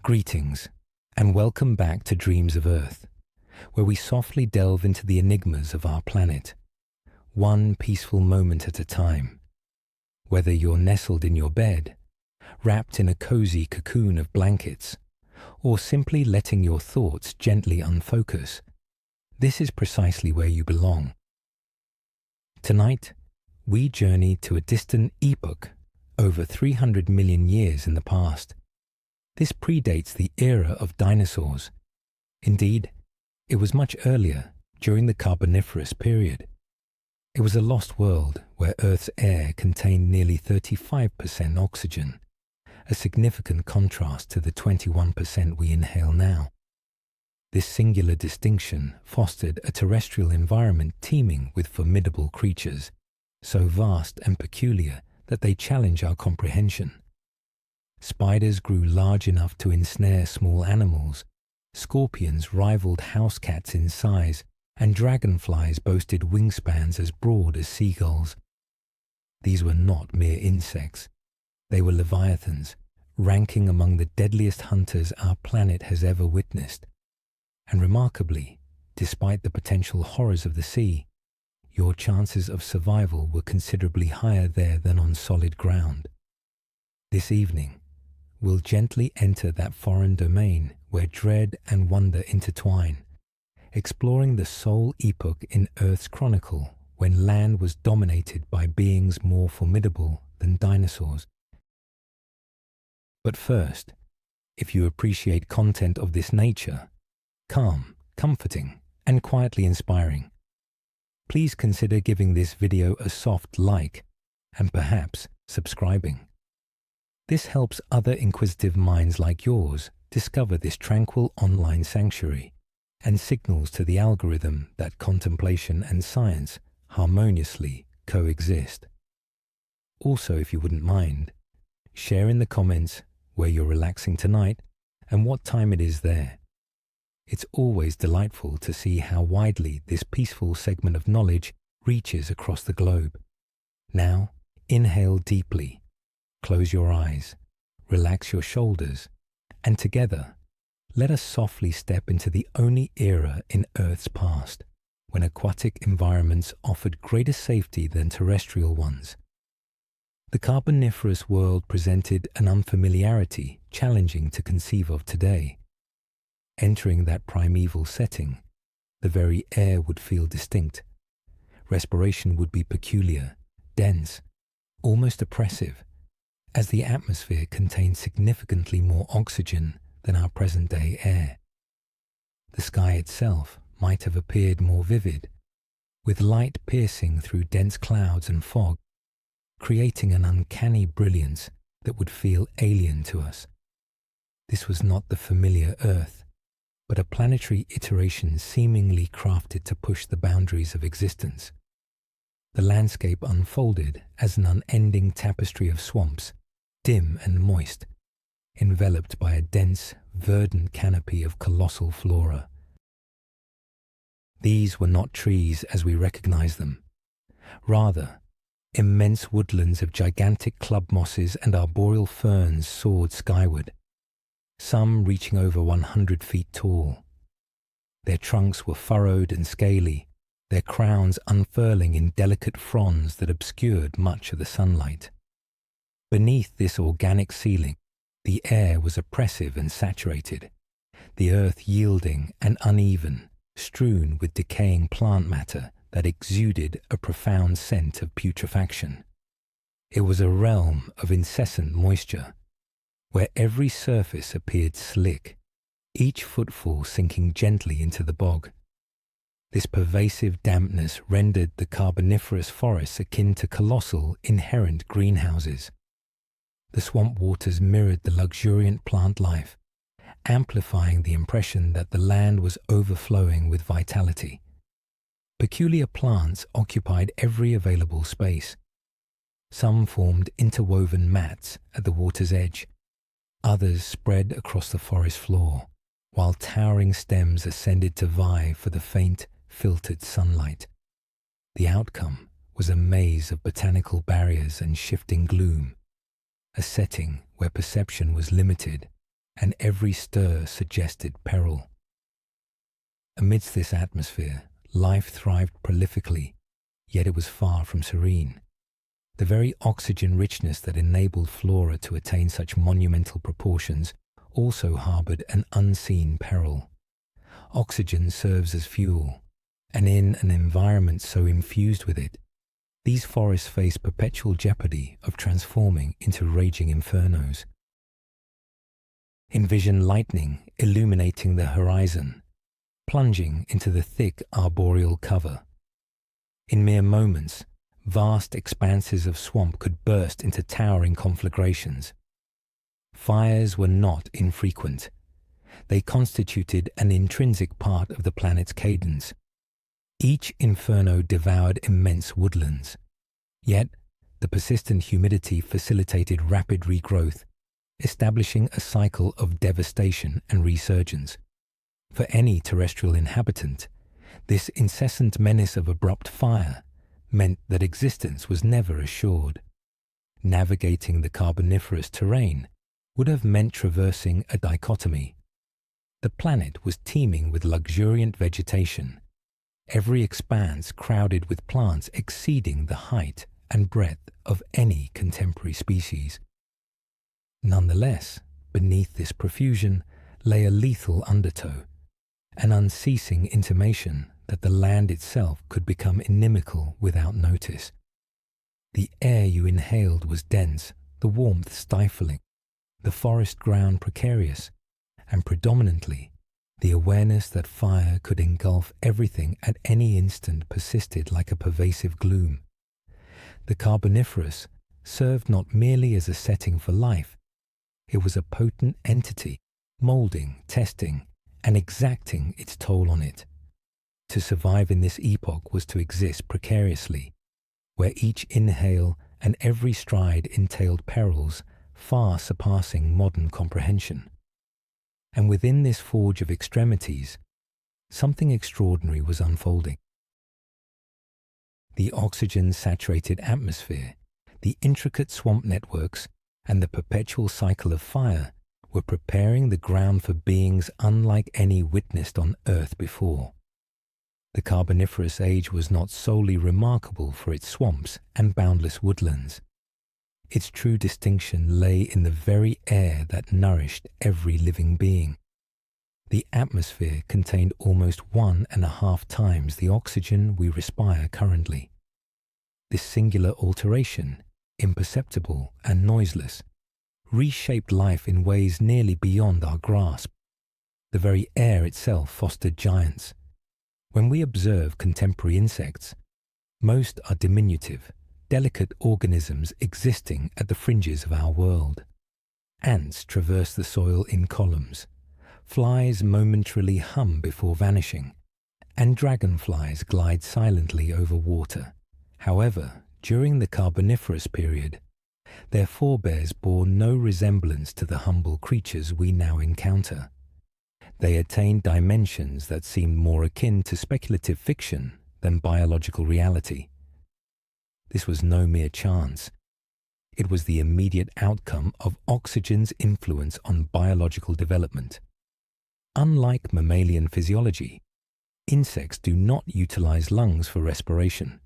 Greetings, and welcome back to Dreams of Earth, where we softly delve into the enigmas of our planet, one peaceful moment at a time. Whether you're nestled in your bed, wrapped in a cozy cocoon of blankets, or simply letting your thoughts gently unfocus, this is precisely where you belong. Tonight, we journey to a distant epoch over 300 million years in the past. This predates the era of dinosaurs. Indeed, it was much earlier, during the Carboniferous period. It was a lost world where Earth's air contained nearly 35% oxygen, a significant contrast to the 21% we inhale now. This singular distinction fostered a terrestrial environment teeming with formidable creatures, so vast and peculiar that they challenge our comprehension. Spiders grew large enough to ensnare small animals, scorpions rivaled house cats in size, and dragonflies boasted wingspans as broad as seagulls. These were not mere insects. They were leviathans, ranking among the deadliest hunters our planet has ever witnessed. And remarkably, despite the potential horrors of the sea, your chances of survival were considerably higher there than on solid ground. This evening, we'll gently enter that foreign domain where dread and wonder intertwine, exploring the sole epoch in Earth's chronicle when land was dominated by beings more formidable than dinosaurs. But first, if you appreciate content of this nature, calm, comforting, and quietly inspiring, please consider giving this video a soft like and perhaps subscribing. This helps other inquisitive minds like yours discover this tranquil online sanctuary and signals to the algorithm that contemplation and science harmoniously coexist. Also, if you wouldn't mind, share in the comments where you're relaxing tonight and what time it is there. It's always delightful to see how widely this peaceful segment of knowledge reaches across the globe. Now, inhale deeply. Close your eyes, relax your shoulders, and together, let us softly step into the only era in Earth's past when aquatic environments offered greater safety than terrestrial ones. The Carboniferous world presented an unfamiliarity challenging to conceive of today. Entering that primeval setting, the very air would feel distinct. Respiration would be peculiar, dense, almost oppressive, as the atmosphere contained significantly more oxygen than our present-day air. The sky itself might have appeared more vivid, with light piercing through dense clouds and fog, creating an uncanny brilliance that would feel alien to us. This was not the familiar Earth, but a planetary iteration seemingly crafted to push the boundaries of existence. The landscape unfolded as an unending tapestry of swamps, dim and moist, enveloped by a dense, verdant canopy of colossal flora. These were not trees as we recognize them. Rather, immense woodlands of gigantic club mosses and arboreal ferns soared skyward, some reaching over 100 feet tall. Their trunks were furrowed and scaly, their crowns unfurling in delicate fronds that obscured much of the sunlight. Beneath this organic ceiling, the air was oppressive and saturated, the earth yielding and uneven, strewn with decaying plant matter that exuded a profound scent of putrefaction. It was a realm of incessant moisture, where every surface appeared slick, each footfall sinking gently into the bog. This pervasive dampness rendered the Carboniferous forests akin to colossal, inherent greenhouses. The swamp waters mirrored the luxuriant plant life, amplifying the impression that the land was overflowing with vitality. Peculiar plants occupied every available space. Some formed interwoven mats at the water's edge. Others spread across the forest floor, while towering stems ascended to vie for the faint, filtered sunlight. The outcome was a maze of botanical barriers and shifting gloom, a setting where perception was limited and every stir suggested peril. Amidst this atmosphere, life thrived prolifically, yet it was far from serene. The very oxygen richness that enabled flora to attain such monumental proportions also harbored an unseen peril. Oxygen serves as fuel, and in an environment so infused with it, these forests face perpetual jeopardy of transforming into raging infernos. Envision lightning illuminating the horizon, plunging into the thick arboreal cover. In mere moments, vast expanses of swamp could burst into towering conflagrations. Fires were not infrequent. They constituted an intrinsic part of the planet's cadence. Each inferno devoured immense woodlands. Yet, the persistent humidity facilitated rapid regrowth, establishing a cycle of devastation and resurgence. For any terrestrial inhabitant, this incessant menace of abrupt fire meant that existence was never assured. Navigating the Carboniferous terrain would have meant traversing a dichotomy. The planet was teeming with luxuriant vegetation, every expanse crowded with plants exceeding the height and breadth of any contemporary species. Nonetheless, beneath this profusion lay a lethal undertow, an unceasing intimation that the land itself could become inimical without notice. The air you inhaled was dense, the warmth stifling, the forest ground precarious, and predominantly, the awareness that fire could engulf everything at any instant persisted like a pervasive gloom. The Carboniferous served not merely as a setting for life, it was a potent entity, moulding, testing, and exacting its toll on it. To survive in this epoch was to exist precariously, where each inhale and every stride entailed perils far surpassing modern comprehension. And within this forge of extremities, something extraordinary was unfolding. The oxygen-saturated atmosphere, the intricate swamp networks, and the perpetual cycle of fire were preparing the ground for beings unlike any witnessed on Earth before. The Carboniferous age was not solely remarkable for its swamps and boundless woodlands. Its true distinction lay in the very air that nourished every living being. The atmosphere contained almost 1.5 times the oxygen we respire currently. This singular alteration, imperceptible and noiseless, reshaped life in ways nearly beyond our grasp. The very air itself fostered giants. When we observe contemporary insects, most are diminutive, delicate organisms existing at the fringes of our world. Ants traverse the soil in columns, flies momentarily hum before vanishing, and dragonflies glide silently over water. However, during the Carboniferous period, their forebears bore no resemblance to the humble creatures we now encounter. They attained dimensions that seemed more akin to speculative fiction than biological reality. This was no mere chance. It was the immediate outcome of oxygen's influence on biological development. Unlike mammalian physiology, insects do not utilize lungs for respiration.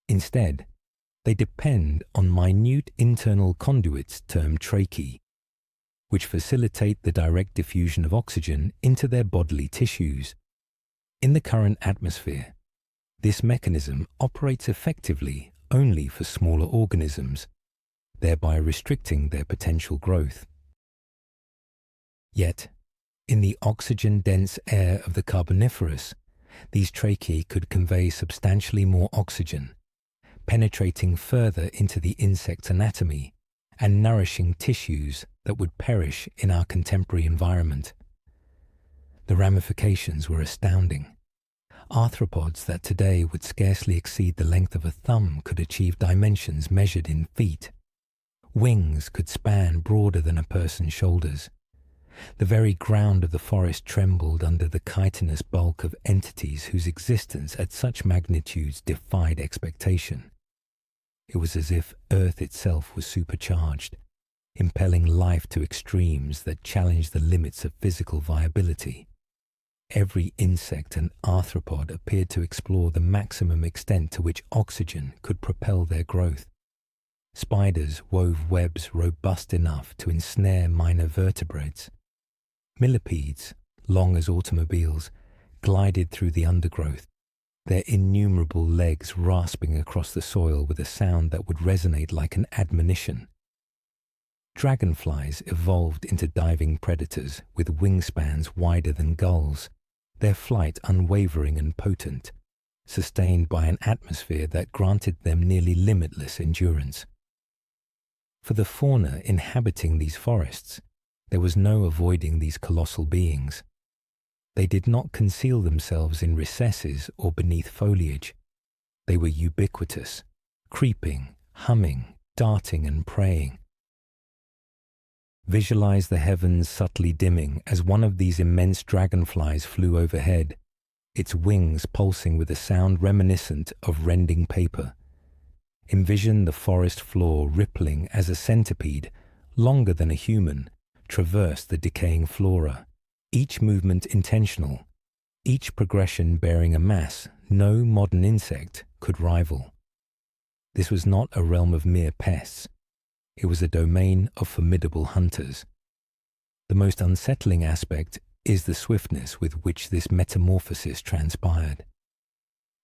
Instead, they depend on minute internal conduits termed tracheae, which facilitate the direct diffusion of oxygen into their bodily tissues. In the current atmosphere, this mechanism operates effectively only for smaller organisms, thereby restricting their potential growth. Yet, in the oxygen-dense air of the Carboniferous, these tracheae could convey substantially more oxygen, penetrating further into the insect's anatomy and nourishing tissues that would perish in our contemporary environment. The ramifications were astounding. Arthropods that today would scarcely exceed the length of a thumb could achieve dimensions measured in feet. Wings could span broader than a person's shoulders. The very ground of the forest trembled under the chitinous bulk of entities whose existence at such magnitudes defied expectation. It was as if Earth itself was supercharged. impelling life to extremes that challenge the limits of physical viability. Every insect and arthropod appeared to explore the maximum extent to which oxygen could propel their growth. Spiders wove webs robust enough to ensnare minor vertebrates. Millipedes, long as automobiles, glided through the undergrowth, their innumerable legs rasping across the soil with a sound that would resonate like an admonition. Dragonflies evolved into diving predators with wingspans wider than gulls, their flight unwavering and potent, sustained by an atmosphere that granted them nearly limitless endurance. For the fauna inhabiting these forests, there was no avoiding these colossal beings. They did not conceal themselves in recesses or beneath foliage. They were ubiquitous, creeping, humming, darting and preying. Visualize the heavens subtly dimming as one of these immense dragonflies flew overhead, its wings pulsing with a sound reminiscent of rending paper. Envision the forest floor rippling as a centipede, longer than a human, traversed the decaying flora, each movement intentional, each progression bearing a mass no modern insect could rival. This was not a realm of mere pests. It was a domain of formidable hunters. The most unsettling aspect is the swiftness with which this metamorphosis transpired.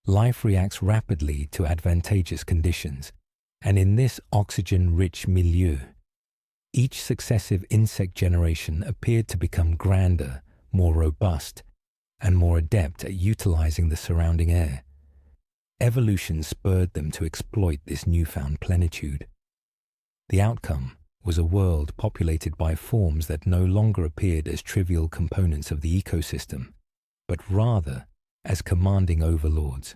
Life reacts rapidly to advantageous conditions, and in this oxygen-rich milieu, each successive insect generation appeared to become grander, more robust, and more adept at utilizing the surrounding air. Evolution spurred them to exploit this newfound plenitude. The outcome was a world populated by forms that no longer appeared as trivial components of the ecosystem, but rather as commanding overlords.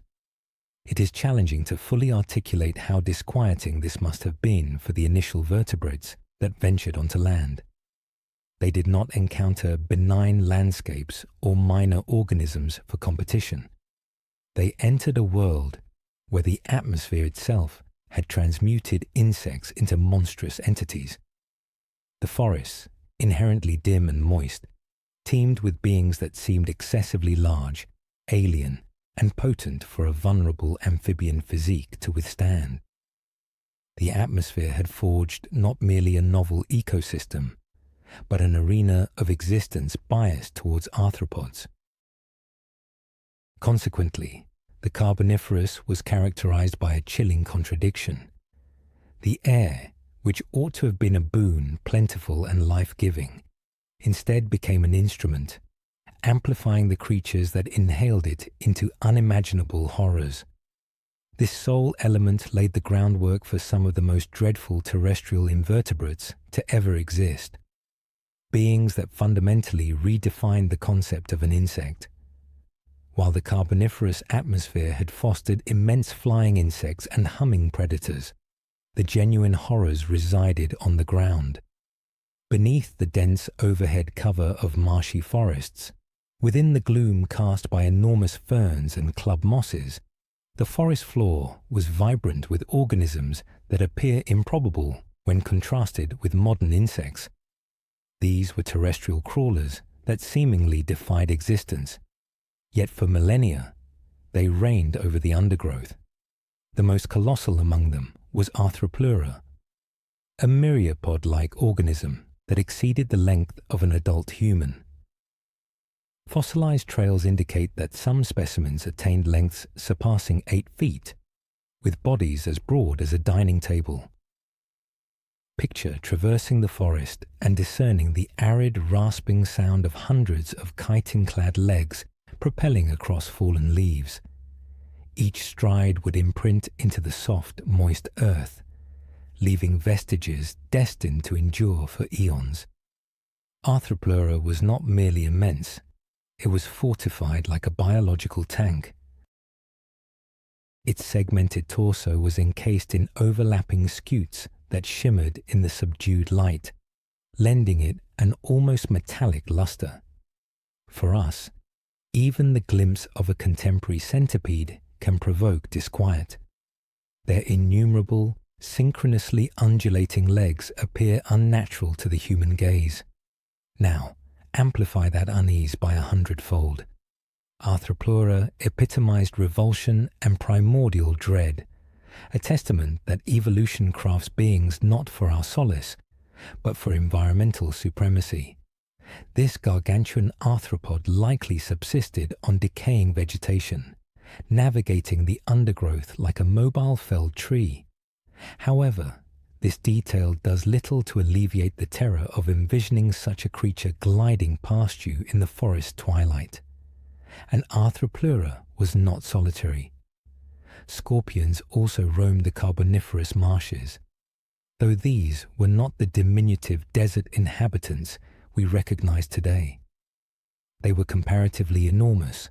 It is challenging to fully articulate how disquieting this must have been for the initial vertebrates that ventured onto land. They did not encounter benign landscapes or minor organisms for competition. They entered a world where the atmosphere itself had transmuted insects into monstrous entities. The forests, inherently dim and moist, teemed with beings that seemed excessively large, alien, and potent for a vulnerable amphibian physique to withstand. The atmosphere had forged not merely a novel ecosystem, but an arena of existence biased towards arthropods. Consequently, the Carboniferous was characterized by a chilling contradiction. The air, which ought to have been a boon, plentiful and life-giving, instead became an instrument, amplifying the creatures that inhaled it into unimaginable horrors. This sole element laid the groundwork for some of the most dreadful terrestrial invertebrates to ever exist, beings that fundamentally redefined the concept of an insect. While the Carboniferous atmosphere had fostered immense flying insects and humming predators, the genuine horrors resided on the ground. Beneath the dense overhead cover of marshy forests, within the gloom cast by enormous ferns and club mosses, the forest floor was vibrant with organisms that appear improbable when contrasted with modern insects. These were terrestrial crawlers that seemingly defied existence. Yet for millennia, they reigned over the undergrowth. The most colossal among them was Arthropleura, a myriapod-like organism that exceeded the length of an adult human. Fossilized trails indicate that some specimens attained lengths surpassing 8 feet, with bodies as broad as a dining table. Picture traversing the forest and discerning the arid, rasping sound of hundreds of chitin-clad legs propelling across fallen leaves. Each stride would imprint into the soft, moist earth, leaving vestiges destined to endure for eons. Arthropleura was not merely immense, it was fortified like a biological tank. Its segmented torso was encased in overlapping scutes that shimmered in the subdued light, lending it an almost metallic luster. For us, even the glimpse of a contemporary centipede can provoke disquiet. Their innumerable, synchronously undulating legs appear unnatural to the human gaze. Now, amplify that unease by 100-fold. Arthropleura epitomized revulsion and primordial dread, a testament that evolution crafts beings not for our solace, but for environmental supremacy. This gargantuan arthropod likely subsisted on decaying vegetation, navigating the undergrowth like a mobile felled tree. However, this detail does little to alleviate the terror of envisioning such a creature gliding past you in the forest twilight. And Arthropleura was not solitary. Scorpions also roamed the Carboniferous marshes, though these were not the diminutive desert inhabitants we recognize today. They were comparatively enormous,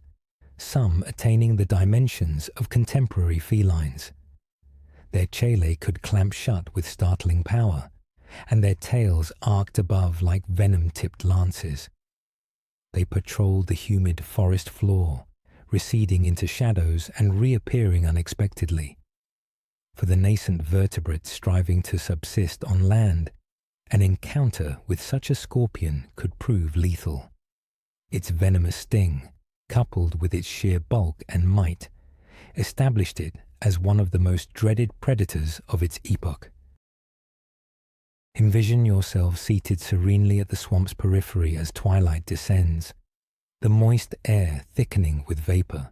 some attaining the dimensions of contemporary felines. Their chelae could clamp shut with startling power, and their tails arced above like venom-tipped lances. They patrolled the humid forest floor, receding into shadows and reappearing unexpectedly. For the nascent vertebrate striving to subsist on land, an encounter with such a scorpion could prove lethal. Its venomous sting, coupled with its sheer bulk and might, established it as one of the most dreaded predators of its epoch. Envision yourself seated serenely at the swamp's periphery as twilight descends, the moist air thickening with vapor.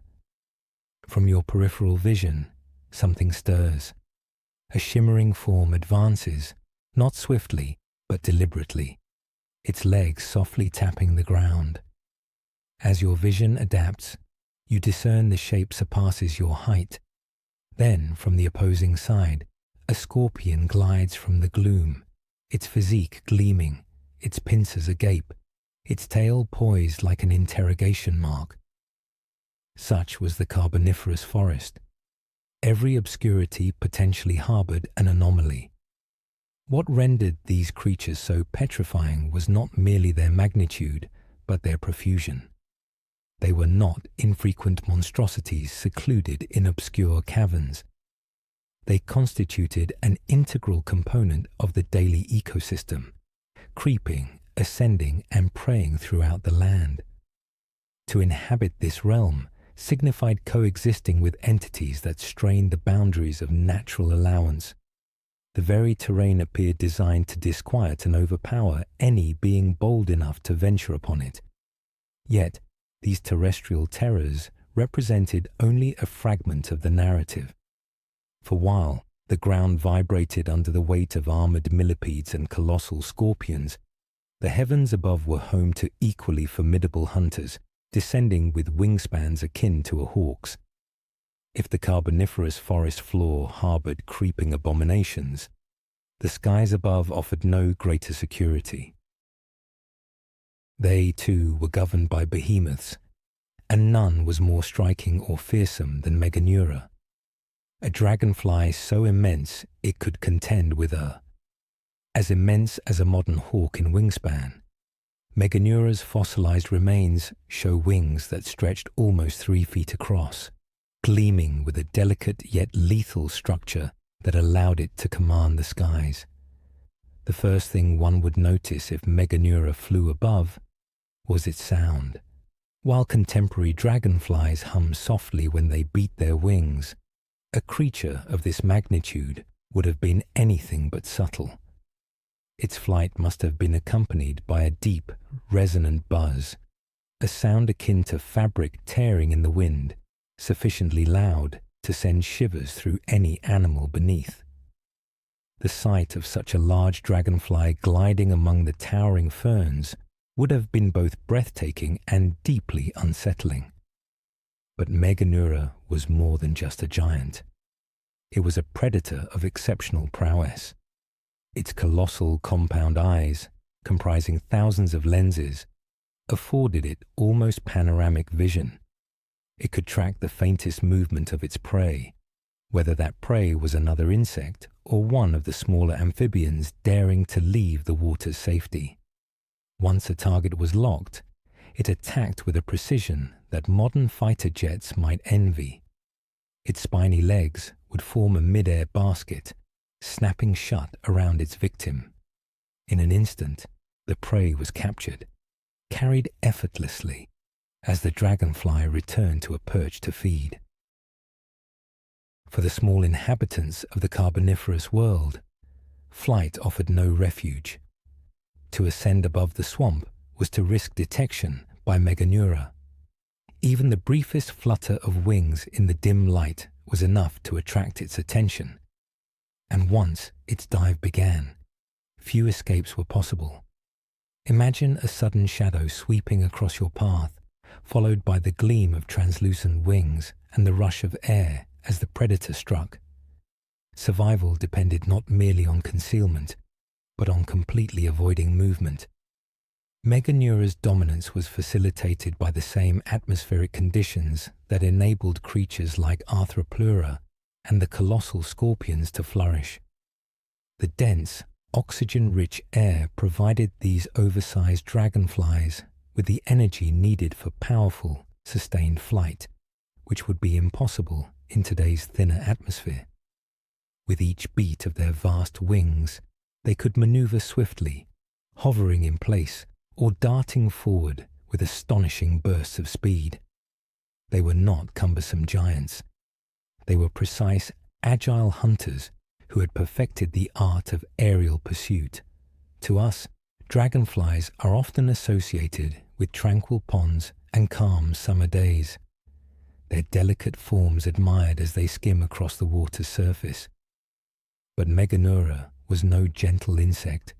From your peripheral vision, something stirs. A shimmering form advances, not swiftly, but deliberately, its legs softly tapping the ground. As your vision adapts, you discern the shape surpasses your height. Then, from the opposing side, a scorpion glides from the gloom, its physique gleaming, its pincers agape, its tail poised like an interrogation mark. Such was the Carboniferous forest. Every obscurity potentially harbored an anomaly. What rendered these creatures so petrifying was not merely their magnitude, but their profusion. They were not infrequent monstrosities secluded in obscure caverns. They constituted an integral component of the daily ecosystem, creeping, ascending, and preying throughout the land. To inhabit this realm signified coexisting with entities that strained the boundaries of natural allowance. The very terrain appeared designed to disquiet and overpower any being bold enough to venture upon it. Yet, these terrestrial terrors represented only a fragment of the narrative. For while the ground vibrated under the weight of armored millipedes and colossal scorpions, the heavens above were home to equally formidable hunters, descending with wingspans akin to a hawk's. If the Carboniferous forest floor harbored creeping abominations, the skies above offered no greater security. They, too, were governed by behemoths, and none was more striking or fearsome than Meganeura, a dragonfly so immense it could contend with as immense as a modern hawk in wingspan. Meganeura's fossilized remains show wings that stretched almost 3 feet across, gleaming with a delicate yet lethal structure that allowed it to command the skies. The first thing one would notice if Meganeura flew above was its sound. While contemporary dragonflies hum softly when they beat their wings, a creature of this magnitude would have been anything but subtle. Its flight must have been accompanied by a deep, resonant buzz, a sound akin to fabric tearing in the wind, sufficiently loud to send shivers through any animal beneath. The sight of such a large dragonfly gliding among the towering ferns would have been both breathtaking and deeply unsettling. But Meganeura was more than just a giant. It was a predator of exceptional prowess. Its colossal compound eyes, comprising thousands of lenses, afforded it almost panoramic vision. It could track the faintest movement of its prey, whether that prey was another insect or one of the smaller amphibians daring to leave the water's safety. Once a target was locked, it attacked with a precision that modern fighter jets might envy. Its spiny legs would form a mid-air basket, snapping shut around its victim. In an instant, the prey was captured, carried effortlessly, as the dragonfly returned to a perch to feed. For the small inhabitants of the Carboniferous world, flight offered no refuge. To ascend above the swamp was to risk detection by Meganeura. Even the briefest flutter of wings in the dim light was enough to attract its attention. And once its dive began, few escapes were possible. Imagine a sudden shadow sweeping across your path, followed by the gleam of translucent wings and the rush of air as the predator struck. Survival depended not merely on concealment, but on completely avoiding movement. Meganeura's dominance was facilitated by the same atmospheric conditions that enabled creatures like Arthropleura and the colossal scorpions to flourish. The dense, oxygen-rich air provided these oversized dragonflies with the energy needed for powerful, sustained flight, which would be impossible in today's thinner atmosphere. With each beat of their vast wings, they could maneuver swiftly, hovering in place or darting forward with astonishing bursts of speed. They were not cumbersome giants. They were precise, agile hunters who had perfected the art of aerial pursuit. To us, dragonflies are often associated with tranquil ponds and calm summer days, their delicate forms admired as they skim across the water's surface. But Meganeura was no gentle insect.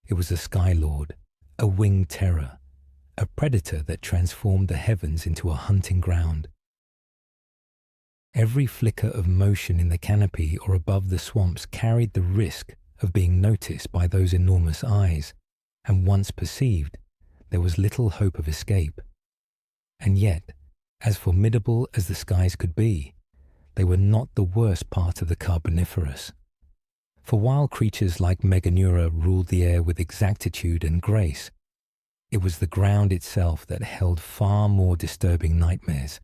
It was a sky lord, a winged terror, a predator that transformed the heavens into a hunting ground. Every flicker of motion in the canopy or above the swamps carried the risk of being noticed by those enormous eyes, and once perceived, there was little hope of escape. And yet, as formidable as the skies could be, they were not the worst part of the Carboniferous. For while creatures like Meganeura ruled the air with exactitude and grace, it was the ground itself that held far more disturbing nightmares.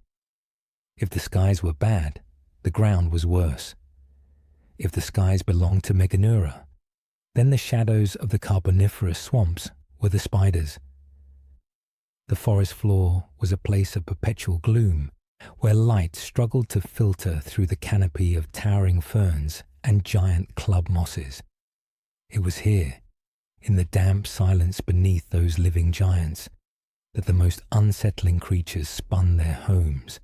If the skies were bad, the ground was worse. If the skies belonged to Meganeura, then the shadows of the Carboniferous swamps were the spiders. The forest floor was a place of perpetual gloom, where light struggled to filter through the canopy of towering ferns and giant club mosses. It was here, in the damp silence beneath those living giants, that the most unsettling creatures spun their homes.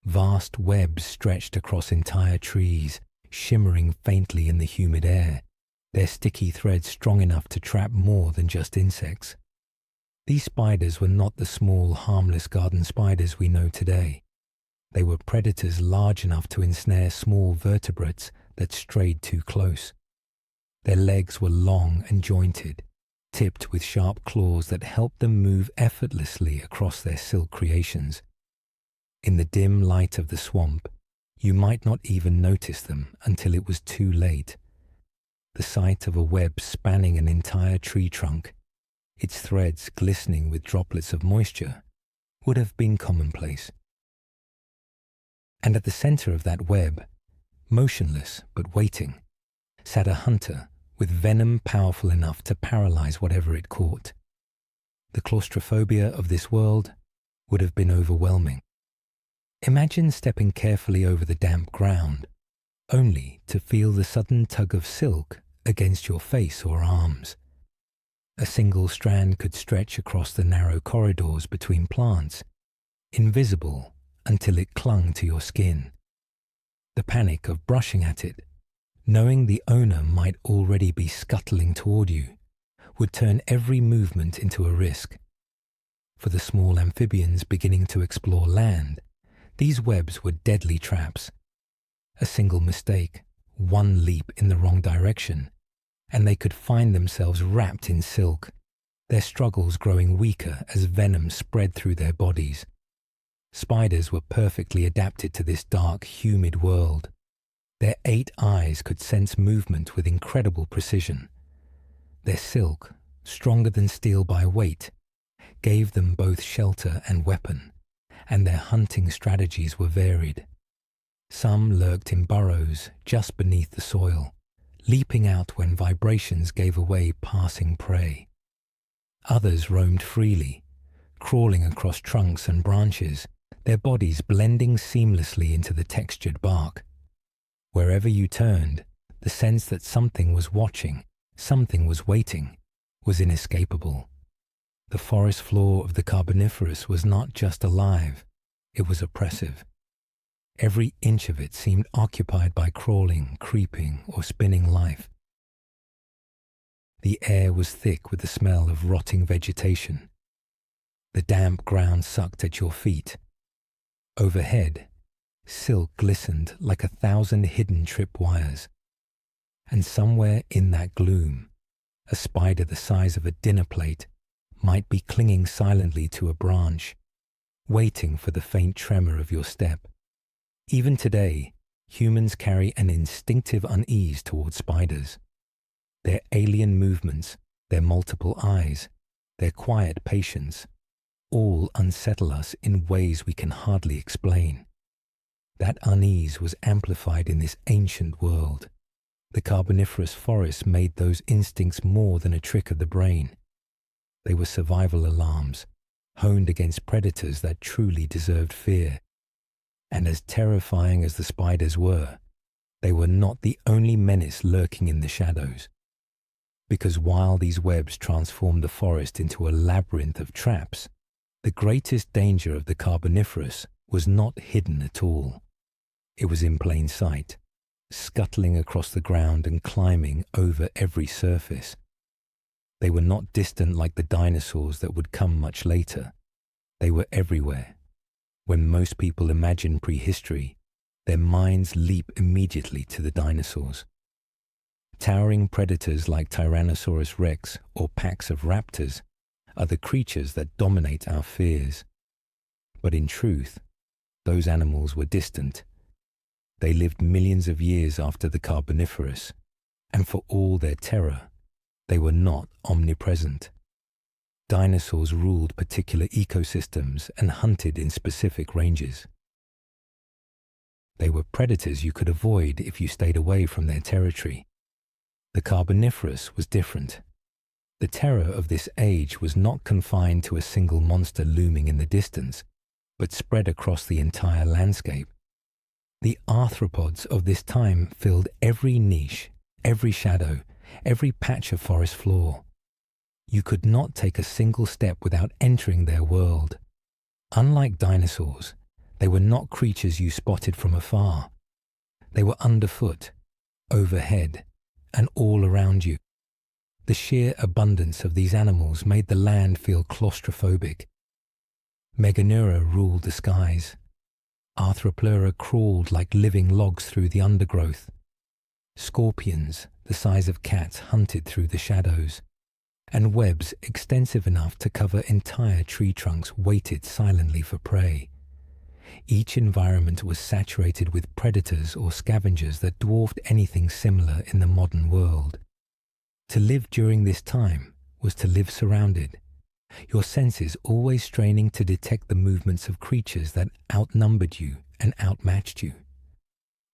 Vast webs stretched across entire trees, shimmering faintly in the humid air, their sticky threads strong enough to trap more than just insects. These spiders were not the small, harmless garden spiders we know today. They were predators large enough to ensnare small vertebrates that strayed too close. Their legs were long and jointed, tipped with sharp claws that helped them move effortlessly across their silk creations. In the dim light of the swamp, you might not even notice them until it was too late. The sight of a web spanning an entire tree trunk, its threads glistening with droplets of moisture, would have been commonplace. And at the center of that web, motionless but waiting, sat a hunter with venom powerful enough to paralyze whatever it caught. The claustrophobia of this world would have been overwhelming. Imagine stepping carefully over the damp ground, only to feel the sudden tug of silk against your face or arms. A single strand could stretch across the narrow corridors between plants, invisible until it clung to your skin. The panic of brushing at it, knowing the owner might already be scuttling toward you, would turn every movement into a risk. For the small amphibians beginning to explore land, these webs were deadly traps. A single mistake, one leap in the wrong direction, and they could find themselves wrapped in silk, their struggles growing weaker as venom spread through their bodies. Spiders were perfectly adapted to this dark, humid world. Their 8 eyes could sense movement with incredible precision. Their silk, stronger than steel by weight, gave them both shelter and weapon, and their hunting strategies were varied. Some lurked in burrows just beneath the soil, leaping out when vibrations gave away passing prey. Others roamed freely, crawling across trunks and branches, their bodies blending seamlessly into the textured bark. Wherever you turned, the sense that something was watching, something was waiting, was inescapable. The forest floor of the Carboniferous was not just alive, it was oppressive. Every inch of it seemed occupied by crawling, creeping, or spinning life. The air was thick with the smell of rotting vegetation. The damp ground sucked at your feet. Overhead, silk glistened like 1,000 hidden tripwires. And somewhere in that gloom, a spider the size of a dinner plate might be clinging silently to a branch, waiting for the faint tremor of your step. Even today, humans carry an instinctive unease towards spiders. Their alien movements, their multiple eyes, their quiet patience, all unsettle us in ways we can hardly explain. That unease was amplified in this ancient world. The Carboniferous forests made those instincts more than a trick of the brain. They were survival alarms, honed against predators that truly deserved fear. And as terrifying as the spiders were, they were not the only menace lurking in the shadows. Because while these webs transformed the forest into a labyrinth of traps, the greatest danger of the Carboniferous was not hidden at all. It was in plain sight, scuttling across the ground and climbing over every surface. They were not distant like the dinosaurs that would come much later. They were everywhere. When most people imagine prehistory, their minds leap immediately to the dinosaurs. Towering predators like Tyrannosaurus rex or packs of raptors are the creatures that dominate our fears. But in truth, those animals were distant. They lived millions of years after the Carboniferous, and for all their terror, they were not omnipresent. Dinosaurs ruled particular ecosystems and hunted in specific ranges. They were predators you could avoid if you stayed away from their territory. The Carboniferous was different. The terror of this age was not confined to a single monster looming in the distance, but spread across the entire landscape. The arthropods of this time filled every niche, every shadow, every patch of forest floor. You could not take a single step without entering their world. Unlike dinosaurs, they were not creatures you spotted from afar. They were underfoot, overhead, and all around you. The sheer abundance of these animals made the land feel claustrophobic. Meganeura ruled the skies. Arthropleura crawled like living logs through the undergrowth. Scorpions, the size of cats, hunted through the shadows, and webs extensive enough to cover entire tree trunks waited silently for prey. Each environment was saturated with predators or scavengers that dwarfed anything similar in the modern world. To live during this time was to live surrounded, your senses always straining to detect the movements of creatures that outnumbered you and outmatched you.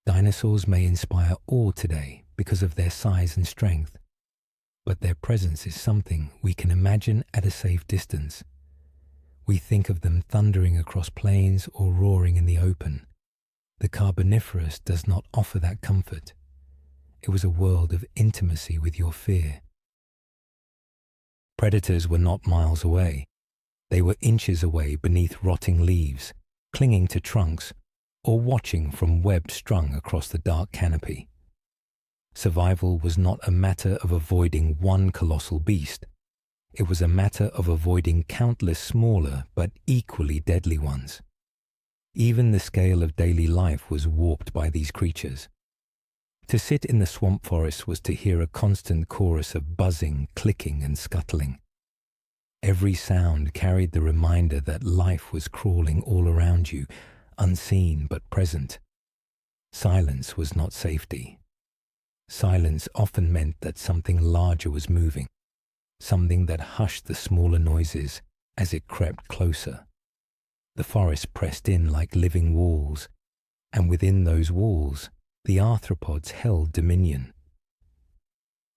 Dinosaurs may inspire awe today because of their size and strength, but their presence is something we can imagine at a safe distance. We think of them thundering across plains or roaring in the open. The Carboniferous does not offer that comfort. It was a world of intimacy with your fear. Predators were not miles away. They were inches away beneath rotting leaves, clinging to trunks, or watching from webs strung across the dark canopy. Survival was not a matter of avoiding one colossal beast. It was a matter of avoiding countless smaller but equally deadly ones. Even the scale of daily life was warped by these creatures. To sit in the swamp forest was to hear a constant chorus of buzzing, clicking, and scuttling. Every sound carried the reminder that life was crawling all around you, unseen but present. Silence was not safety. Silence often meant that something larger was moving, something that hushed the smaller noises as it crept closer. The forest pressed in like living walls, and within those walls, the arthropods held dominion.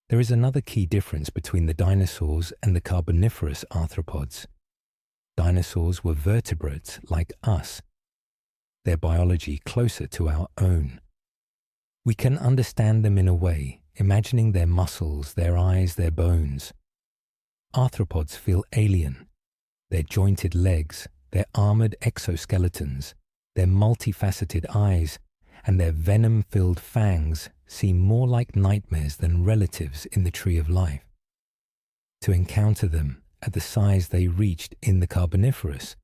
There is another key difference between the dinosaurs and the Carboniferous arthropods. Dinosaurs were vertebrates like us, their biology closer to our own. We can understand them in a way, imagining their muscles, their eyes, their bones. Arthropods feel alien. Their jointed legs, their armored exoskeletons, their multifaceted eyes, and their venom-filled fangs seem more like nightmares than relatives in the tree of life. To encounter them at the size they reached in the Carboniferous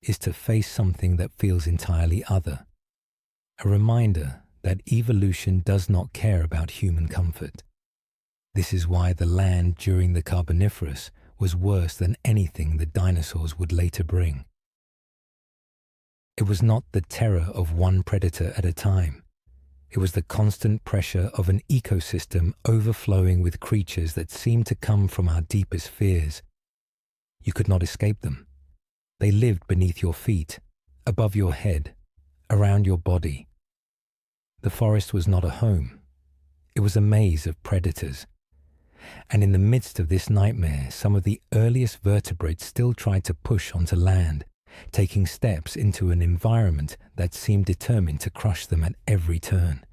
is to face something that feels entirely other. A reminder that evolution does not care about human comfort. This is why the land during the Carboniferous was worse than anything the dinosaurs would later bring. It was not the terror of one predator at a time. It was the constant pressure of an ecosystem overflowing with creatures that seemed to come from our deepest fears. You could not escape them. They lived beneath your feet, above your head, around your body. The forest was not a home. It was a maze of predators. And in the midst of this nightmare, some of the earliest vertebrates still tried to push onto land, taking steps into an environment that seemed determined to crush them at every turn.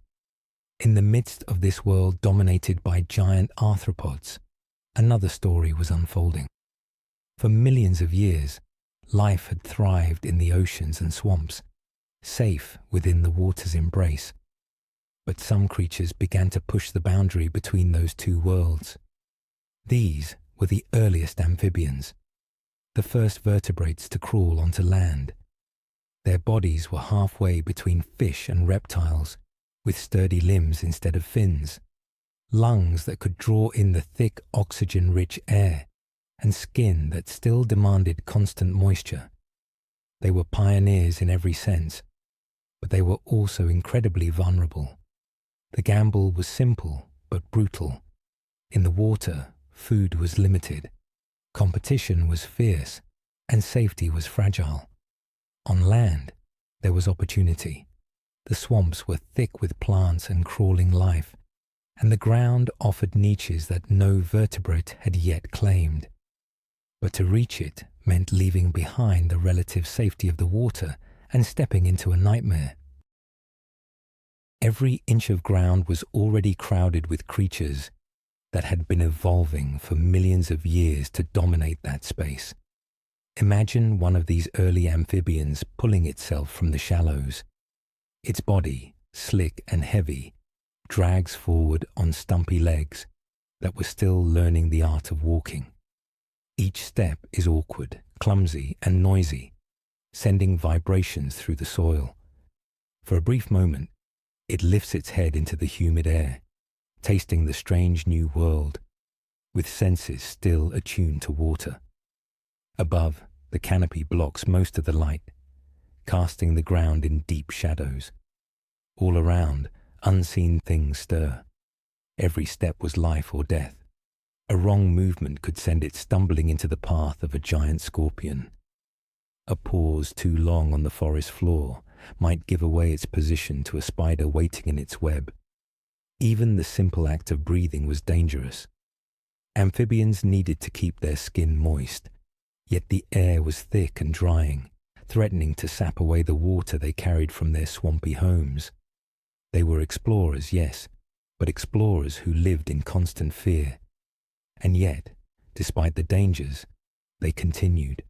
In the midst of this world dominated by giant arthropods, another story was unfolding. For millions of years, life had thrived in the oceans and swamps, safe within the water's embrace. But some creatures began to push the boundary between those two worlds. These were the earliest amphibians, the first vertebrates to crawl onto land. Their bodies were halfway between fish and reptiles, with sturdy limbs instead of fins, lungs that could draw in the thick oxygen-rich air, and skin that still demanded constant moisture. They were pioneers in every sense, but they were also incredibly vulnerable. The gamble was simple but brutal. In the water, food was limited, competition was fierce, and safety was fragile. On land, there was opportunity. The swamps were thick with plants and crawling life, and the ground offered niches that no vertebrate had yet claimed. But to reach it meant leaving behind the relative safety of the water and stepping into a nightmare. Every inch of ground was already crowded with creatures that had been evolving for millions of years to dominate that space. Imagine one of these early amphibians pulling itself from the shallows. Its body, slick and heavy, drags forward on stumpy legs that were still learning the art of walking. Each step is awkward, clumsy, and noisy, sending vibrations through the soil. For a brief moment, it lifts its head into the humid air, tasting the strange new world, with senses still attuned to water. Above, the canopy blocks most of the light, casting the ground in deep shadows. All around, unseen things stir. Every step was life or death. A wrong movement could send it stumbling into the path of a giant scorpion. A pause too long on the forest floor might give away its position to a spider waiting in its web. Even the simple act of breathing was dangerous. Amphibians needed to keep their skin moist, yet the air was thick and drying, threatening to sap away the water they carried from their swampy homes. They were explorers, yes, but explorers who lived in constant fear. And yet, despite the dangers, they continued.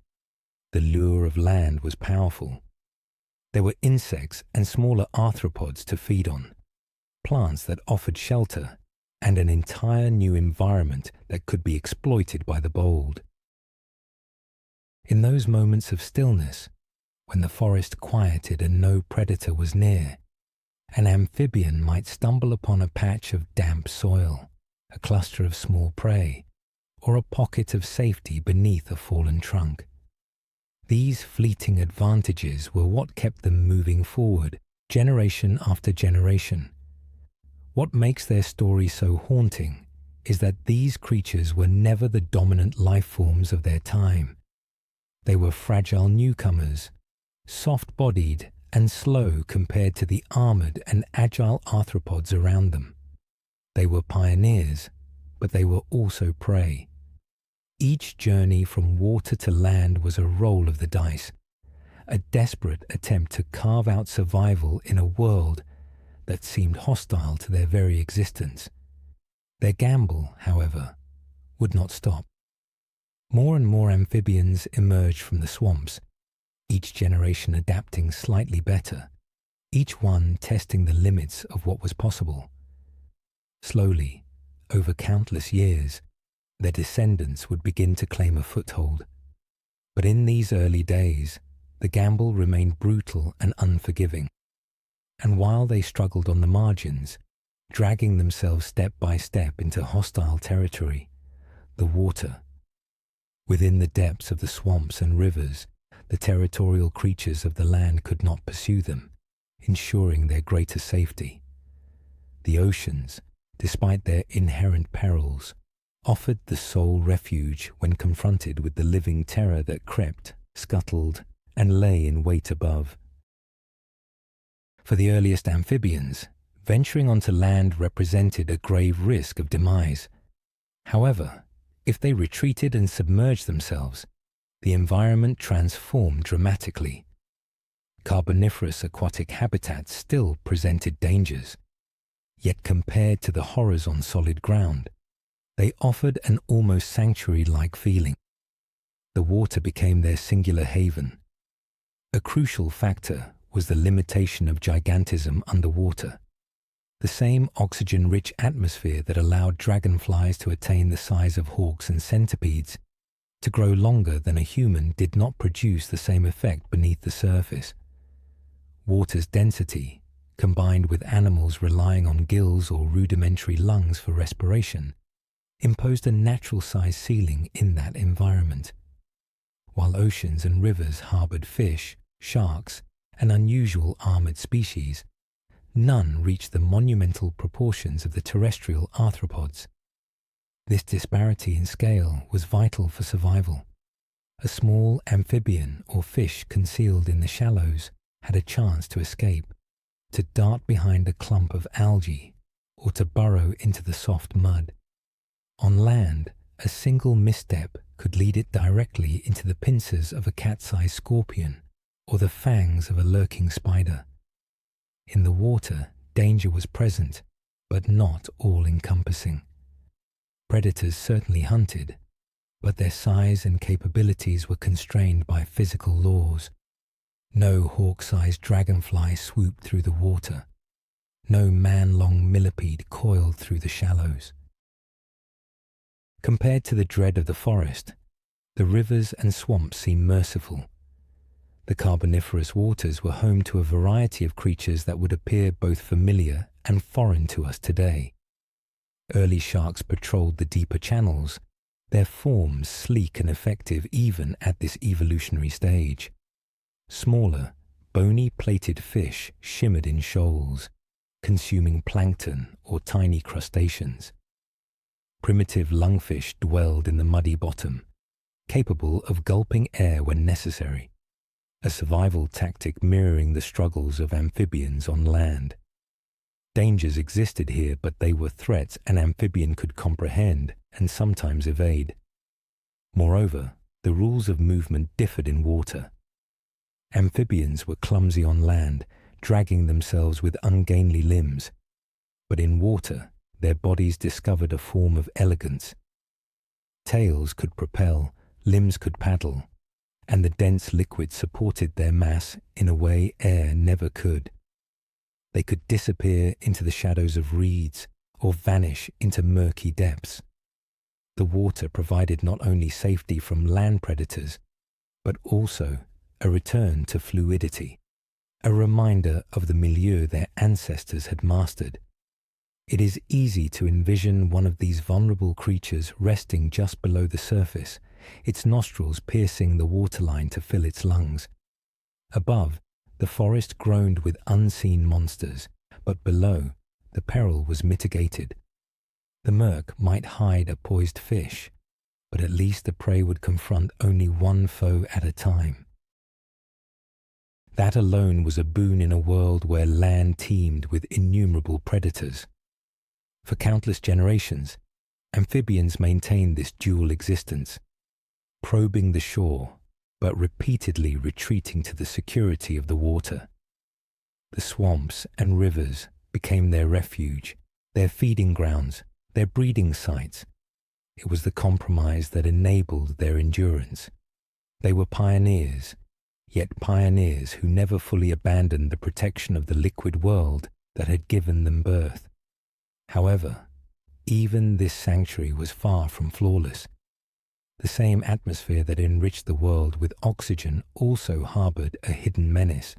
The lure of land was powerful. There were insects and smaller arthropods to feed on, plants that offered shelter, and an entire new environment that could be exploited by the bold. In those moments of stillness, when the forest quieted and no predator was near, an amphibian might stumble upon a patch of damp soil, a cluster of small prey, or a pocket of safety beneath a fallen trunk. These fleeting advantages were what kept them moving forward, generation after generation. What makes their story so haunting is that these creatures were never the dominant life forms of their time. They were fragile newcomers, soft-bodied and slow compared to the armored and agile arthropods around them. They were pioneers, but they were also prey. Each journey from water to land was a roll of the dice, a desperate attempt to carve out survival in a world that seemed hostile to their very existence. Their gamble, however, would not stop. More and more amphibians emerged from the swamps, each generation adapting slightly better, each one testing the limits of what was possible. Slowly, over countless years, their descendants would begin to claim a foothold. But in these early days, the gamble remained brutal and unforgiving. And while they struggled on the margins, dragging themselves step by step into hostile territory, the water, within the depths of the swamps and rivers, the territorial creatures of the land could not pursue them, ensuring their greater safety. The oceans, despite their inherent perils, offered the sole refuge when confronted with the living terror that crept, scuttled, and lay in wait above. For the earliest amphibians, venturing onto land represented a grave risk of demise. However, if they retreated and submerged themselves, the environment transformed dramatically. Carboniferous aquatic habitats still presented dangers, yet compared to the horrors on solid ground, they offered an almost sanctuary-like feeling. The water became their singular haven. A crucial factor was the limitation of gigantism underwater. The same oxygen-rich atmosphere that allowed dragonflies to attain the size of hawks and centipedes to grow longer than a human did not produce the same effect beneath the surface. Water's density, combined with animals relying on gills or rudimentary lungs for respiration, imposed a natural-sized ceiling in that environment. While oceans and rivers harbored fish, sharks, and unusual armored species, none reached the monumental proportions of the terrestrial arthropods. This disparity in scale was vital for survival. A small amphibian or fish concealed in the shallows had a chance to escape, to dart behind a clump of algae, or to burrow into the soft mud. On land, a single misstep could lead it directly into the pincers of a cat-sized scorpion or the fangs of a lurking spider. In the water, danger was present, but not all-encompassing. Predators certainly hunted, but their size and capabilities were constrained by physical laws. No hawk-sized dragonfly swooped through the water. No man-long millipede coiled through the shallows. Compared to the dread of the forest, the rivers and swamps seemed merciful. The Carboniferous waters were home to a variety of creatures that would appear both familiar and foreign to us today. Early sharks patrolled the deeper channels, their forms sleek and effective even at this evolutionary stage. Smaller, bony plated fish shimmered in shoals, consuming plankton or tiny crustaceans. Primitive lungfish dwelled in the muddy bottom, capable of gulping air when necessary, a survival tactic mirroring the struggles of amphibians on land. Dangers existed here, but they were threats an amphibian could comprehend and sometimes evade. Moreover, the rules of movement differed in water. Amphibians were clumsy on land, dragging themselves with ungainly limbs, but in water, their bodies discovered a form of elegance. Tails could propel, limbs could paddle, and the dense liquid supported their mass in a way air never could. They could disappear into the shadows of reeds or vanish into murky depths. The water provided not only safety from land predators, but also a return to fluidity, a reminder of the milieu their ancestors had mastered. It is easy to envision one of these vulnerable creatures resting just below the surface, its nostrils piercing the waterline to fill its lungs. Above, the forest groaned with unseen monsters, but below, the peril was mitigated. The murk might hide a poised fish, but at least the prey would confront only one foe at a time. That alone was a boon in a world where land teemed with innumerable predators. For countless generations, amphibians maintained this dual existence, probing the shore, but repeatedly retreating to the security of the water. The swamps and rivers became their refuge, their feeding grounds, their breeding sites. It was the compromise that enabled their endurance. They were pioneers, yet pioneers who never fully abandoned the protection of the liquid world that had given them birth. However, even this sanctuary was far from flawless. The same atmosphere that enriched the world with oxygen also harbored a hidden menace,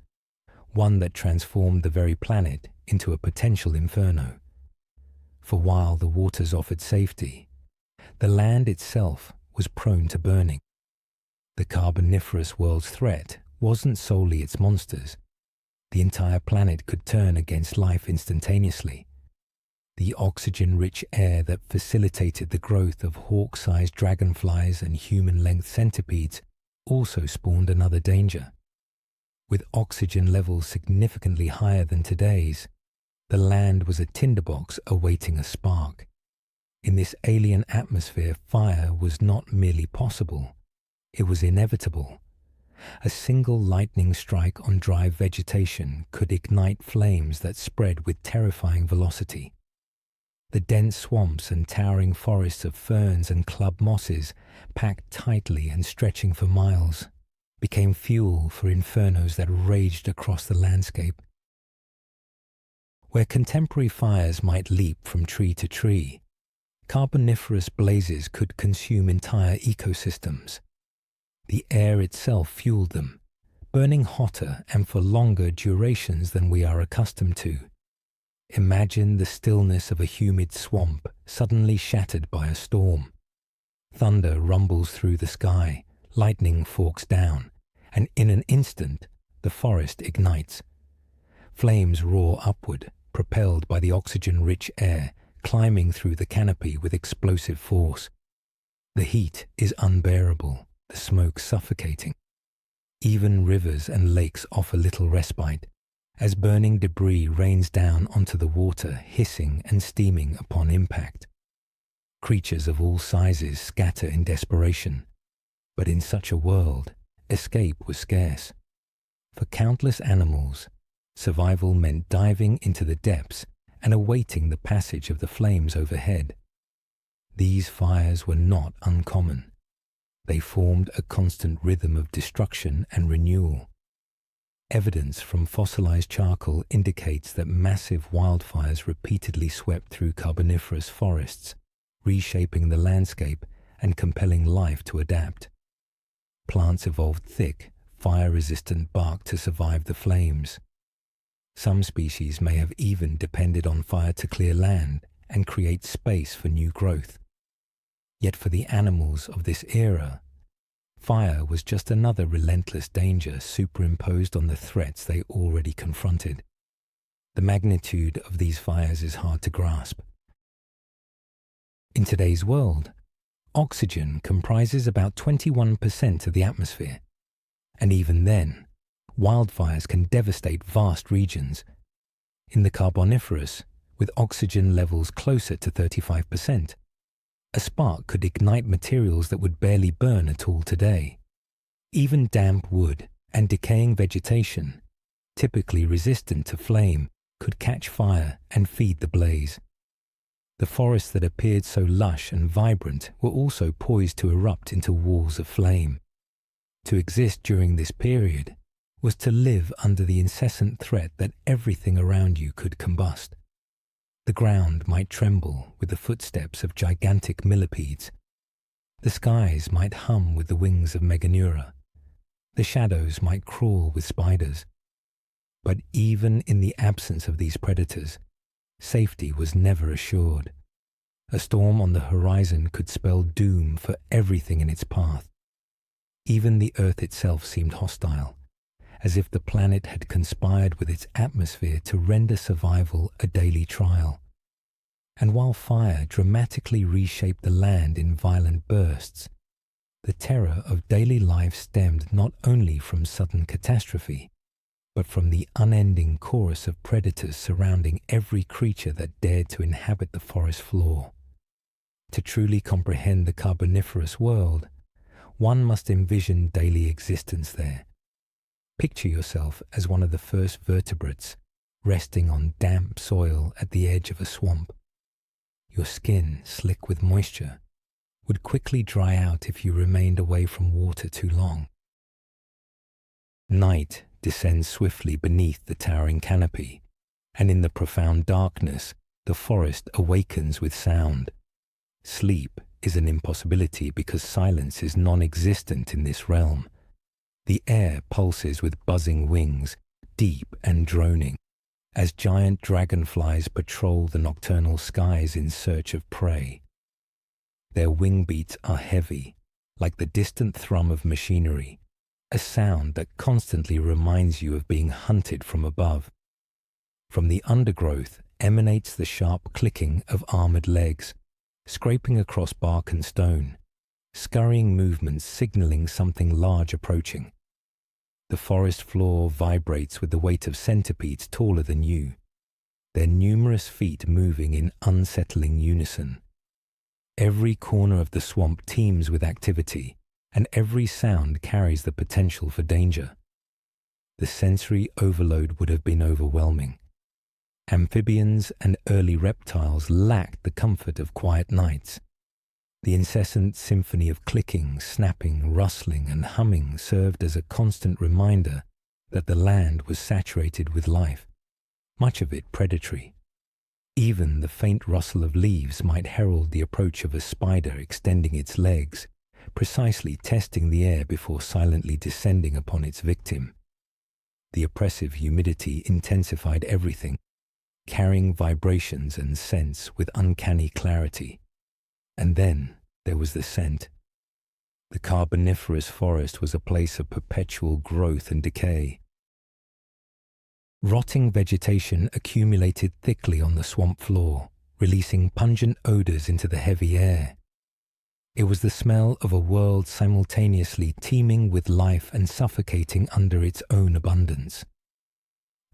one that transformed the very planet into a potential inferno. For while the waters offered safety, the land itself was prone to burning. The carboniferous world's threat wasn't solely its monsters. The entire planet could turn against life instantaneously. The oxygen-rich air that facilitated the growth of hawk-sized dragonflies and human-length centipedes also spawned another danger. With oxygen levels significantly higher than today's, the land was a tinderbox awaiting a spark. In this alien atmosphere, fire was not merely possible, it was inevitable. A single lightning strike on dry vegetation could ignite flames that spread with terrifying velocity. The dense swamps and towering forests of ferns and club mosses, packed tightly and stretching for miles, became fuel for infernos that raged across the landscape. Where contemporary fires might leap from tree to tree, carboniferous blazes could consume entire ecosystems. The air itself fueled them, burning hotter and for longer durations than we are accustomed to. Imagine the stillness of a humid swamp suddenly shattered by a storm. Thunder rumbles through the sky, lightning forks down, and in an instant the forest ignites. Flames roar upward, propelled by the oxygen-rich air, climbing through the canopy with explosive force. The heat is unbearable, the smoke suffocating. Even rivers and lakes offer little respite, as burning debris rains down onto the water, hissing and steaming upon impact. Creatures of all sizes scatter in desperation, but in such a world, escape was scarce. For countless animals, survival meant diving into the depths and awaiting the passage of the flames overhead. These fires were not uncommon. They formed a constant rhythm of destruction and renewal. Evidence from fossilized charcoal indicates that massive wildfires repeatedly swept through carboniferous forests, reshaping the landscape and compelling life to adapt. Plants evolved thick, fire-resistant bark to survive the flames. Some species may have even depended on fire to clear land and create space for new growth. Yet for the animals of this era, fire was just another relentless danger superimposed on the threats they already confronted. The magnitude of these fires is hard to grasp. In today's world, oxygen comprises about 21% of the atmosphere, and even then, wildfires can devastate vast regions. In the Carboniferous, with oxygen levels closer to 35%, a spark could ignite materials that would barely burn at all today. Even damp wood and decaying vegetation, typically resistant to flame, could catch fire and feed the blaze. The forests that appeared so lush and vibrant were also poised to erupt into walls of flame. To exist during this period was to live under the incessant threat that everything around you could combust. The ground might tremble with the footsteps of gigantic millipedes. The skies might hum with the wings of Meganeura. The shadows might crawl with spiders. But even in the absence of these predators, safety was never assured. A storm on the horizon could spell doom for everything in its path. Even the Earth itself seemed hostile, as if the planet had conspired with its atmosphere to render survival a daily trial. And while fire dramatically reshaped the land in violent bursts, the terror of daily life stemmed not only from sudden catastrophe, but from the unending chorus of predators surrounding every creature that dared to inhabit the forest floor. To truly comprehend the Carboniferous world, one must envision daily existence there. Picture yourself as one of the first vertebrates resting on damp soil at the edge of a swamp. Your skin, slick with moisture, would quickly dry out if you remained away from water too long. Night descends swiftly beneath the towering canopy, and in the profound darkness, the forest awakens with sound. Sleep is an impossibility because silence is non-existent in this realm. The air pulses with buzzing wings, deep and droning, as giant dragonflies patrol the nocturnal skies in search of prey. Their wing beats are heavy, like the distant thrum of machinery, a sound that constantly reminds you of being hunted from above. From the undergrowth emanates the sharp clicking of armored legs, scraping across bark and stone, scurrying movements signaling something large approaching. The forest floor vibrates with the weight of centipedes taller than you, their numerous feet moving in unsettling unison. Every corner of the swamp teems with activity, and every sound carries the potential for danger. The sensory overload would have been overwhelming. Amphibians and early reptiles lacked the comfort of quiet nights. The incessant symphony of clicking, snapping, rustling, and humming served as a constant reminder that the land was saturated with life, much of it predatory. Even the faint rustle of leaves might herald the approach of a spider extending its legs, precisely testing the air before silently descending upon its victim. The oppressive humidity intensified everything, carrying vibrations and scents with uncanny clarity. And then there was the scent. The Carboniferous forest was a place of perpetual growth and decay. Rotting vegetation accumulated thickly on the swamp floor, releasing pungent odors into the heavy air. It was the smell of a world simultaneously teeming with life and suffocating under its own abundance.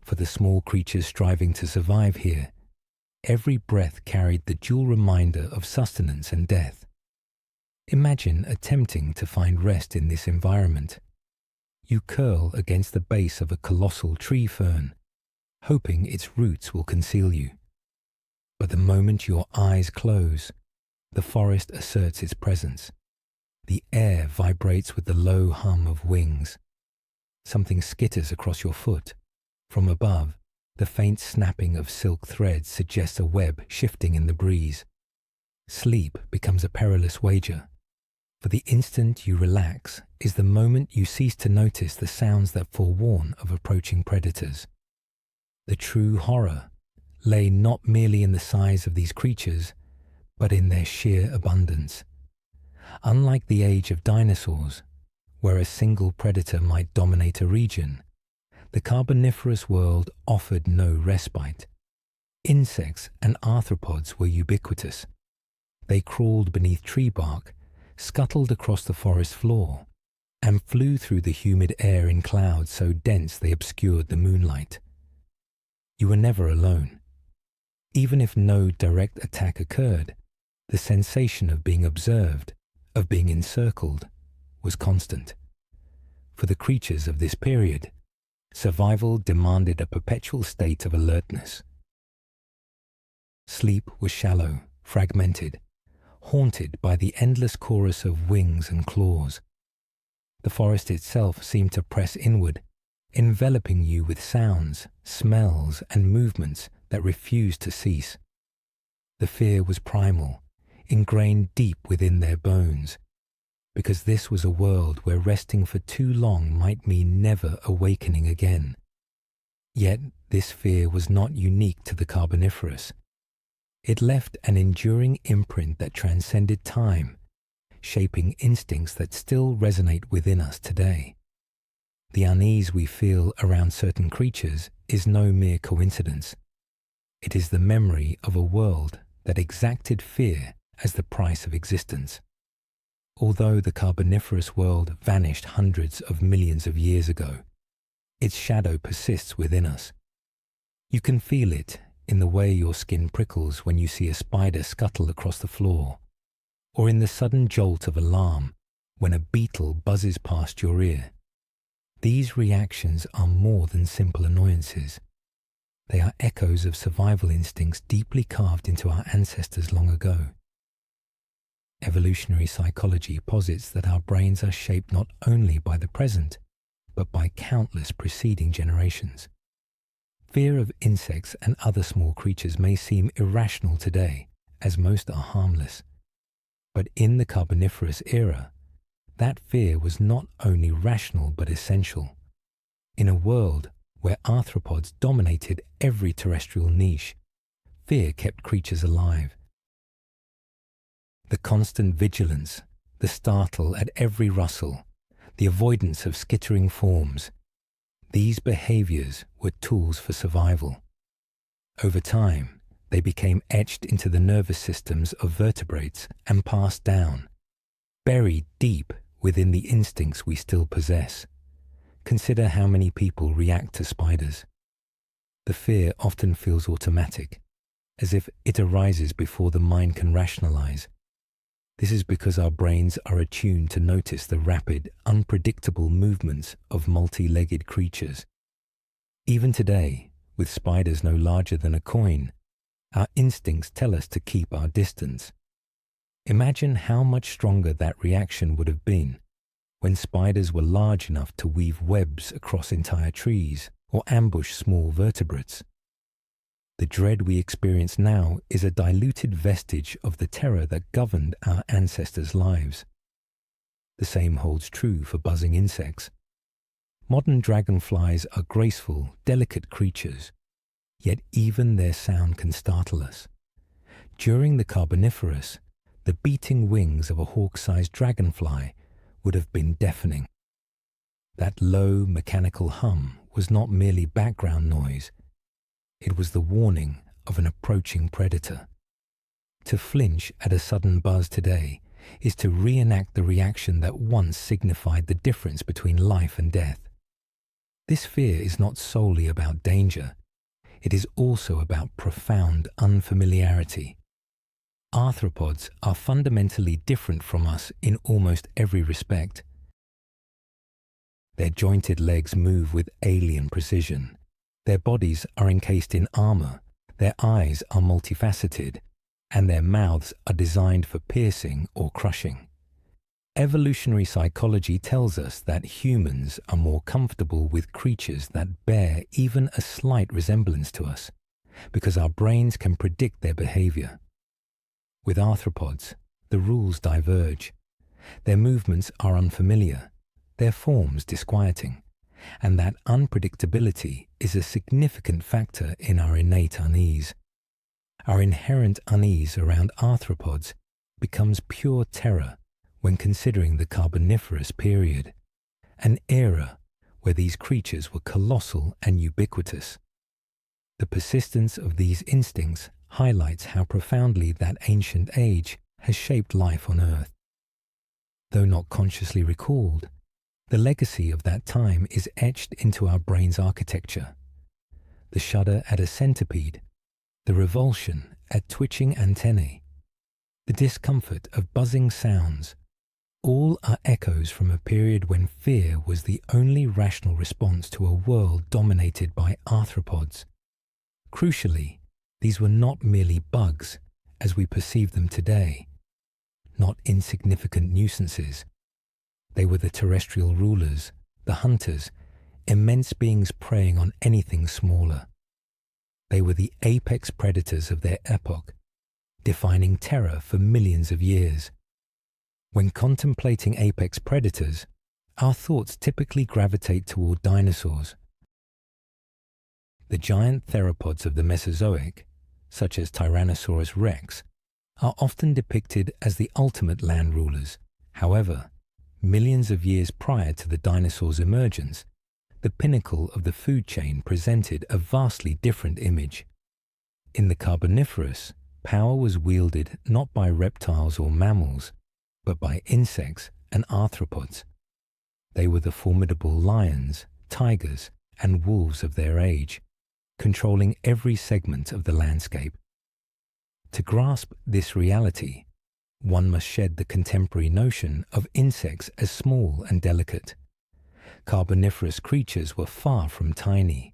For the small creatures striving to survive here, every breath carried the dual reminder of sustenance and death. Imagine attempting to find rest in this environment. You curl against the base of a colossal tree fern, hoping its roots will conceal you. But the moment your eyes close, the forest asserts its presence. The air vibrates with the low hum of wings. Something skitters across your foot. From above, the faint snapping of silk threads suggests a web shifting in the breeze. Sleep becomes a perilous wager. For the instant you relax is the moment you cease to notice the sounds that forewarn of approaching predators. The true horror lay not merely in the size of these creatures, but in their sheer abundance. Unlike the age of dinosaurs, where a single predator might dominate a region, the Carboniferous world offered no respite. Insects and arthropods were ubiquitous. They crawled beneath tree bark, scuttled across the forest floor, and flew through the humid air in clouds so dense they obscured the moonlight. You were never alone. Even if no direct attack occurred, the sensation of being observed, of being encircled, was constant. For the creatures of this period, survival demanded a perpetual state of alertness. Sleep was shallow, fragmented, haunted by the endless chorus of wings and claws. The forest itself seemed to press inward, enveloping you with sounds, smells, and movements that refused to cease. The fear was primal, ingrained deep within their bones, because this was a world where resting for too long might mean never awakening again. Yet this fear was not unique to the Carboniferous. It left an enduring imprint that transcended time, shaping instincts that still resonate within us today. The unease we feel around certain creatures is no mere coincidence. It is the memory of a world that exacted fear as the price of existence. Although the Carboniferous world vanished hundreds of millions of years ago, its shadow persists within us. You can feel it in the way your skin prickles when you see a spider scuttle across the floor, or in the sudden jolt of alarm when a beetle buzzes past your ear. These reactions are more than simple annoyances. They are echoes of survival instincts deeply carved into our ancestors long ago. Evolutionary psychology posits that our brains are shaped not only by the present, but by countless preceding generations. Fear of insects and other small creatures may seem irrational today, as most are harmless. But in the Carboniferous era, that fear was not only rational but essential. In a world where arthropods dominated every terrestrial niche, fear kept creatures alive. The constant vigilance, the startle at every rustle, the avoidance of skittering forms, these behaviors were tools for survival. Over time, they became etched into the nervous systems of vertebrates and passed down, buried deep within the instincts we still possess. Consider how many people react to spiders. The fear often feels automatic, as if it arises before the mind can rationalize. This is because our brains are attuned to notice the rapid, unpredictable movements of multi-legged creatures. Even today, with spiders no larger than a coin, our instincts tell us to keep our distance. Imagine how much stronger that reaction would have been when spiders were large enough to weave webs across entire trees or ambush small vertebrates. The dread we experience now is a diluted vestige of the terror that governed our ancestors' lives. The same holds true for buzzing insects. Modern dragonflies are graceful, delicate creatures, yet even their sound can startle us. During the Carboniferous, the beating wings of a hawk-sized dragonfly would have been deafening. That low, mechanical hum was not merely background noise. It was the warning of an approaching predator. To flinch at a sudden buzz today is to reenact the reaction that once signified the difference between life and death. This fear is not solely about danger. It is also about profound unfamiliarity. Arthropods are fundamentally different from us in almost every respect. Their jointed legs move with alien precision. Their bodies are encased in armor, their eyes are multifaceted, and their mouths are designed for piercing or crushing. Evolutionary psychology tells us that humans are more comfortable with creatures that bear even a slight resemblance to us, because our brains can predict their behavior. With arthropods, the rules diverge. Their movements are unfamiliar, their forms disquieting, and that unpredictability is a significant factor in our innate unease. Our inherent unease around arthropods becomes pure terror when considering the Carboniferous period, an era where these creatures were colossal and ubiquitous. The persistence of these instincts highlights how profoundly that ancient age has shaped life on Earth. Though not consciously recalled, the legacy of that time is etched into our brain's architecture. The shudder at a centipede, the revulsion at twitching antennae, the discomfort of buzzing sounds, all are echoes from a period when fear was the only rational response to a world dominated by arthropods. Crucially, these were not merely bugs as we perceive them today, not insignificant nuisances. They were the terrestrial rulers, the hunters, immense beings preying on anything smaller. They were the apex predators of their epoch, defining terror for millions of years. When contemplating apex predators, our thoughts typically gravitate toward dinosaurs. The giant theropods of the Mesozoic, such as Tyrannosaurus rex, are often depicted as the ultimate land rulers. However, millions of years prior to the dinosaurs' emergence, the pinnacle of the food chain presented a vastly different image. In the Carboniferous, power was wielded not by reptiles or mammals, but by insects and arthropods. They were the formidable lions, tigers, and wolves of their age, controlling every segment of the landscape. To grasp this reality, one must shed the contemporary notion of insects as small and delicate. Carboniferous creatures were far from tiny.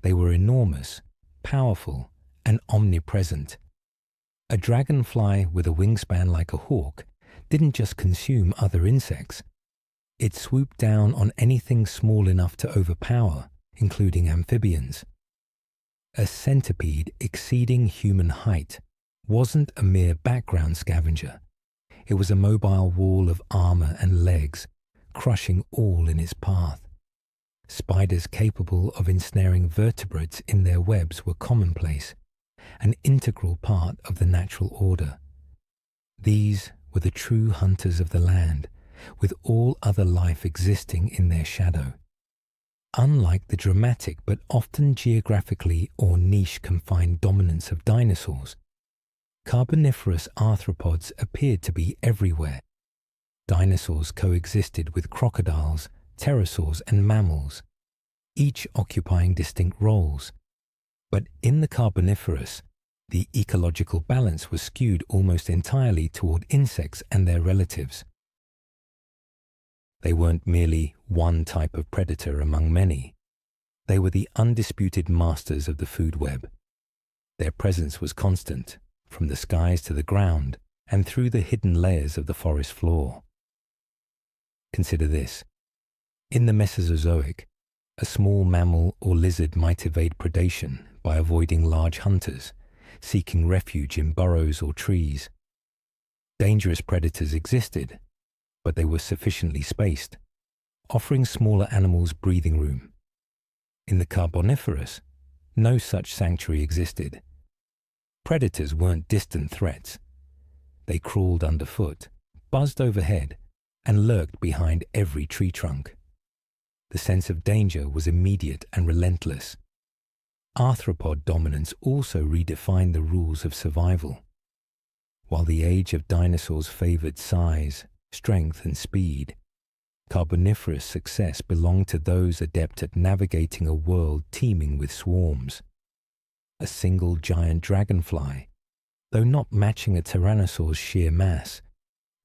They were enormous, powerful, and omnipresent. A dragonfly with a wingspan like a hawk didn't just consume other insects. It swooped down on anything small enough to overpower, including amphibians. A centipede exceeding human height wasn't a mere background scavenger. It was a mobile wall of armor and legs, crushing all in its path. Spiders capable of ensnaring vertebrates in their webs were commonplace, an integral part of the natural order. These were the true hunters of the land, with all other life existing in their shadow. Unlike the dramatic but often geographically or niche-confined dominance of dinosaurs, Carboniferous arthropods appeared to be everywhere. Dinosaurs coexisted with crocodiles, pterosaurs, and mammals, each occupying distinct roles. But in the Carboniferous, the ecological balance was skewed almost entirely toward insects and their relatives. They weren't merely one type of predator among many. They were the undisputed masters of the food web. Their presence was constant, from the skies to the ground and through the hidden layers of the forest floor. Consider this. In the Mesozoic, a small mammal or lizard might evade predation by avoiding large hunters, seeking refuge in burrows or trees. Dangerous predators existed, but they were sufficiently spaced, offering smaller animals breathing room. In the Carboniferous, no such sanctuary existed. Predators weren't distant threats. They crawled underfoot, buzzed overhead, and lurked behind every tree trunk. The sense of danger was immediate and relentless. Arthropod dominance also redefined the rules of survival. While the age of dinosaurs favored size, strength, and speed, Carboniferous success belonged to those adept at navigating a world teeming with swarms. A single giant dragonfly, though not matching a tyrannosaur's sheer mass,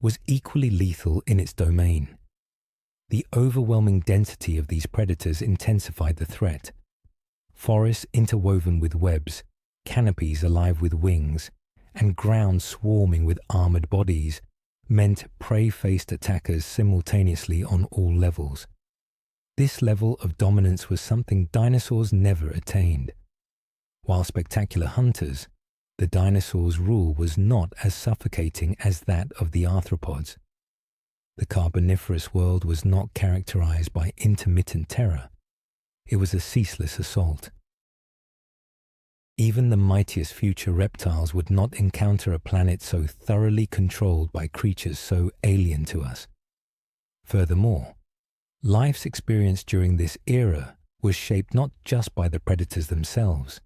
was equally lethal in its domain. The overwhelming density of these predators intensified the threat. Forests interwoven with webs, canopies alive with wings, and ground swarming with armored bodies meant prey-faced attackers simultaneously on all levels. This level of dominance was something dinosaurs never attained. While spectacular hunters, the dinosaurs' rule was not as suffocating as that of the arthropods. The Carboniferous world was not characterized by intermittent terror. It was a ceaseless assault. Even the mightiest future reptiles would not encounter a planet so thoroughly controlled by creatures so alien to us. Furthermore, life's experience during this era was shaped not just by the predators themselves,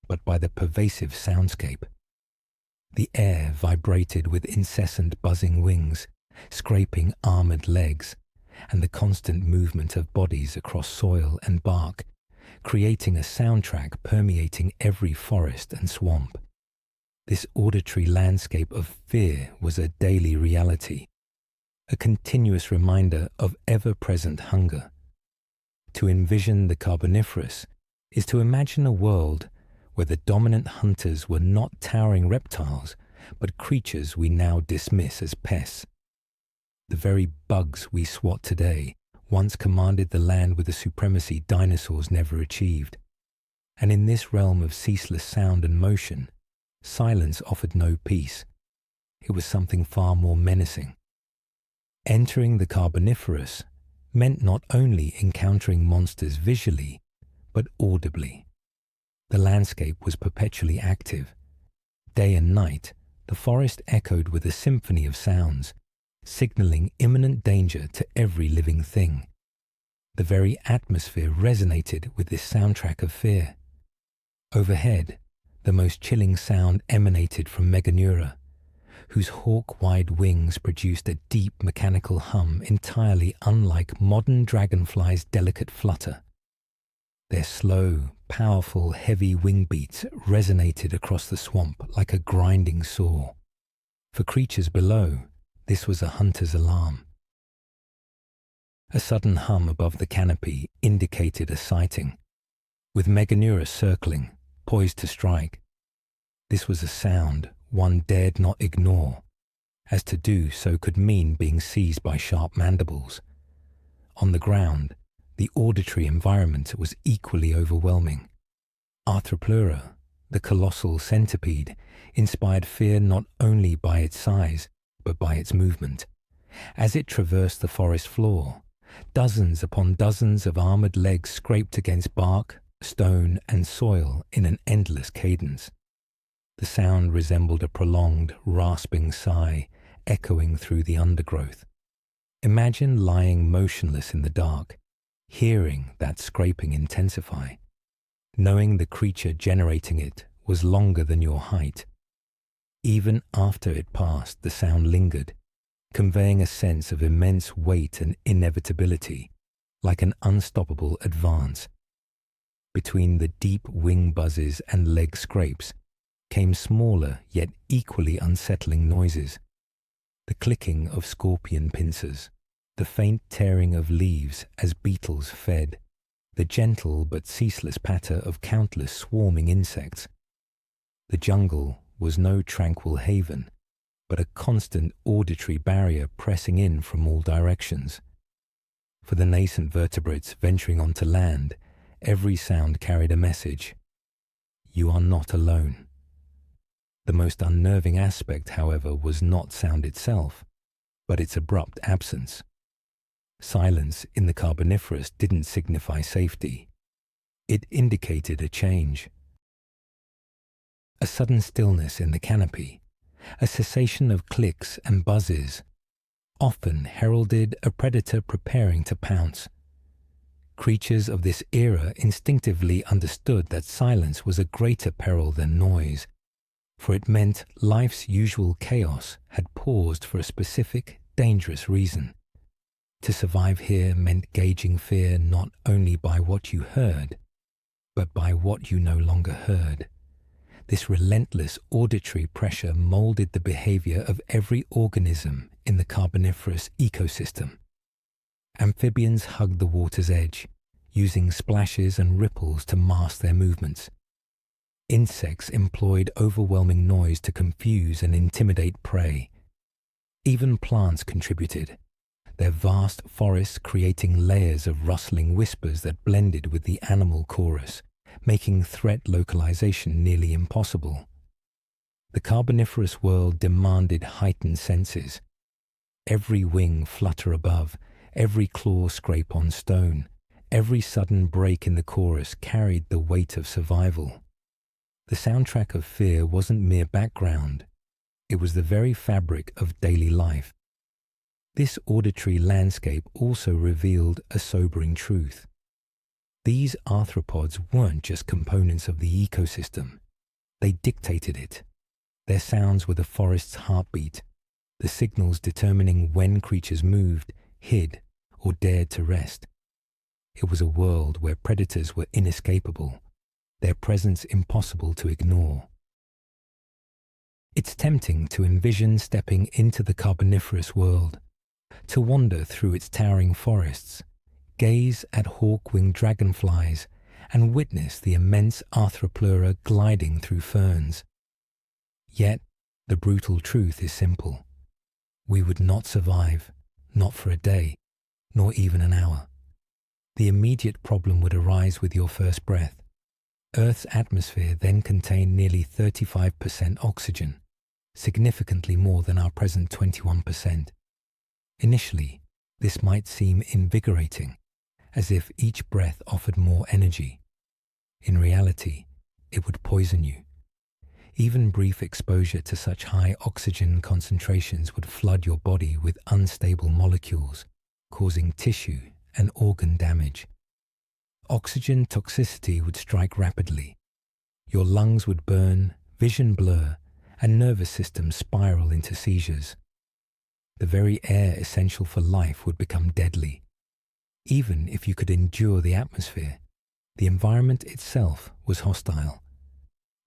but by the pervasive soundscape. The air vibrated with incessant buzzing wings, scraping armored legs, and the constant movement of bodies across soil and bark, creating a soundtrack permeating every forest and swamp. This auditory landscape of fear was a daily reality, a continuous reminder of ever-present hunger. To envision the Carboniferous is to imagine a world where the dominant hunters were not towering reptiles, but creatures we now dismiss as pests. The very bugs we swat today once commanded the land with a supremacy dinosaurs never achieved. And in this realm of ceaseless sound and motion, silence offered no peace. It was something far more menacing. Entering the Carboniferous meant not only encountering monsters visually, but audibly. The landscape was perpetually active. Day and night, the forest echoed with a symphony of sounds, signaling imminent danger to every living thing. The very atmosphere resonated with this soundtrack of fear. Overhead, the most chilling sound emanated from Meganeura, whose hawk-wide wings produced a deep mechanical hum entirely unlike modern dragonflies' delicate flutter. Their slow, powerful, heavy wing beats resonated across the swamp like a grinding saw. For creatures below, this was a hunter's alarm. A sudden hum above the canopy indicated a sighting, with Meganeura circling, poised to strike. This was a sound one dared not ignore, as to do so could mean being seized by sharp mandibles. On the ground, the auditory environment was equally overwhelming. Arthropleura, the colossal centipede, inspired fear not only by its size, but by its movement. As it traversed the forest floor, dozens upon dozens of armored legs scraped against bark, stone, and soil in an endless cadence. The sound resembled a prolonged, rasping sigh echoing through the undergrowth. Imagine lying motionless in the dark, hearing that scraping intensify, knowing the creature generating it was longer than your height. Even after it passed, the sound lingered, conveying a sense of immense weight and inevitability, like an unstoppable advance. Between the deep wing buzzes and leg scrapes came smaller yet equally unsettling noises. The clicking of scorpion pincers, the faint tearing of leaves as beetles fed, the gentle but ceaseless patter of countless swarming insects. The jungle was no tranquil haven, but a constant auditory barrier pressing in from all directions. For the nascent vertebrates venturing onto land, every sound carried a message. You are not alone. The most unnerving aspect, however, was not sound itself, but its abrupt absence. Silence in the Carboniferous didn't signify safety. It indicated a change. A sudden stillness in the canopy, a cessation of clicks and buzzes, often heralded a predator preparing to pounce. Creatures of this era instinctively understood that silence was a greater peril than noise, for it meant life's usual chaos had paused for a specific, dangerous reason. To survive here meant gauging fear not only by what you heard, but by what you no longer heard. This relentless auditory pressure molded the behavior of every organism in the Carboniferous ecosystem. Amphibians hugged the water's edge, using splashes and ripples to mask their movements. Insects employed overwhelming noise to confuse and intimidate prey. Even plants contributed, their vast forests creating layers of rustling whispers that blended with the animal chorus, making threat localization nearly impossible. The Carboniferous world demanded heightened senses. Every wing flutter above, every claw scrape on stone, every sudden break in the chorus carried the weight of survival. The soundtrack of fear wasn't mere background. It was the very fabric of daily life. This auditory landscape also revealed a sobering truth. These arthropods weren't just components of the ecosystem. They dictated it. Their sounds were the forest's heartbeat, the signals determining when creatures moved, hid, or dared to rest. It was a world where predators were inescapable, their presence impossible to ignore. It's tempting to envision stepping into the Carboniferous world, to wander through its towering forests, gaze at hawk-winged dragonflies, and witness the immense Arthropleura gliding through ferns. Yet, the brutal truth is simple. We would not survive, not for a day, nor even an hour. The immediate problem would arise with your first breath. Earth's atmosphere then contained nearly 35% oxygen, significantly more than our present 21%. Initially, this might seem invigorating, as if each breath offered more energy. In reality, it would poison you. Even brief exposure to such high oxygen concentrations would flood your body with unstable molecules, causing tissue and organ damage. Oxygen toxicity would strike rapidly. Your lungs would burn, vision blur, and nervous system spiral into seizures. The very air essential for life would become deadly. Even if you could endure the atmosphere, the environment itself was hostile.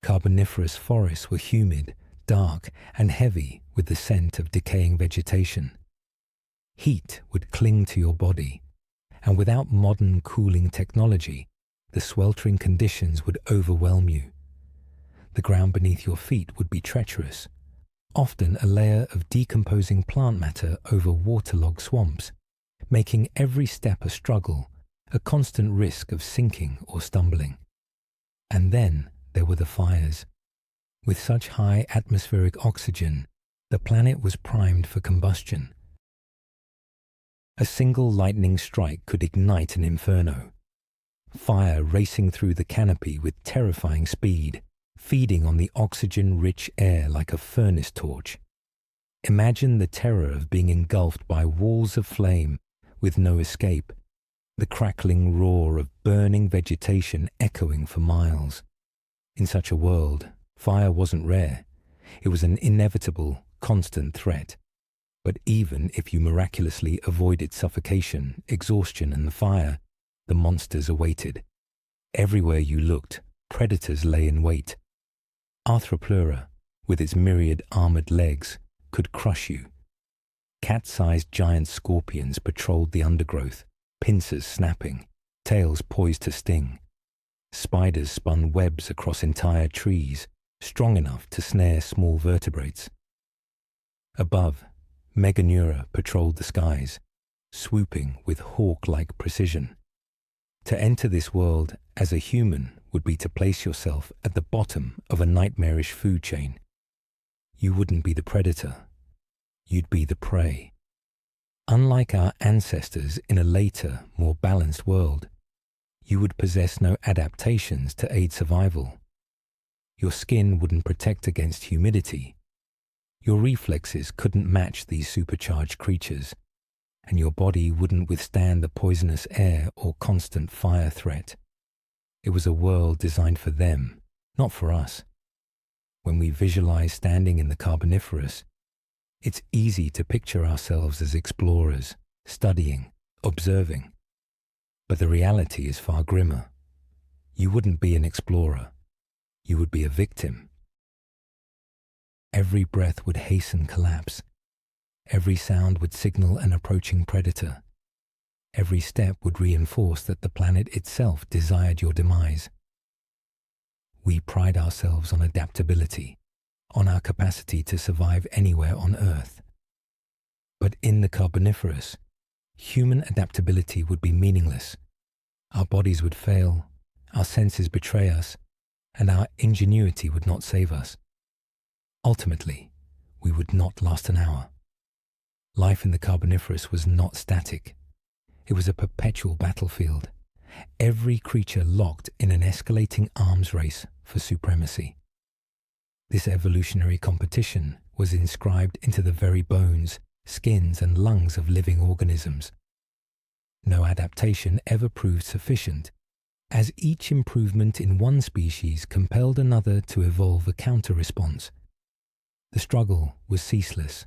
Carboniferous forests were humid, dark and heavy with the scent of decaying vegetation. Heat would cling to your body, and without modern cooling technology, the sweltering conditions would overwhelm you. The ground beneath your feet would be treacherous, often a layer of decomposing plant matter over waterlogged swamps, making every step a struggle, a constant risk of sinking or stumbling. And then there were the fires. With such high atmospheric oxygen, the planet was primed for combustion. A single lightning strike could ignite an inferno. Fire racing through the canopy with terrifying speed, feeding on the oxygen-rich air like a furnace torch. Imagine the terror of being engulfed by walls of flame with no escape, the crackling roar of burning vegetation echoing for miles. In such a world, fire wasn't rare. It was an inevitable, constant threat. But even if you miraculously avoided suffocation, exhaustion, and the fire, the monsters awaited. Everywhere you looked, predators lay in wait. Arthropleura, with its myriad armored legs, could crush you. Cat-sized giant scorpions patrolled the undergrowth, pincers snapping, tails poised to sting. Spiders spun webs across entire trees, strong enough to snare small vertebrates. Above, Meganeura patrolled the skies, swooping with hawk-like precision. To enter this world as a human would be to place yourself at the bottom of a nightmarish food chain. You wouldn't be the predator. You'd be the prey. Unlike our ancestors in a later, more balanced world, you would possess no adaptations to aid survival. Your skin wouldn't protect against humidity. Your reflexes couldn't match these supercharged creatures, and your body wouldn't withstand the poisonous air or constant fire threat. It was a world designed for them, not for us. When we visualize standing in the Carboniferous, it's easy to picture ourselves as explorers, studying, observing. But the reality is far grimmer. You wouldn't be an explorer. You would be a victim. Every breath would hasten collapse. Every sound would signal an approaching predator. Every step would reinforce that the planet itself desired your demise. We pride ourselves on adaptability, on our capacity to survive anywhere on Earth. But in the Carboniferous, human adaptability would be meaningless. Our bodies would fail, our senses betray us, and our ingenuity would not save us. Ultimately, we would not last an hour. Life in the Carboniferous was not static. It was a perpetual battlefield, every creature locked in an escalating arms race for supremacy. This evolutionary competition was inscribed into the very bones, skins, and lungs of living organisms. No adaptation ever proved sufficient, as each improvement in one species compelled another to evolve a counter-response. The struggle was ceaseless,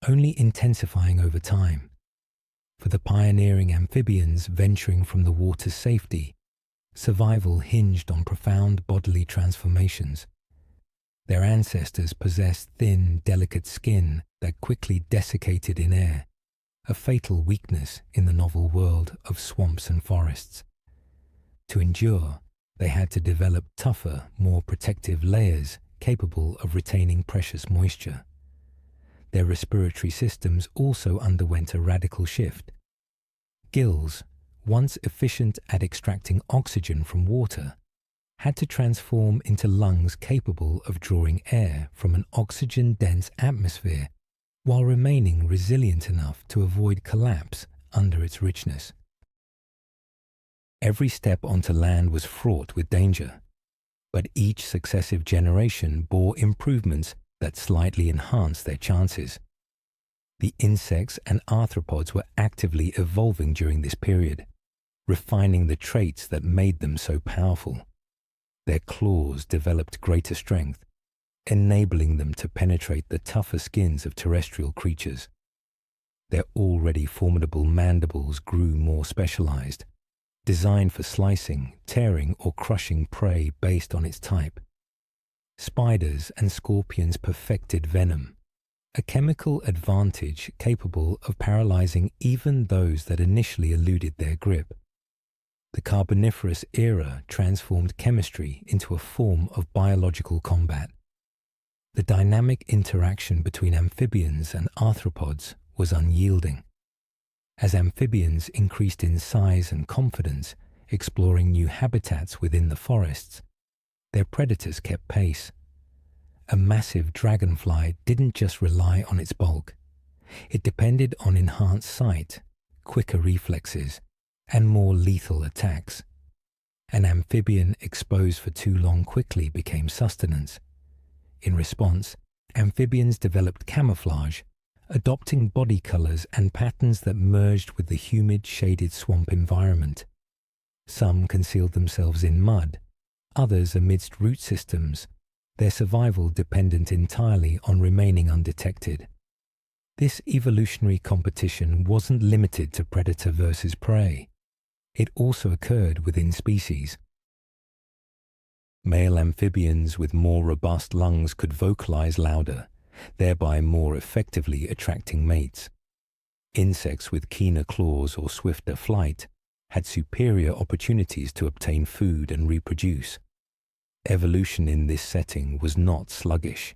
only intensifying over time. For the pioneering amphibians venturing from the water's safety, survival hinged on profound bodily transformations. Their ancestors possessed thin, delicate skin that quickly desiccated in air, a fatal weakness in the novel world of swamps and forests. To endure, they had to develop tougher, more protective layers capable of retaining precious moisture. Their respiratory systems also underwent a radical shift. Gills, once efficient at extracting oxygen from water, had to transform into lungs capable of drawing air from an oxygen-dense atmosphere while remaining resilient enough to avoid collapse under its richness. Every step onto land was fraught with danger, but each successive generation bore improvements that slightly enhanced their chances. The insects and arthropods were actively evolving during this period, refining the traits that made them so powerful. Their claws developed greater strength, enabling them to penetrate the tougher skins of terrestrial creatures. Their already formidable mandibles grew more specialized, designed for slicing, tearing, or crushing prey based on its type. spiders and scorpions perfected venom, a chemical advantage capable of paralyzing even those that initially eluded their grip. The Carboniferous era transformed chemistry into a form of biological combat. The dynamic interaction between amphibians and arthropods was unyielding. As amphibians increased in size and confidence, exploring new habitats within the forests, their predators kept pace. A massive dragonfly didn't just rely on its bulk. It depended on enhanced sight, quicker reflexes, and more lethal attacks. An amphibian exposed for too long quickly became sustenance. In response, amphibians developed camouflage, adopting body colors and patterns that merged with the humid, shaded swamp environment. Some concealed themselves in mud, others amidst root systems, their survival dependent entirely on remaining undetected. This evolutionary competition wasn't limited to predator versus prey. It also occurred within species. Male amphibians with more robust lungs could vocalize louder, thereby more effectively attracting mates. Insects with keener claws or swifter flight had superior opportunities to obtain food and reproduce. Evolution in this setting was not sluggish.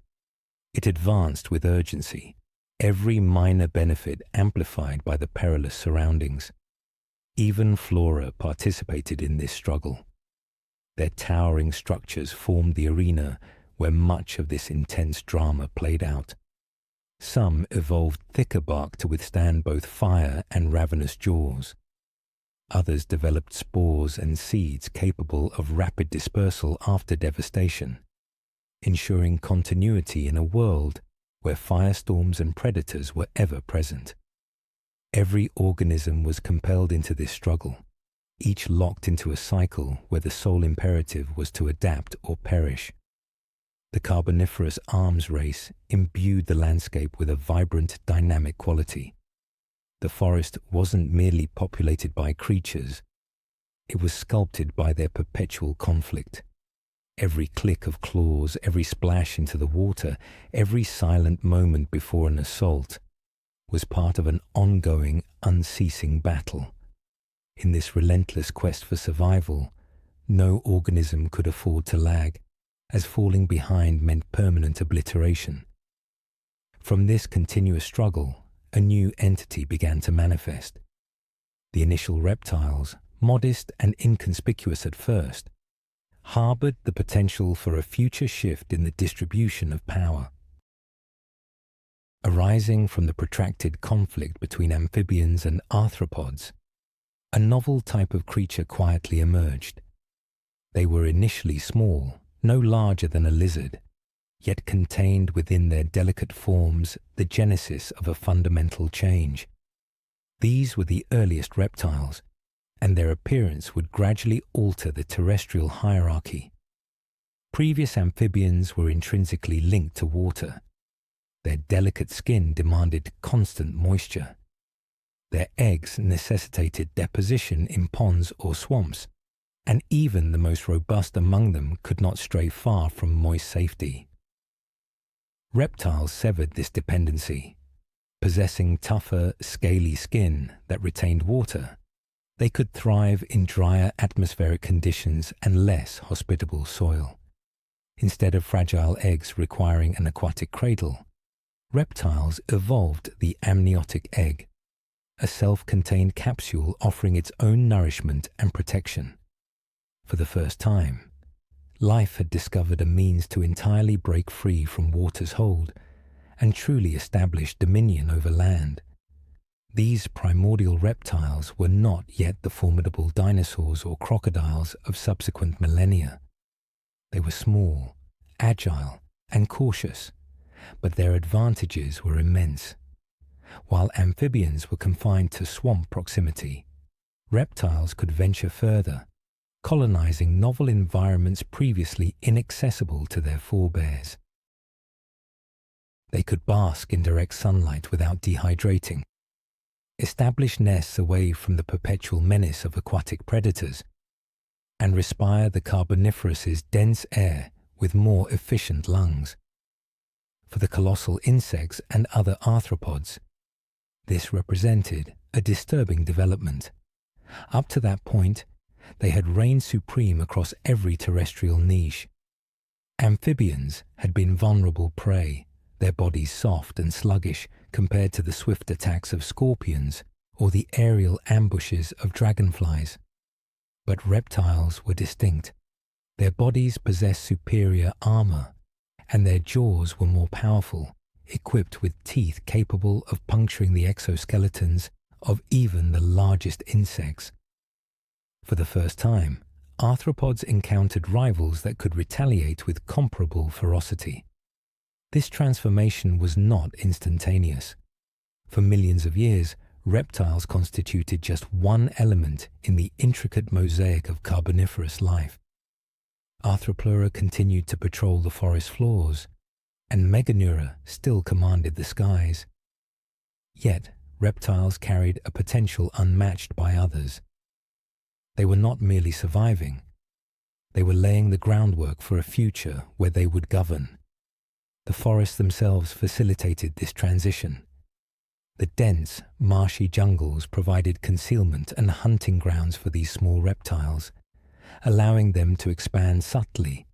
It advanced with urgency, every minor benefit amplified by the perilous surroundings. Even flora participated in this struggle. Their towering structures formed the arena where much of this intense drama played out. Some evolved thicker bark to withstand both fire and ravenous jaws. Others developed spores and seeds capable of rapid dispersal after devastation, ensuring continuity in a world where firestorms and predators were ever present. Every organism was compelled into this struggle, each locked into a cycle where the sole imperative was to adapt or perish. The Carboniferous arms race imbued the landscape with a vibrant, dynamic quality. The forest wasn't merely populated by creatures, it was sculpted by their perpetual conflict. Every click of claws, every splash into the water, every silent moment before an assault was part of an ongoing, unceasing battle. In this relentless quest for survival, no organism could afford to lag, as falling behind meant permanent obliteration. From this continuous struggle, a new entity began to manifest. The initial reptiles, modest and inconspicuous at first, harbored the potential for a future shift in the distribution of power. Arising from the protracted conflict between amphibians and arthropods, a novel type of creature quietly emerged. They were initially small, no larger than a lizard, yet contained within their delicate forms the genesis of a fundamental change. These were the earliest reptiles, and their appearance would gradually alter the terrestrial hierarchy. Previous amphibians were intrinsically linked to water. Their delicate skin demanded constant moisture. Their eggs necessitated deposition in ponds or swamps, and even the most robust among them could not stray far from moist safety. Reptiles severed this dependency. Possessing tougher, scaly skin that retained water, they could thrive in drier atmospheric conditions and less hospitable soil. Instead of fragile eggs requiring an aquatic cradle, reptiles evolved the amniotic egg, a self-contained capsule offering its own nourishment and protection. For the first time, life had discovered a means to entirely break free from water's hold and truly establish dominion over land. These primordial reptiles were not yet the formidable dinosaurs or crocodiles of subsequent millennia. They were small, agile, and cautious, but their advantages were immense. While amphibians were confined to swamp proximity, reptiles could venture further, colonizing novel environments previously inaccessible to their forebears. They could bask in direct sunlight without dehydrating, establish nests away from the perpetual menace of aquatic predators, and respire the Carboniferous's dense air with more efficient lungs. For the colossal insects and other arthropods, this represented a disturbing development. Up to that point, they had reigned supreme across every terrestrial niche. Amphibians had been vulnerable prey, their bodies soft and sluggish compared to the swift attacks of scorpions or the aerial ambushes of dragonflies. But reptiles were distinct. Their bodies possessed superior armor, and their jaws were more powerful, equipped with teeth capable of puncturing the exoskeletons of even the largest insects. For the first time, arthropods encountered rivals that could retaliate with comparable ferocity. This transformation was not instantaneous. For millions of years, reptiles constituted just one element in the intricate mosaic of Carboniferous life. Arthropleura continued to patrol the forest floors, and Meganeura still commanded the skies. Yet, reptiles carried a potential unmatched by others. They were not merely surviving. They were laying the groundwork for a future where they would govern. The forests themselves facilitated this transition. The dense, marshy jungles provided concealment and hunting grounds for these small reptiles, allowing them to expand subtly,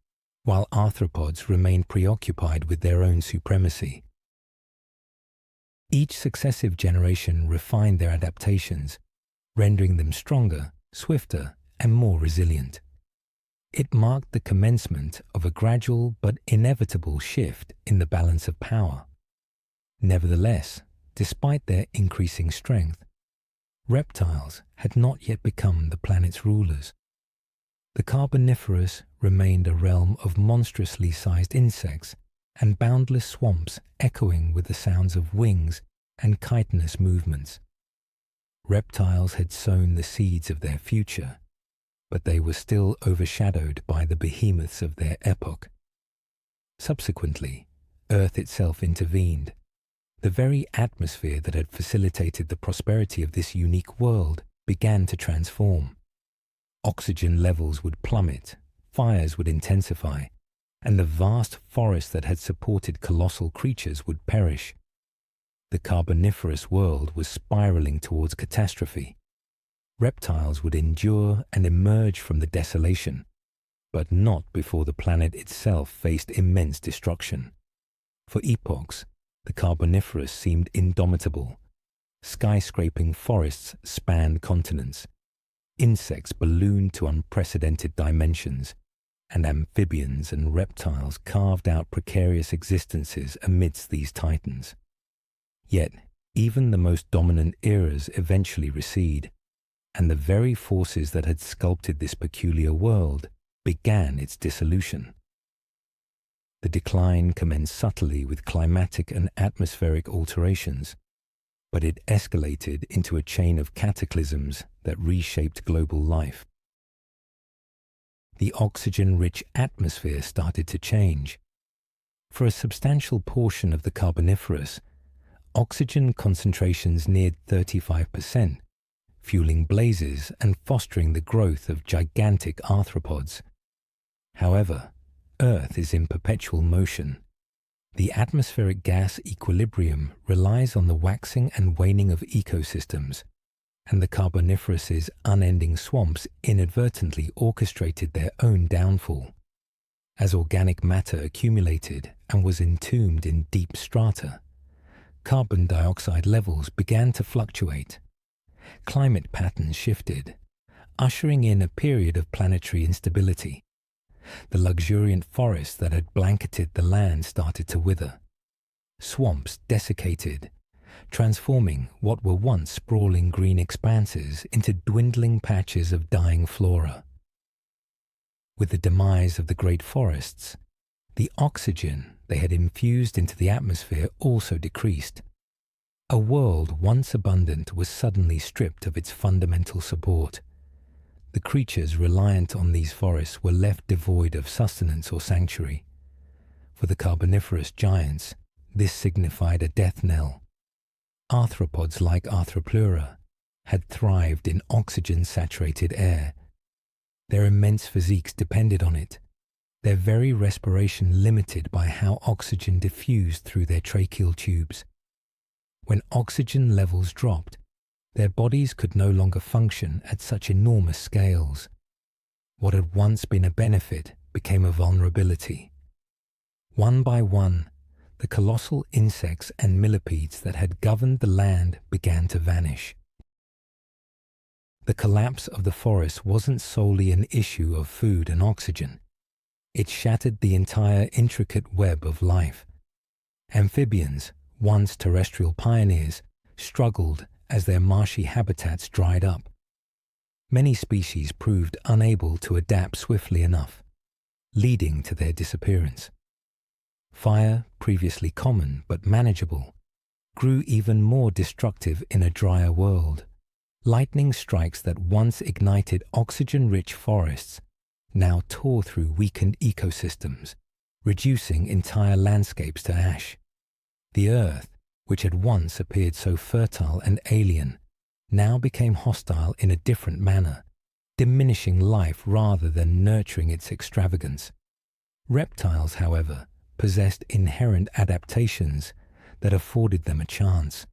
while arthropods remained preoccupied with their own supremacy. Each successive generation refined their adaptations, rendering them stronger, swifter, and more resilient. It marked the commencement of a gradual but inevitable shift in the balance of power. Nevertheless, despite their increasing strength, reptiles had not yet become the planet's rulers. The Carboniferous remained a realm of monstrously sized insects and boundless swamps echoing with the sounds of wings and chitinous movements. Reptiles had sown the seeds of their future, but they were still overshadowed by the behemoths of their epoch. Subsequently, Earth itself intervened. The very atmosphere that had facilitated the prosperity of this unique world began to transform. Oxygen levels would plummet, fires would intensify, and the vast forest that had supported colossal creatures would perish. The Carboniferous world was spiraling towards catastrophe. Reptiles would endure and emerge from the desolation, but not before the planet itself faced immense destruction. For epochs, the Carboniferous seemed indomitable. Skyscraping forests spanned continents. Insects ballooned to unprecedented dimensions, and amphibians and reptiles carved out precarious existences amidst these titans. Yet, even the most dominant eras eventually recede, and the very forces that had sculpted this peculiar world began its dissolution. The decline commenced subtly with climatic and atmospheric alterations, but it escalated into a chain of cataclysms that reshaped global life. The oxygen-rich atmosphere started to change. For a substantial portion of the Carboniferous, oxygen concentrations neared 35%, fueling blazes and fostering the growth of gigantic arthropods. However, Earth is in perpetual motion. The atmospheric gas equilibrium relies on the waxing and waning of ecosystems, and the Carboniferous's unending swamps inadvertently orchestrated their own downfall. As organic matter accumulated and was entombed in deep strata, carbon dioxide levels began to fluctuate. Climate patterns shifted, ushering in a period of planetary instability. The luxuriant forests that had blanketed the land started to wither. Swamps desiccated, transforming what were once sprawling green expanses into dwindling patches of dying flora. With the demise of the great forests, the oxygen they had infused into the atmosphere also decreased. A world once abundant was suddenly stripped of its fundamental support. The creatures reliant on these forests were left devoid of sustenance or sanctuary. For the Carboniferous giants, this signified a death knell. Arthropods like Arthropleura had thrived in oxygen-saturated air. Their immense physiques depended on it, their very respiration limited by how oxygen diffused through their tracheal tubes. When oxygen levels dropped, their bodies could no longer function at such enormous scales. What had once been a benefit became a vulnerability. One by one, the colossal insects and millipedes that had governed the land began to vanish. The collapse of the forest wasn't solely an issue of food and oxygen. It shattered the entire intricate web of life. Amphibians, once terrestrial pioneers, struggled as their marshy habitats dried up. Many species proved unable to adapt swiftly enough, leading to their disappearance. Fire, previously common but manageable, grew even more destructive in a drier world. Lightning strikes that once ignited oxygen-rich forests now tore through weakened ecosystems, reducing entire landscapes to ash. The earth, which had once appeared so fertile and alien, now became hostile in a different manner, diminishing life rather than nurturing its extravagance. Reptiles, however, possessed inherent adaptations that afforded them a chance.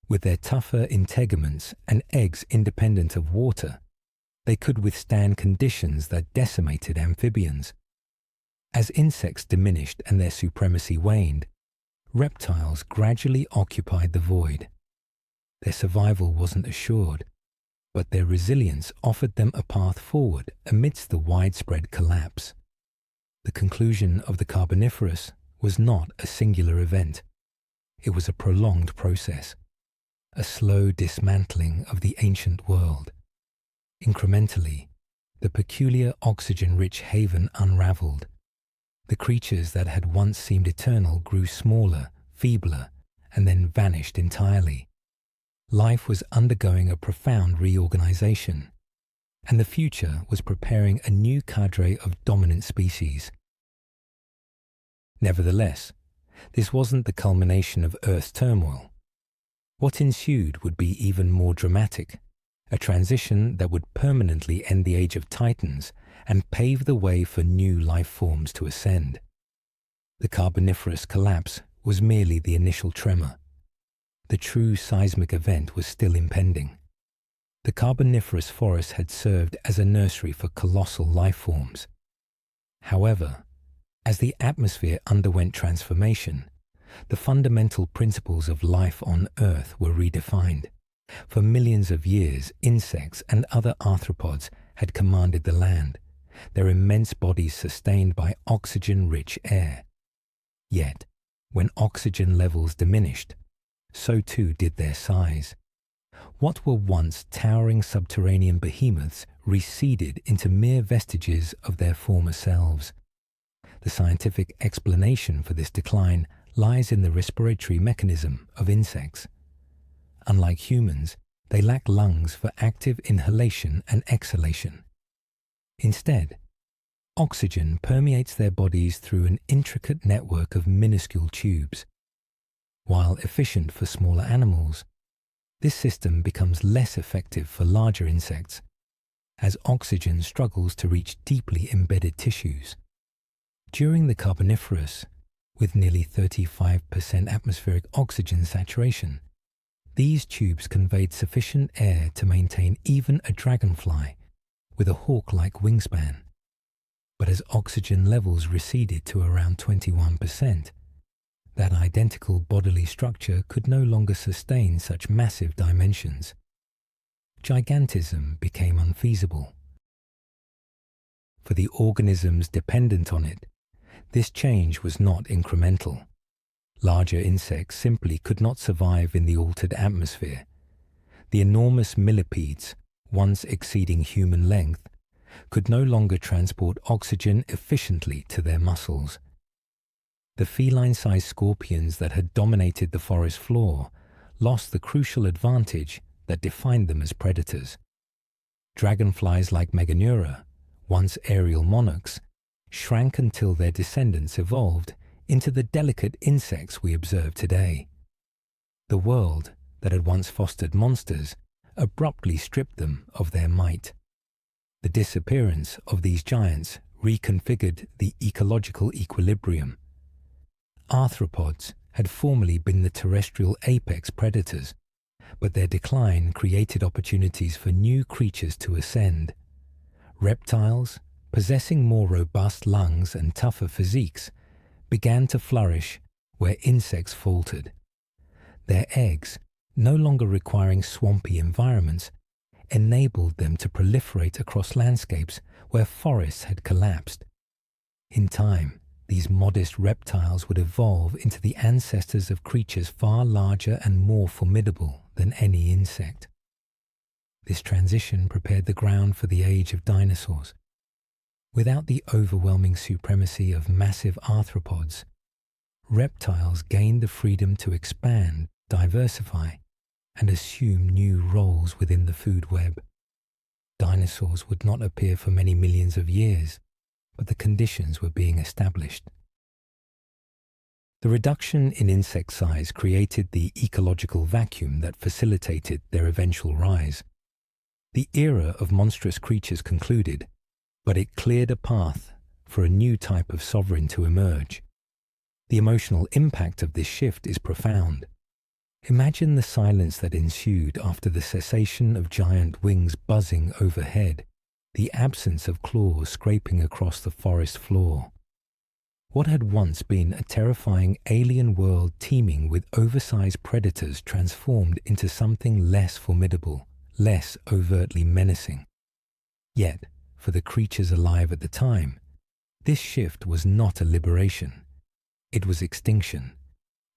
With their tougher integuments and eggs independent of water, they could withstand conditions that decimated amphibians. As insects diminished and their supremacy waned, reptiles gradually occupied the void. Their survival wasn't assured, but their resilience offered them a path forward amidst the widespread collapse. The conclusion of the Carboniferous was not a singular event. It was a prolonged process, a slow dismantling of the ancient world. Incrementally, the peculiar oxygen-rich haven unraveled. The creatures that had once seemed eternal grew smaller, feebler, and then vanished entirely. Life was undergoing a profound reorganization, and the future was preparing a new cadre of dominant species. Nevertheless, this wasn't the culmination of Earth's turmoil. What ensued would be even more dramatic, a transition that would permanently end the age of Titans and pave the way for new life forms to ascend. The Carboniferous collapse was merely the initial tremor. The true seismic event was still impending. The Carboniferous forest had served as a nursery for colossal life forms. However, as the atmosphere underwent transformation, the fundamental principles of life on Earth were redefined. For millions of years, insects and other arthropods had commanded the land, their immense bodies sustained by oxygen-rich air. Yet, when oxygen levels diminished, so too did their size. What were once towering subterranean behemoths receded into mere vestiges of their former selves. The scientific explanation for this decline lies in the respiratory mechanism of insects. Unlike humans, they lack lungs for active inhalation and exhalation. Instead, oxygen permeates their bodies through an intricate network of minuscule tubes. While efficient for smaller animals, this system becomes less effective for larger insects, as oxygen struggles to reach deeply embedded tissues. During the Carboniferous, with nearly 35% atmospheric oxygen saturation, these tubes conveyed sufficient air to maintain even a dragonfly with a hawk-like wingspan. But as oxygen levels receded to around 21%, that identical bodily structure could no longer sustain such massive dimensions. Gigantism became unfeasible. For the organisms dependent on it, this change was not incremental. Larger insects simply could not survive in the altered atmosphere. The enormous millipedes, once exceeding human length, could no longer transport oxygen efficiently to their muscles. The feline-sized scorpions that had dominated the forest floor lost the crucial advantage that defined them as predators. Dragonflies like Meganeura, once aerial monarchs, shrank until their descendants evolved into the delicate insects we observe today. The world that had once fostered monsters abruptly stripped them of their might. The disappearance of these giants reconfigured the ecological equilibrium. Arthropods had formerly been the terrestrial apex predators, but their decline created opportunities for new creatures to ascend. Reptiles, possessing more robust lungs and tougher physiques, began to flourish where insects faltered. Their eggs, no longer requiring swampy environments, enabled them to proliferate across landscapes where forests had collapsed. In time, these modest reptiles would evolve into the ancestors of creatures far larger and more formidable than any insect. This transition prepared the ground for the age of dinosaurs. Without the overwhelming supremacy of massive arthropods, reptiles gained the freedom to expand, diversify, and assume new roles within the food web. Dinosaurs would not appear for many millions of years, but the conditions were being established. The reduction in insect size created the ecological vacuum that facilitated their eventual rise. The era of monstrous creatures concluded, but it cleared a path for a new type of sovereign to emerge. The emotional impact of this shift is profound. Imagine the silence that ensued after the cessation of giant wings buzzing overhead, the absence of claws scraping across the forest floor. What had once been a terrifying alien world teeming with oversized predators transformed into something less formidable, less overtly menacing. Yet, for the creatures alive at the time, this shift was not a liberation. It was extinction.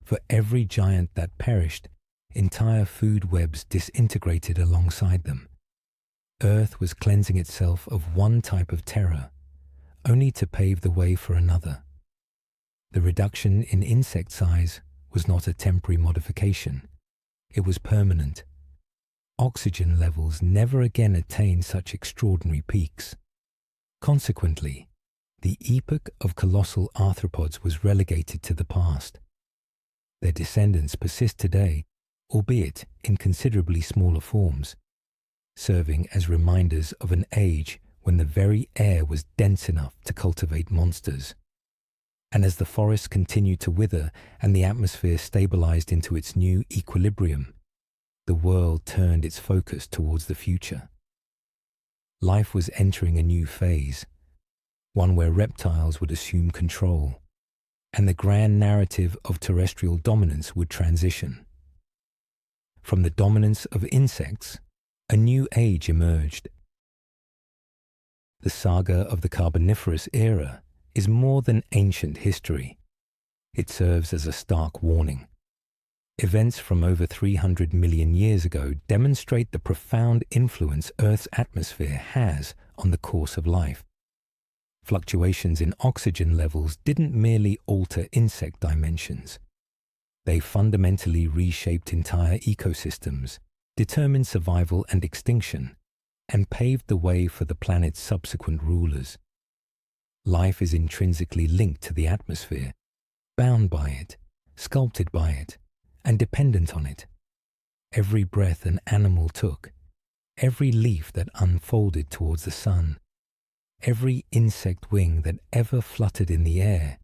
For every giant that perished, entire food webs disintegrated alongside them. Earth was cleansing itself of one type of terror, only to pave the way for another. The reduction in insect size was not a temporary modification. It was permanent. Oxygen levels never again attained such extraordinary peaks. Consequently, the epoch of colossal arthropods was relegated to the past. Their descendants persist today, albeit in considerably smaller forms, serving as reminders of an age when the very air was dense enough to cultivate monsters. And as the forests continued to wither and the atmosphere stabilized into its new equilibrium, the world turned its focus towards the future. Life was entering a new phase, one where reptiles would assume control, and the grand narrative of terrestrial dominance would transition. From the dominance of insects, a new age emerged. The saga of the Carboniferous era is more than ancient history. It serves as a stark warning. Events from over 300 million years ago demonstrate the profound influence Earth's atmosphere has on the course of life. Fluctuations in oxygen levels didn't merely alter insect dimensions. They fundamentally reshaped entire ecosystems, determined survival and extinction, and paved the way for the planet's subsequent rulers. Life is intrinsically linked to the atmosphere, bound by it, sculpted by it, and dependent on it. Every breath an animal took, every leaf that unfolded towards the sun, every insect wing that ever fluttered in the air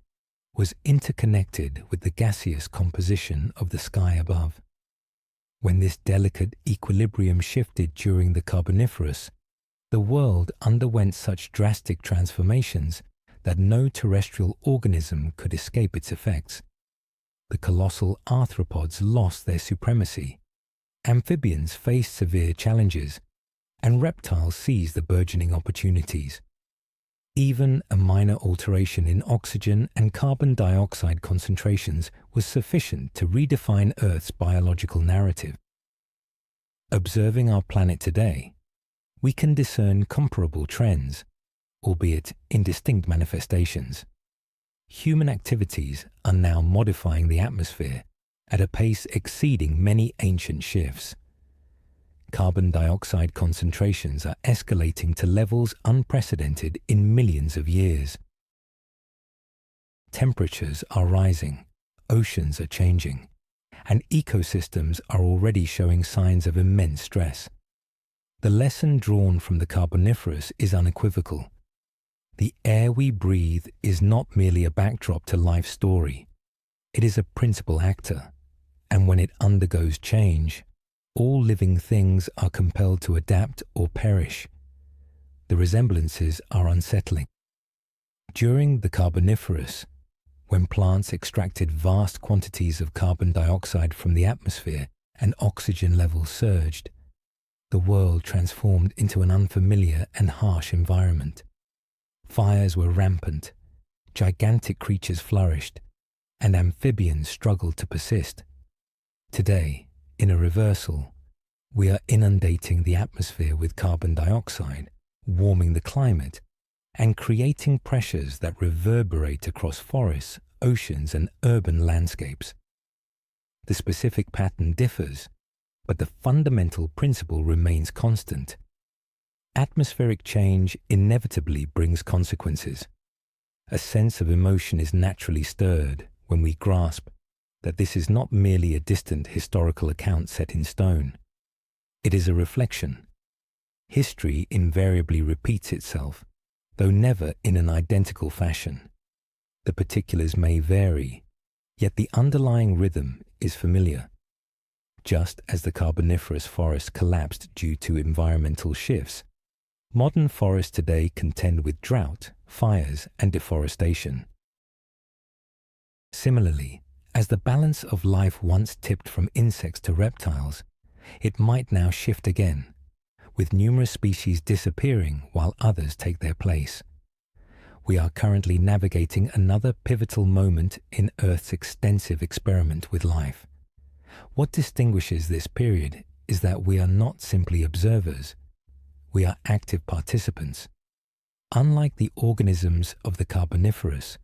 was interconnected with the gaseous composition of the sky above. When this delicate equilibrium shifted during the Carboniferous, the world underwent such drastic transformations that no terrestrial organism could escape its effects. The colossal arthropods lost their supremacy, amphibians faced severe challenges, and reptiles seized the burgeoning opportunities. Even a minor alteration in oxygen and carbon dioxide concentrations was sufficient to redefine Earth's biological narrative. Observing our planet today, we can discern comparable trends, albeit in distinct manifestations. Human activities are now modifying the atmosphere at a pace exceeding many ancient shifts. Carbon dioxide concentrations are escalating to levels unprecedented in millions of years. Temperatures are rising, oceans are changing, and ecosystems are already showing signs of immense stress. The lesson drawn from the Carboniferous is unequivocal. The air we breathe is not merely a backdrop to life's story. It is a principal actor, and when it undergoes change, all living things are compelled to adapt or perish. The resemblances are unsettling. During the Carboniferous, when plants extracted vast quantities of carbon dioxide from the atmosphere and oxygen levels surged, the world transformed into an unfamiliar and harsh environment. Fires were rampant, gigantic creatures flourished, and amphibians struggled to persist. Today, in a reversal, we are inundating the atmosphere with carbon dioxide, warming the climate, and creating pressures that reverberate across forests, oceans, and urban landscapes. The specific pattern differs, but the fundamental principle remains constant. Atmospheric change inevitably brings consequences. A sense of emotion is naturally stirred when we grasp that this is not merely a distant historical account set in stone. It is a reflection. History invariably repeats itself, though never in an identical fashion. The particulars may vary, yet the underlying rhythm is familiar. Just as the Carboniferous forest collapsed due to environmental shifts, modern forests today contend with drought, fires, and deforestation. Similarly, as the balance of life once tipped from insects to reptiles, it might now shift again, with numerous species disappearing while others take their place. We are currently navigating another pivotal moment in Earth's extensive experiment with life. What distinguishes this period is that we are not simply observers. We are active participants. Unlike the organisms of the Carboniferous,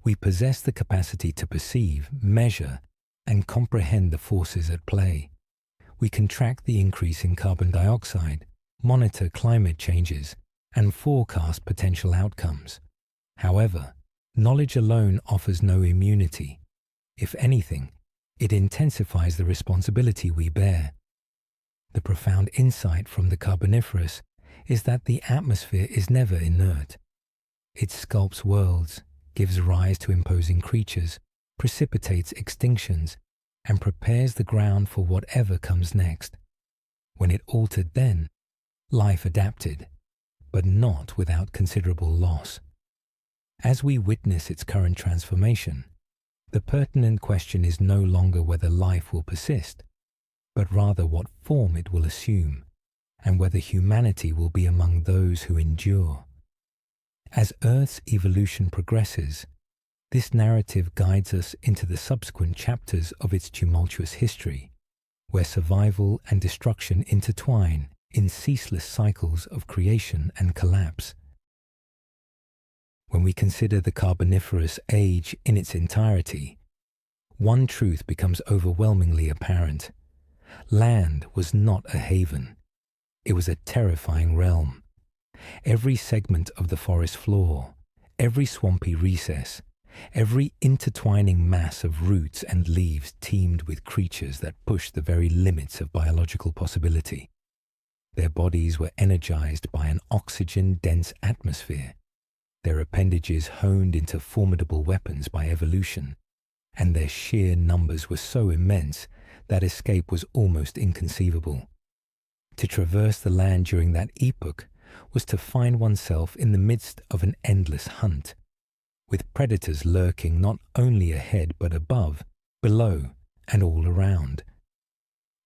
we possess the capacity to perceive, measure, and comprehend the forces at play. We can track the increase in carbon dioxide, monitor climate changes, and forecast potential outcomes. However, knowledge alone offers no immunity. If anything, it intensifies the responsibility we bear. The profound insight from the Carboniferous is that the atmosphere is never inert. It sculpts worlds, gives rise to imposing creatures, precipitates extinctions, and prepares the ground for whatever comes next. When it altered then, life adapted, but not without considerable loss. As we witness its current transformation, the pertinent question is no longer whether life will persist, but rather what form it will assume, and whether humanity will be among those who endure. As Earth's evolution progresses, this narrative guides us into the subsequent chapters of its tumultuous history, where survival and destruction intertwine in ceaseless cycles of creation and collapse. When we consider the Carboniferous age in its entirety, one truth becomes overwhelmingly apparent. Land was not a haven. It was a terrifying realm. Every segment of the forest floor, every swampy recess, every intertwining mass of roots and leaves teemed with creatures that pushed the very limits of biological possibility. Their bodies were energized by an oxygen-dense atmosphere, their appendages honed into formidable weapons by evolution, and their sheer numbers were so immense that escape was almost inconceivable. To traverse the land during that epoch was to find oneself in the midst of an endless hunt, with predators lurking not only ahead but above, below, and all around.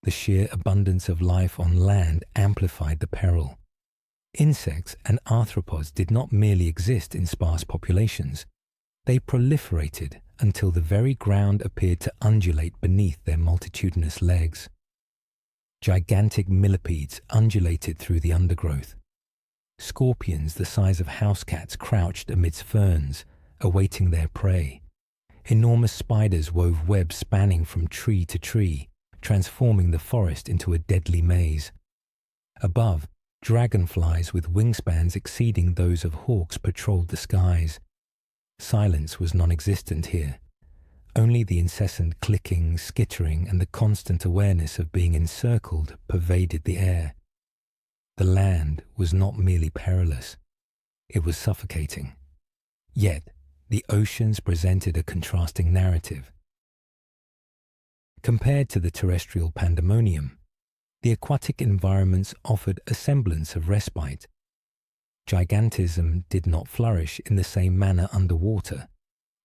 The sheer abundance of life on land amplified the peril. Insects and arthropods did not merely exist in sparse populations. They proliferated until the very ground appeared to undulate beneath their multitudinous legs. Gigantic millipedes undulated through the undergrowth. Scorpions the size of house cats crouched amidst ferns, awaiting their prey. Enormous spiders wove webs spanning from tree to tree, transforming the forest into a deadly maze. Above, dragonflies with wingspans exceeding those of hawks patrolled the skies. Silence was non-existent here. Only the incessant clicking, skittering, and the constant awareness of being encircled pervaded the air. The land was not merely perilous. It was suffocating. Yet, the oceans presented a contrasting narrative. Compared to the terrestrial pandemonium, the aquatic environments offered a semblance of respite. Gigantism did not flourish in the same manner underwater,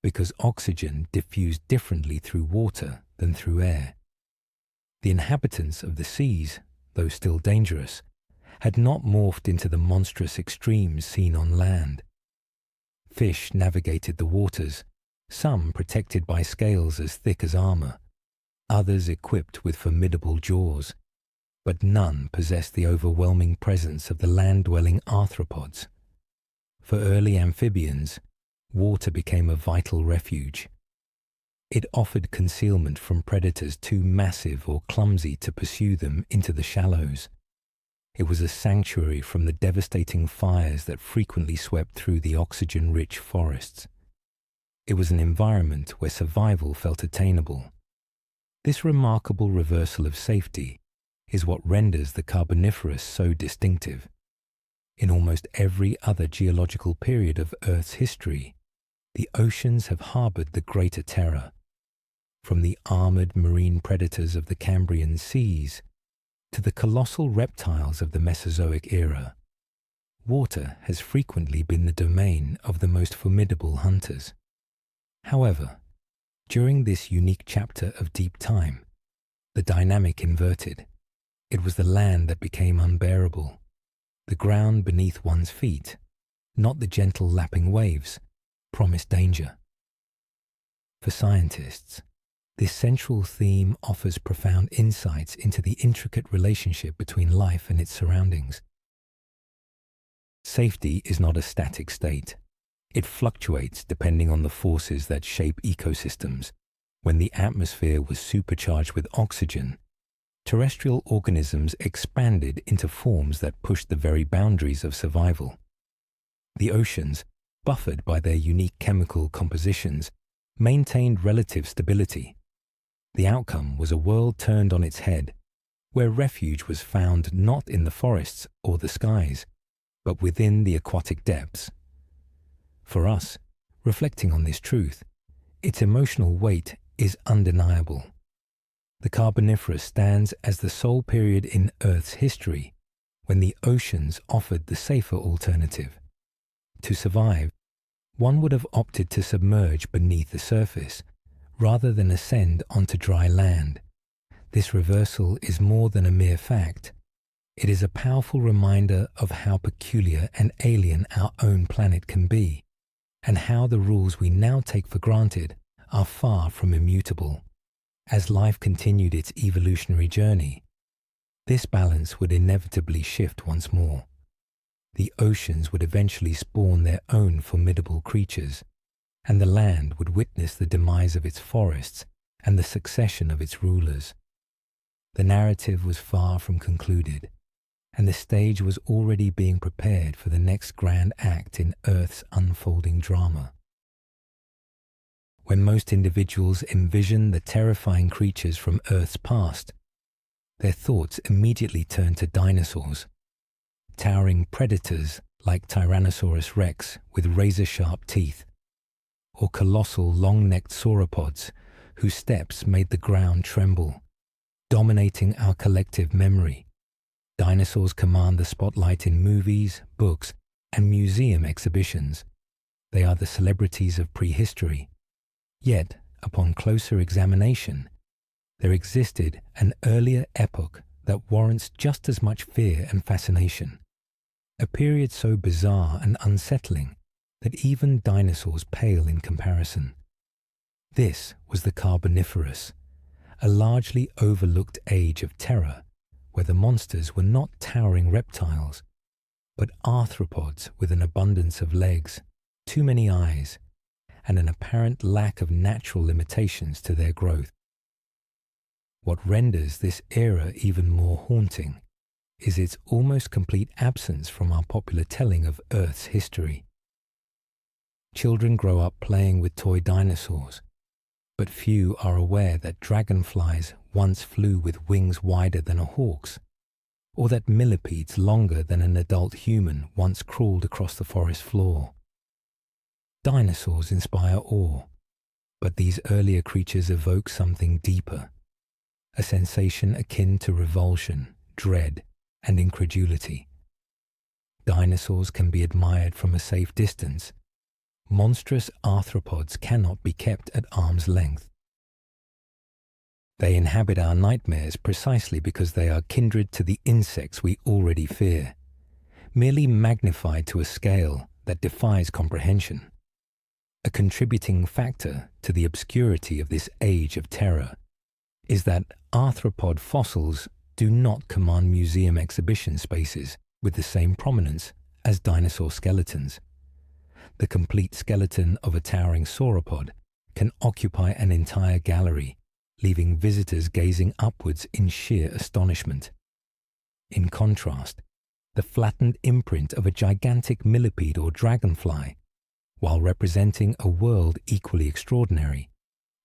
because oxygen diffused differently through water than through air. The inhabitants of the seas, though still dangerous, had not morphed into the monstrous extremes seen on land. Fish navigated the waters, some protected by scales as thick as armor, others equipped with formidable jaws, but none possessed the overwhelming presence of the land-dwelling arthropods. For early amphibians, water became a vital refuge. It offered concealment from predators too massive or clumsy to pursue them into the shallows. It was a sanctuary from the devastating fires that frequently swept through the oxygen-rich forests. It was an environment where survival felt attainable. This remarkable reversal of safety is what renders the Carboniferous so distinctive. In almost every other geological period of Earth's history, the oceans have harbored the greater terror. From the armored marine predators of the Cambrian seas to the colossal reptiles of the Mesozoic era, water has frequently been the domain of the most formidable hunters. However, during this unique chapter of deep time, the dynamic inverted. It was the land that became unbearable, the ground beneath one's feet, not the gentle lapping waves, promised danger. For scientists, this central theme offers profound insights into the intricate relationship between life and its surroundings. Safety is not a static state. It fluctuates depending on the forces that shape ecosystems. When the atmosphere was supercharged with oxygen, terrestrial organisms expanded into forms that pushed the very boundaries of survival. The oceans, buffered by their unique chemical compositions, maintained relative stability. The outcome was a world turned on its head, where refuge was found not in the forests or the skies, but within the aquatic depths. For us, reflecting on this truth, its emotional weight is undeniable. The Carboniferous stands as the sole period in Earth's history when the oceans offered the safer alternative. To survive, one would have opted to submerge beneath the surface rather than ascend onto dry land. This reversal is more than a mere fact. It is a powerful reminder of how peculiar and alien our own planet can be, and how the rules we now take for granted are far from immutable. As life continued its evolutionary journey, this balance would inevitably shift once more. The oceans would eventually spawn their own formidable creatures, and the land would witness the demise of its forests and the succession of its rulers. The narrative was far from concluded, and the stage was already being prepared for the next grand act in Earth's unfolding drama. When most individuals envision the terrifying creatures from Earth's past, their thoughts immediately turn to dinosaurs, towering predators like Tyrannosaurus rex with razor-sharp teeth, or colossal long-necked sauropods whose steps made the ground tremble, dominating our collective memory. Dinosaurs command the spotlight in movies, books, and museum exhibitions. They are the celebrities of prehistory. Yet, upon closer examination, there existed an earlier epoch that warrants just as much fear and fascination. A period so bizarre and unsettling that even dinosaurs pale in comparison. This was the Carboniferous, a largely overlooked age of terror, where the monsters were not towering reptiles, but arthropods with an abundance of legs, too many eyes, and an apparent lack of natural limitations to their growth. What renders this era even more haunting is its almost complete absence from our popular telling of Earth's history. Children grow up playing with toy dinosaurs, but few are aware that dragonflies once flew with wings wider than a hawk's, or that millipedes longer than an adult human once crawled across the forest floor. Dinosaurs inspire awe, but these earlier creatures evoke something deeper, a sensation akin to revulsion, dread, and incredulity. Dinosaurs can be admired from a safe distance. Monstrous arthropods cannot be kept at arm's length. They inhabit our nightmares precisely because they are kindred to the insects we already fear, merely magnified to a scale that defies comprehension. A contributing factor to the obscurity of this age of terror is that arthropod fossils do not command museum exhibition spaces with the same prominence as dinosaur skeletons. The complete skeleton of a towering sauropod can occupy an entire gallery, leaving visitors gazing upwards in sheer astonishment. In contrast, the flattened imprint of a gigantic millipede or dragonfly, while representing a world equally extraordinary,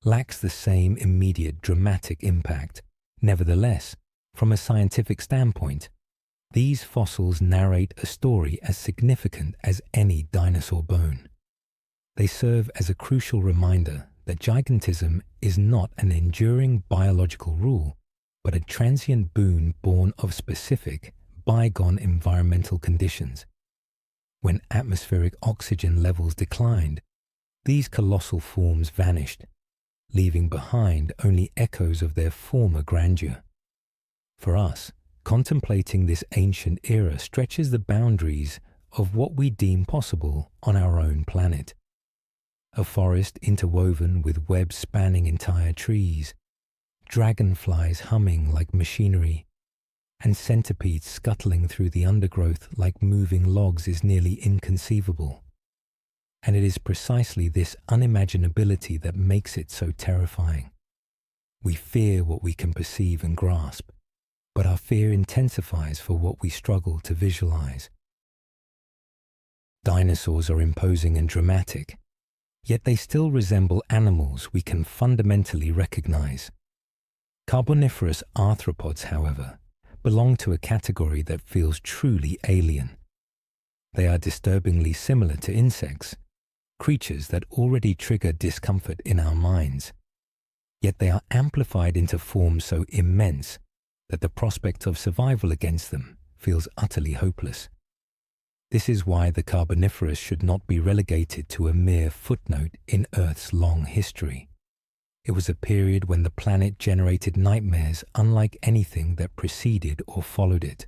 lacks the same immediate dramatic impact. Nevertheless, from a scientific standpoint, these fossils narrate a story as significant as any dinosaur bone. They serve as a crucial reminder that gigantism is not an enduring biological rule, but a transient boon born of specific, bygone environmental conditions. When atmospheric oxygen levels declined, these colossal forms vanished, leaving behind only echoes of their former grandeur. For us, contemplating this ancient era stretches the boundaries of what we deem possible on our own planet. A forest interwoven with webs spanning entire trees, dragonflies humming like machinery, and centipedes scuttling through the undergrowth like moving logs is nearly inconceivable. And it is precisely this unimaginability that makes it so terrifying. We fear what we can perceive and grasp, but our fear intensifies for what we struggle to visualize. Dinosaurs are imposing and dramatic, yet they still resemble animals we can fundamentally recognize. Carboniferous arthropods, however, belong to a category that feels truly alien. They are disturbingly similar to insects, creatures that already trigger discomfort in our minds, yet they are amplified into forms so immense that the prospect of survival against them feels utterly hopeless. This is why the Carboniferous should not be relegated to a mere footnote in Earth's long history. It was a period when the planet generated nightmares unlike anything that preceded or followed it.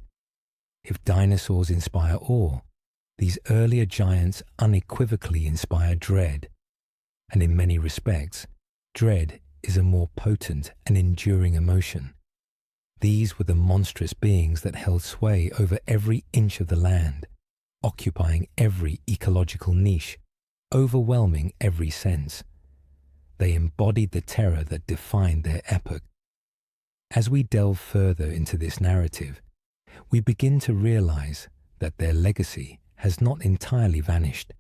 If dinosaurs inspire awe, these earlier giants unequivocally inspire dread. And in many respects, dread is a more potent and enduring emotion. These were the monstrous beings that held sway over every inch of the land, occupying every ecological niche, overwhelming every sense. They embodied the terror that defined their epoch. As we delve further into this narrative, we begin to realize that their legacy has not entirely vanished.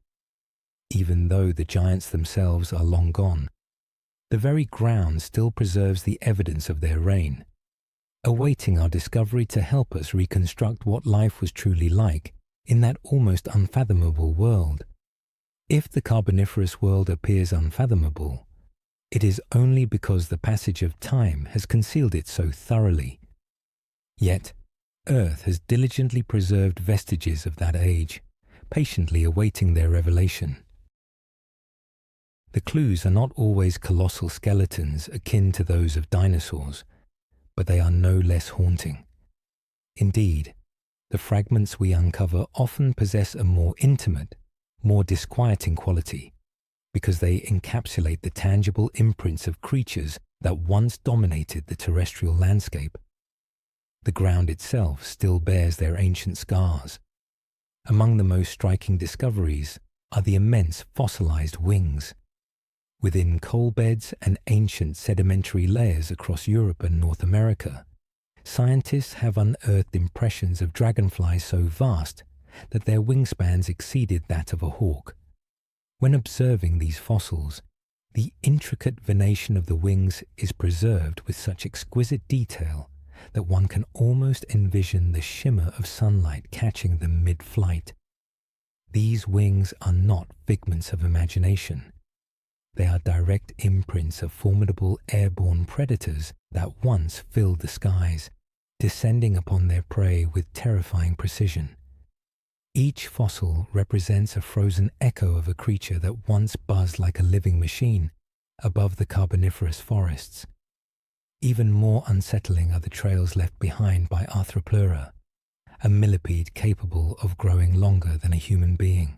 Even though the giants themselves are long gone, the very ground still preserves the evidence of their reign, awaiting our discovery to help us reconstruct what life was truly like in that almost unfathomable world. If the Carboniferous world appears unfathomable, it is only because the passage of time has concealed it so thoroughly. Yet, Earth has diligently preserved vestiges of that age, patiently awaiting their revelation. The clues are not always colossal skeletons akin to those of dinosaurs, but they are no less haunting. Indeed, the fragments we uncover often possess a more intimate, more disquieting quality, because they encapsulate the tangible imprints of creatures that once dominated the terrestrial landscape. The ground itself still bears their ancient scars. Among the most striking discoveries are the immense fossilized wings. Within coal beds and ancient sedimentary layers across Europe and North America, scientists have unearthed impressions of dragonflies so vast that their wingspans exceeded that of a hawk. When observing these fossils, the intricate venation of the wings is preserved with such exquisite detail that one can almost envision the shimmer of sunlight catching them mid-flight. These wings are not figments of imagination. They are direct imprints of formidable airborne predators that once filled the skies, descending upon their prey with terrifying precision. Each fossil represents a frozen echo of a creature that once buzzed like a living machine above the Carboniferous forests. Even more unsettling are the trails left behind by Arthropleura, a millipede capable of growing longer than a human being.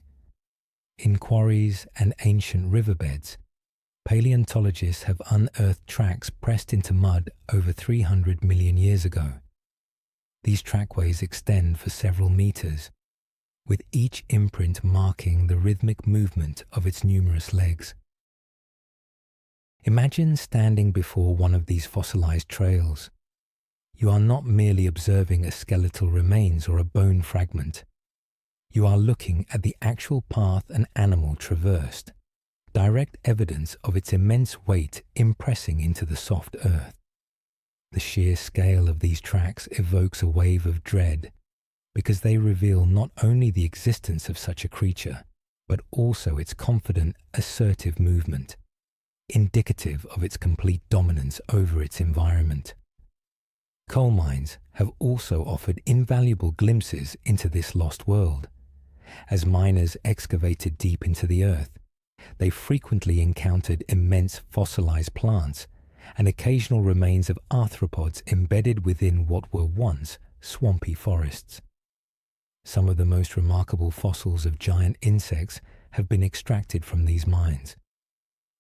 In quarries and ancient riverbeds, paleontologists have unearthed tracks pressed into mud over 300 million years ago. These trackways extend for several meters, with each imprint marking the rhythmic movement of its numerous legs. Imagine standing before one of these fossilized trails. You are not merely observing a skeletal remains or a bone fragment. You are looking at the actual path an animal traversed, direct evidence of its immense weight impressing into the soft earth. The sheer scale of these tracks evokes a wave of dread, because they reveal not only the existence of such a creature, but also its confident, assertive movement, indicative of its complete dominance over its environment. Coal mines have also offered invaluable glimpses into this lost world. As miners excavated deep into the earth, they frequently encountered immense fossilized plants and occasional remains of arthropods embedded within what were once swampy forests. Some of the most remarkable fossils of giant insects have been extracted from these mines,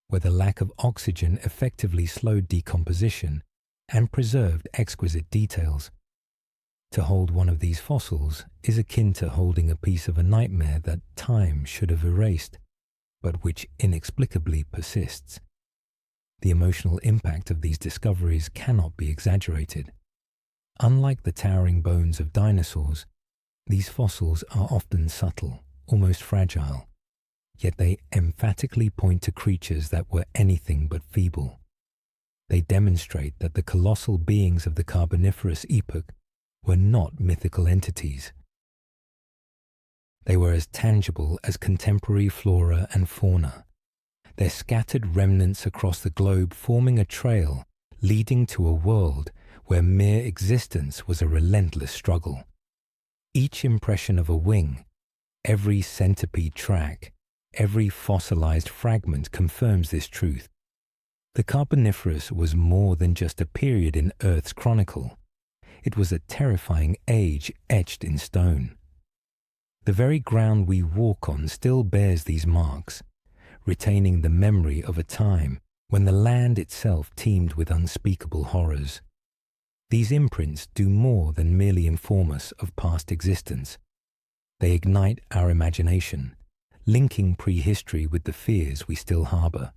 where the lack of oxygen effectively slowed decomposition and preserved exquisite details. To hold one of these fossils is akin to holding a piece of a nightmare that time should have erased, but which inexplicably persists. The emotional impact of these discoveries cannot be exaggerated. Unlike the towering bones of dinosaurs, these fossils are often subtle, almost fragile, yet they emphatically point to creatures that were anything but feeble. They demonstrate that the colossal beings of the Carboniferous epoch were not mythical entities. They were as tangible as contemporary flora and fauna, their scattered remnants across the globe forming a trail leading to a world where mere existence was a relentless struggle. Each impression of a wing, every centipede track, every fossilized fragment confirms this truth. The Carboniferous was more than just a period in Earth's chronicle. It was a terrifying age etched in stone. The very ground we walk on still bears these marks, retaining the memory of a time when the land itself teemed with unspeakable horrors. These imprints do more than merely inform us of past existence. They ignite our imagination, linking prehistory with the fears we still harbor.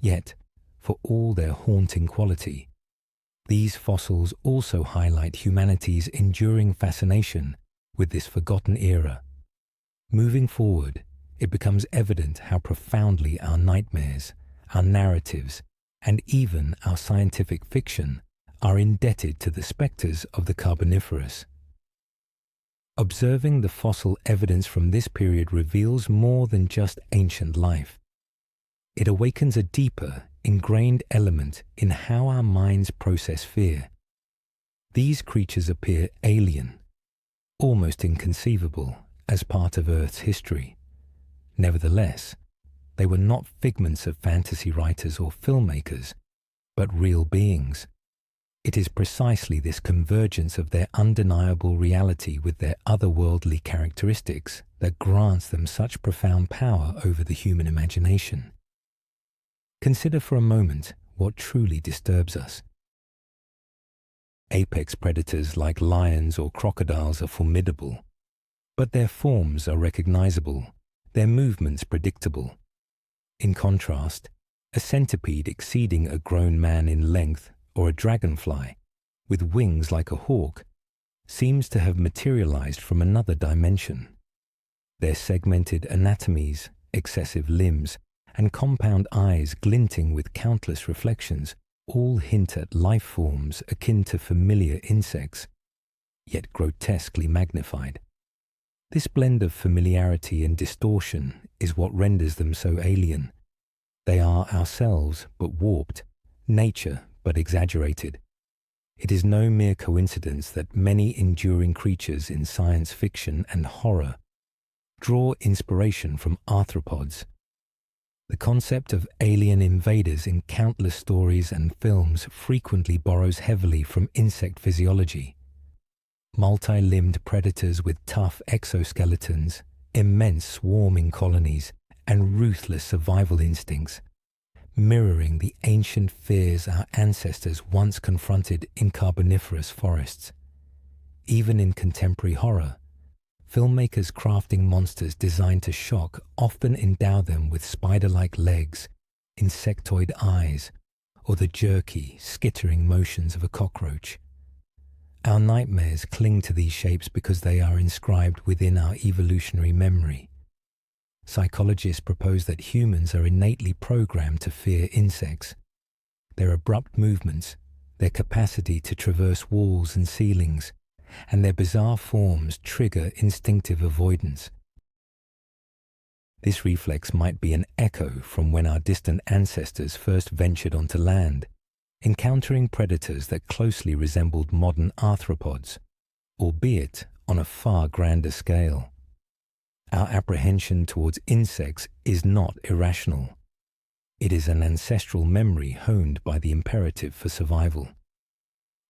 Yet, for all their haunting quality, these fossils also highlight humanity's enduring fascination with this forgotten era. Moving forward, it becomes evident how profoundly our nightmares, our narratives, and even our scientific fiction are indebted to the spectres of the Carboniferous. Observing the fossil evidence from this period reveals more than just ancient life. It awakens a deeper, ingrained element in how our minds process fear. These creatures appear alien, almost inconceivable, as part of Earth's history. Nevertheless, they were not figments of fantasy writers or filmmakers, but real beings. It is precisely this convergence of their undeniable reality with their otherworldly characteristics that grants them such profound power over the human imagination. Consider for a moment what truly disturbs us. Apex predators like lions or crocodiles are formidable, but their forms are recognizable, their movements predictable. In contrast, a centipede exceeding a grown man in length or a dragonfly, with wings like a hawk, seems to have materialized from another dimension. Their segmented anatomies, excessive limbs, and compound eyes glinting with countless reflections all hint at life forms akin to familiar insects, yet grotesquely magnified. This blend of familiarity and distortion is what renders them so alien. They are ourselves but warped, nature but exaggerated. It is no mere coincidence that many enduring creatures in science fiction and horror draw inspiration from arthropods. The concept of alien invaders in countless stories and films frequently borrows heavily from insect physiology. Multi-limbed predators with tough exoskeletons, immense swarming colonies, and ruthless survival instincts, mirroring the ancient fears our ancestors once confronted in Carboniferous forests. Even in contemporary horror, filmmakers crafting monsters designed to shock often endow them with spider-like legs, insectoid eyes, or the jerky, skittering motions of a cockroach. Our nightmares cling to these shapes because they are inscribed within our evolutionary memory. Psychologists propose that humans are innately programmed to fear insects. Their abrupt movements, their capacity to traverse walls and ceilings, and their bizarre forms trigger instinctive avoidance. This reflex might be an echo from when our distant ancestors first ventured onto land, encountering predators that closely resembled modern arthropods, albeit on a far grander scale. Our apprehension towards insects is not irrational. It is an ancestral memory honed by the imperative for survival.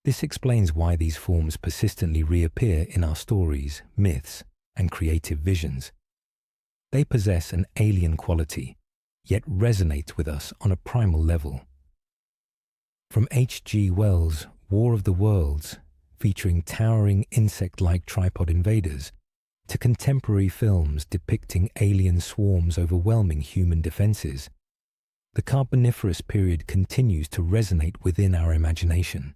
This explains why these forms persistently reappear in our stories, myths, and creative visions. They possess an alien quality, yet resonate with us on a primal level. From H.G. Wells' War of the Worlds, featuring towering insect-like tripod invaders, to contemporary films depicting alien swarms overwhelming human defenses, the Carboniferous period continues to resonate within our imagination.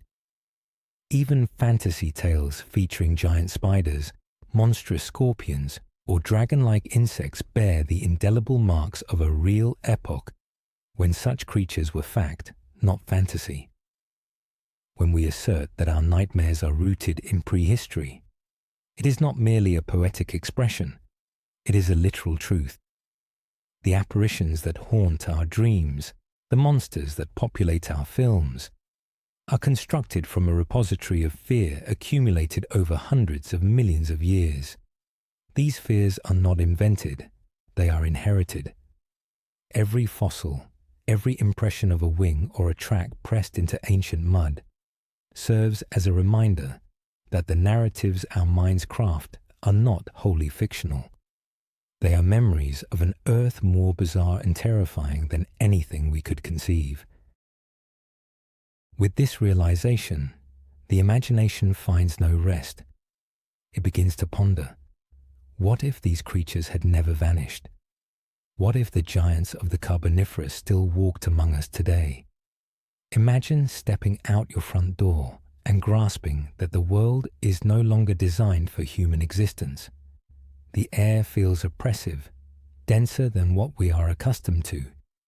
Even fantasy tales featuring giant spiders, monstrous scorpions, or dragon-like insects bear the indelible marks of a real epoch when such creatures were fact, not fantasy. When we assert that our nightmares are rooted in prehistory, it is not merely a poetic expression, it is a literal truth. The apparitions that haunt our dreams, the monsters that populate our films, are constructed from a repository of fear accumulated over hundreds of millions of years. These fears are not invented, they are inherited. Every fossil, every impression of a wing or a track pressed into ancient mud, serves as a reminder that the narratives our minds craft are not wholly fictional. They are memories of an earth more bizarre and terrifying than anything we could conceive. With this realization, the imagination finds no rest. It begins to ponder, what if these creatures had never vanished? What if the giants of the Carboniferous still walked among us today? Imagine stepping out your front door and grasping that the world is no longer designed for human existence. The air feels oppressive, denser than what we are accustomed to,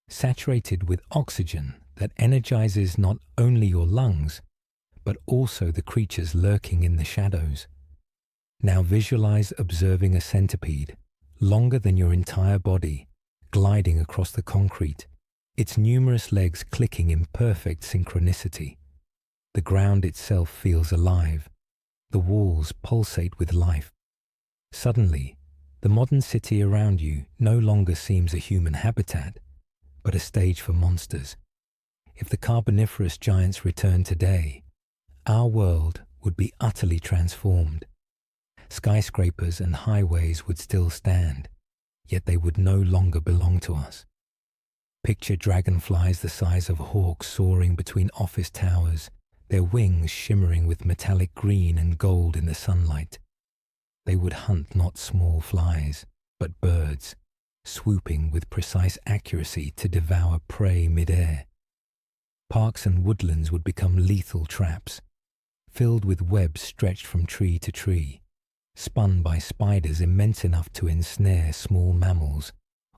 saturated with oxygen that energizes not only your lungs, but also the creatures lurking in the shadows. Now visualize observing a centipede, longer than your entire body, gliding across the concrete, its numerous legs clicking in perfect synchronicity. The ground itself feels alive. The walls pulsate with life. Suddenly, the modern city around you no longer seems a human habitat, but a stage for monsters. If the Carboniferous giants returned today, our world would be utterly transformed. Skyscrapers and highways would still stand, yet they would no longer belong to us. Picture dragonflies the size of hawks soaring between office towers, their wings shimmering with metallic green and gold in the sunlight. They would hunt not small flies, but birds, swooping with precise accuracy to devour prey mid-air. Parks and woodlands would become lethal traps, filled with webs stretched from tree to tree, spun by spiders immense enough to ensnare small mammals,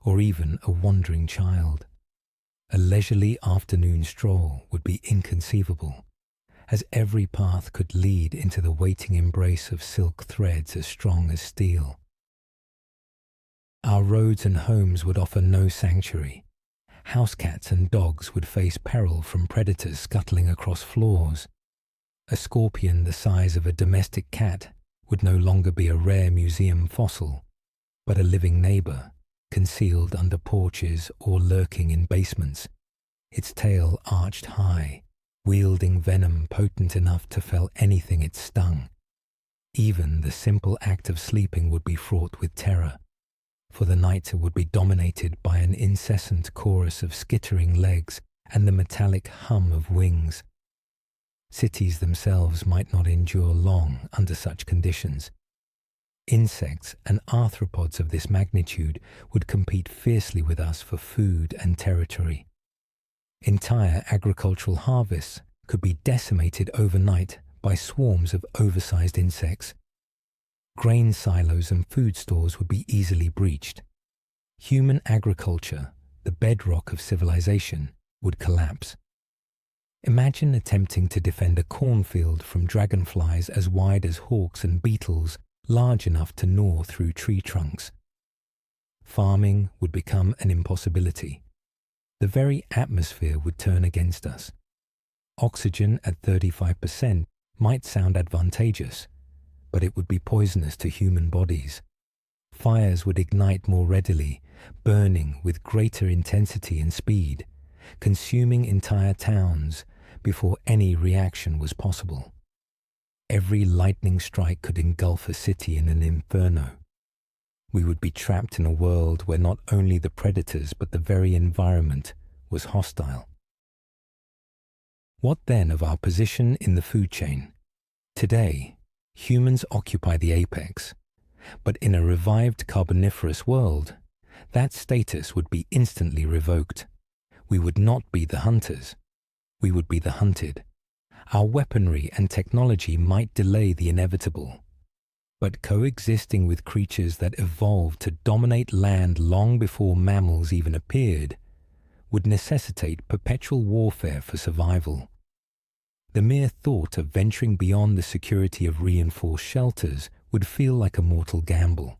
or even a wandering child. A leisurely afternoon stroll would be inconceivable, as every path could lead into the waiting embrace of silk threads as strong as steel. Our roads and homes would offer no sanctuary. House cats and dogs would face peril from predators scuttling across floors. A scorpion the size of a domestic cat would no longer be a rare museum fossil, but a living neighbor, concealed under porches or lurking in basements, its tail arched high, wielding venom potent enough to fell anything it stung. Even the simple act of sleeping would be fraught with terror, for the night would be dominated by an incessant chorus of skittering legs and the metallic hum of wings. Cities themselves might not endure long under such conditions. Insects and arthropods of this magnitude would compete fiercely with us for food and territory. Entire agricultural harvests could be decimated overnight by swarms of oversized insects. Grain silos and food stores would be easily breached. Human agriculture, the bedrock of civilization, would collapse. Imagine attempting to defend a cornfield from dragonflies as wide as hawks and beetles large enough to gnaw through tree trunks. Farming would become an impossibility. The very atmosphere would turn against us. Oxygen at 35% might sound advantageous, but it would be poisonous to human bodies. Fires would ignite more readily, burning with greater intensity and speed, consuming entire towns before any reaction was possible. Every lightning strike could engulf a city in an inferno. We would be trapped in a world where not only the predators but the very environment was hostile. What then of our position in the food chain? Today, humans occupy the apex, but in a revived Carboniferous world, that status would be instantly revoked. We would not be the hunters. We would be the hunted. Our weaponry and technology might delay the inevitable, but coexisting with creatures that evolved to dominate land long before mammals even appeared would necessitate perpetual warfare for survival. The mere thought of venturing beyond the security of reinforced shelters would feel like a mortal gamble.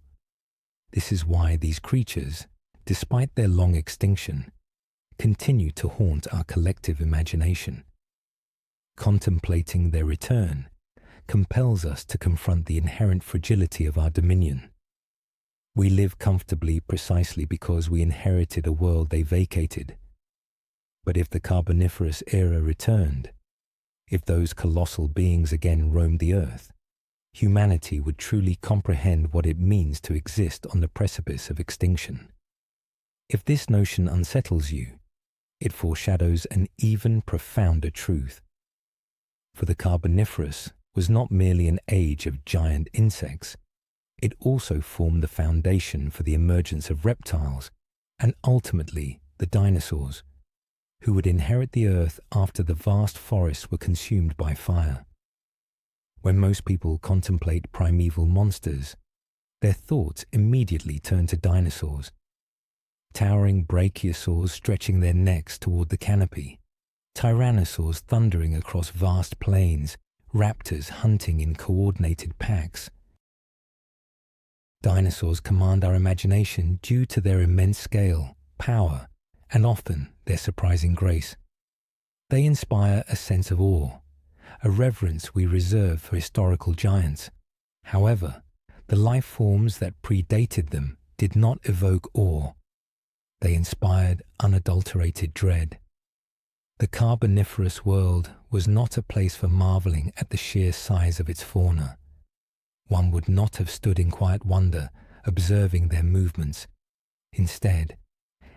This is why these creatures, despite their long extinction, continue to haunt our collective imagination. Contemplating their return compels us to confront the inherent fragility of our dominion. We live comfortably precisely because we inherited a world they vacated. But if the Carboniferous era returned, if those colossal beings again roamed the earth, humanity would truly comprehend what it means to exist on the precipice of extinction. If this notion unsettles you, it foreshadows an even profounder truth. For the Carboniferous was not merely an age of giant insects, it also formed the foundation for the emergence of reptiles and ultimately the dinosaurs, who would inherit the earth after the vast forests were consumed by fire. When most people contemplate primeval monsters, their thoughts immediately turn to dinosaurs. Towering brachiosaurs stretching their necks toward the canopy, tyrannosaurs thundering across vast plains, raptors hunting in coordinated packs. Dinosaurs command our imagination due to their immense scale, power, and often their surprising grace. They inspire a sense of awe, a reverence we reserve for historical giants. However, the life forms that predated them did not evoke awe. They inspired unadulterated dread. The Carboniferous world was not a place for marveling at the sheer size of its fauna. One would not have stood in quiet wonder, observing their movements. Instead,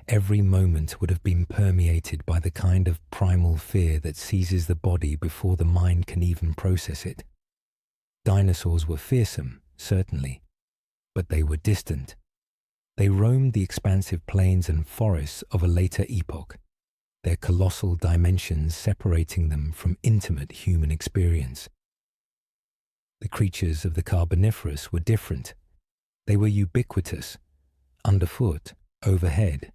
every moment would have been permeated by the kind of primal fear that seizes the body before the mind can even process it. Dinosaurs were fearsome, certainly, but they were distant. They roamed the expansive plains and forests of a later epoch, their colossal dimensions separating them from intimate human experience. The creatures of the Carboniferous were different. They were ubiquitous, underfoot, overhead,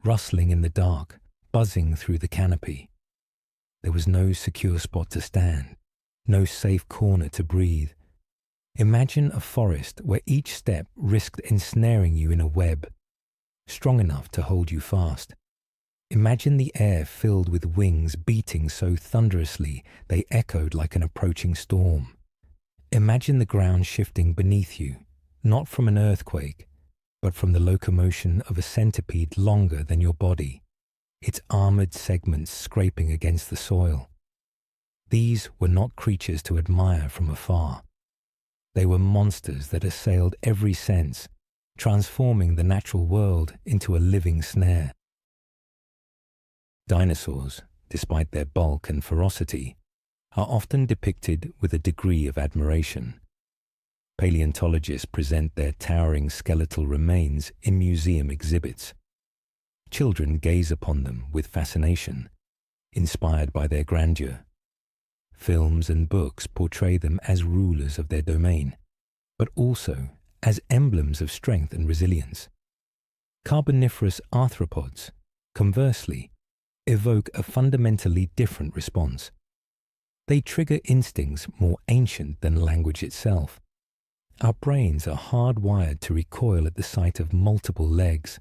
rustling in the dark, buzzing through the canopy. There was no secure spot to stand, no safe corner to breathe. Imagine a forest where each step risked ensnaring you in a web, strong enough to hold you fast. Imagine the air filled with wings beating so thunderously they echoed like an approaching storm. Imagine the ground shifting beneath you, not from an earthquake, but from the locomotion of a centipede longer than your body, its armored segments scraping against the soil. These were not creatures to admire from afar. They were monsters that assailed every sense, transforming the natural world into a living snare. Dinosaurs, despite their bulk and ferocity, are often depicted with a degree of admiration. Paleontologists present their towering skeletal remains in museum exhibits. Children gaze upon them with fascination, inspired by their grandeur. Films and books portray them as rulers of their domain, but also as emblems of strength and resilience. Carboniferous arthropods, conversely, evoke a fundamentally different response. They trigger instincts more ancient than language itself. Our brains are hardwired to recoil at the sight of multiple legs,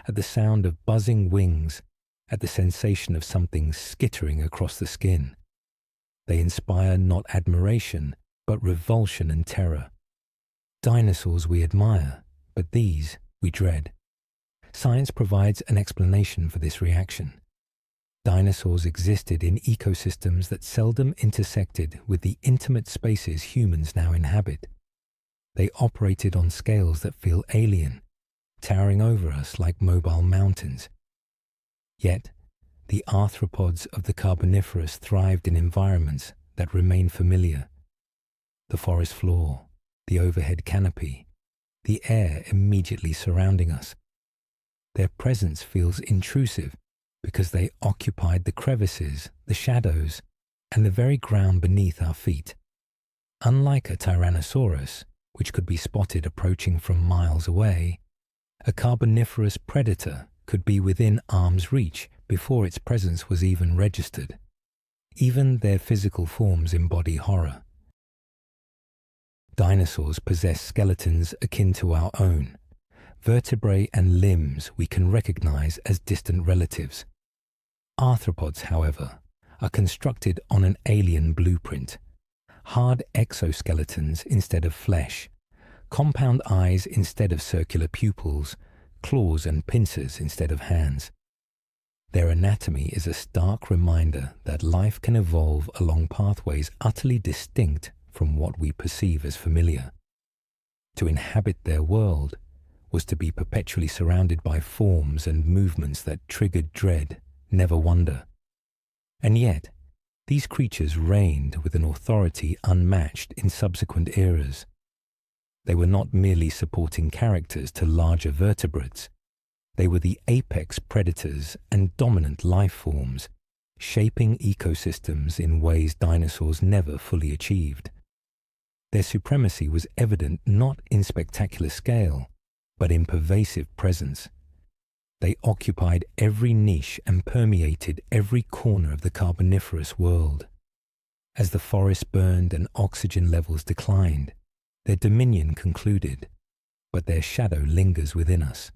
at the sound of buzzing wings, at the sensation of something skittering across the skin. They inspire not admiration, but revulsion and terror. Dinosaurs we admire, but these we dread. Science provides an explanation for this reaction. Dinosaurs existed in ecosystems that seldom intersected with the intimate spaces humans now inhabit. They operated on scales that feel alien, towering over us like mobile mountains. Yet, the arthropods of the Carboniferous thrived in environments that remain familiar. The forest floor, the overhead canopy, the air immediately surrounding us. Their presence feels intrusive because they occupied the crevices, the shadows, and the very ground beneath our feet. Unlike a Tyrannosaurus, which could be spotted approaching from miles away, a Carboniferous predator could be within arm's reach before its presence was even registered. Even their physical forms embody horror. Dinosaurs possess skeletons akin to our own, vertebrae and limbs we can recognize as distant relatives. Arthropods, however, are constructed on an alien blueprint. Hard exoskeletons instead of flesh, compound eyes instead of circular pupils, claws and pincers instead of hands. Their anatomy is a stark reminder that life can evolve along pathways utterly distinct from what we perceive as familiar. To inhabit their world was to be perpetually surrounded by forms and movements that triggered dread, never wonder. And yet, these creatures reigned with an authority unmatched in subsequent eras. They were not merely supporting characters to larger vertebrates. They were the apex predators and dominant life forms, shaping ecosystems in ways dinosaurs never fully achieved. Their supremacy was evident not in spectacular scale, but in pervasive presence. They occupied every niche and permeated every corner of the Carboniferous world. As the forest burned and oxygen levels declined, their dominion concluded, but their shadow lingers within us.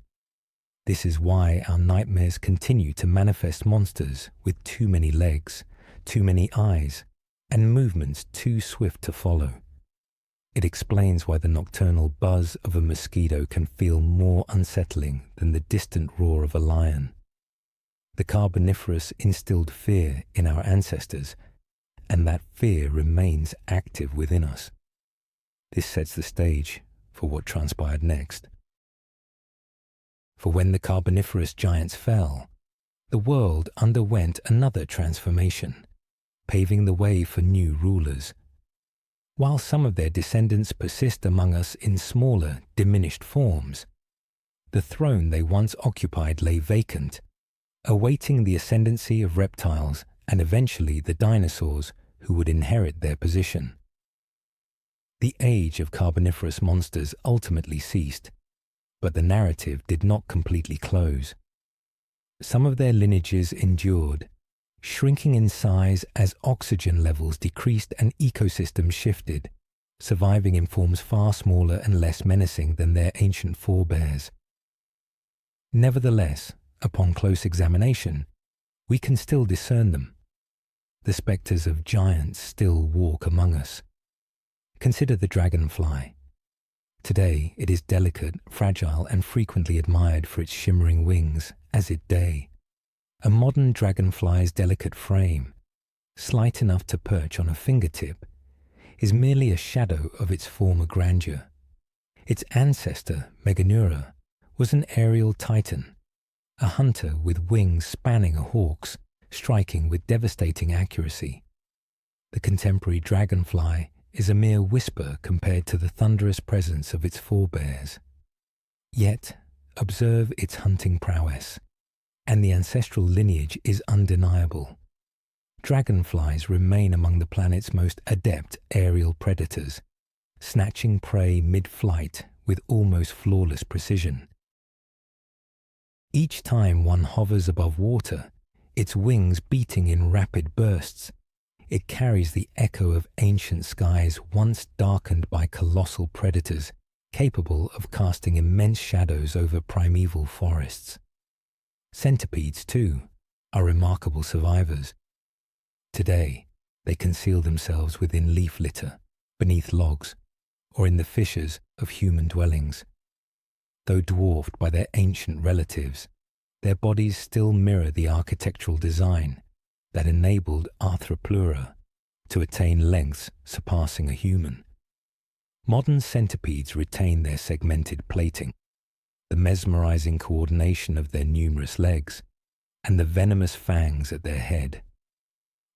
This is why our nightmares continue to manifest monsters with too many legs, too many eyes, and movements too swift to follow. It explains why the nocturnal buzz of a mosquito can feel more unsettling than the distant roar of a lion. The Carboniferous instilled fear in our ancestors, and that fear remains active within us. This sets the stage for what transpired next. For when the Carboniferous giants fell, the world underwent another transformation, paving the way for new rulers. While some of their descendants persist among us in smaller, diminished forms, the throne they once occupied lay vacant, awaiting the ascendancy of reptiles and eventually the dinosaurs who would inherit their position. The age of Carboniferous monsters ultimately ceased, but the narrative did not completely close. Some of their lineages endured, shrinking in size as oxygen levels decreased and ecosystems shifted, surviving in forms far smaller and less menacing than their ancient forebears. Nevertheless, upon close examination, we can still discern them. The spectres of giants still walk among us. Consider the dragonfly. Today it is delicate, fragile, and frequently admired for its shimmering wings, as it day. A modern dragonfly's delicate frame, slight enough to perch on a fingertip, is merely a shadow of its former grandeur. Its ancestor, Meganeura, was an aerial titan, a hunter with wings spanning a hawk's, striking with devastating accuracy. The contemporary dragonfly is a mere whisper compared to the thunderous presence of its forebears. Yet, observe its hunting prowess, and the ancestral lineage is undeniable. Dragonflies remain among the planet's most adept aerial predators, snatching prey mid-flight with almost flawless precision. Each time one hovers above water, its wings beating in rapid bursts, it carries the echo of ancient skies once darkened by colossal predators capable of casting immense shadows over primeval forests. Centipedes, too, are remarkable survivors. Today, they conceal themselves within leaf litter, beneath logs, or in the fissures of human dwellings. Though dwarfed by their ancient relatives, their bodies still mirror the architectural design that enabled Arthropleura to attain lengths surpassing a human. Modern centipedes retain their segmented plating, the mesmerizing coordination of their numerous legs, and the venomous fangs at their head.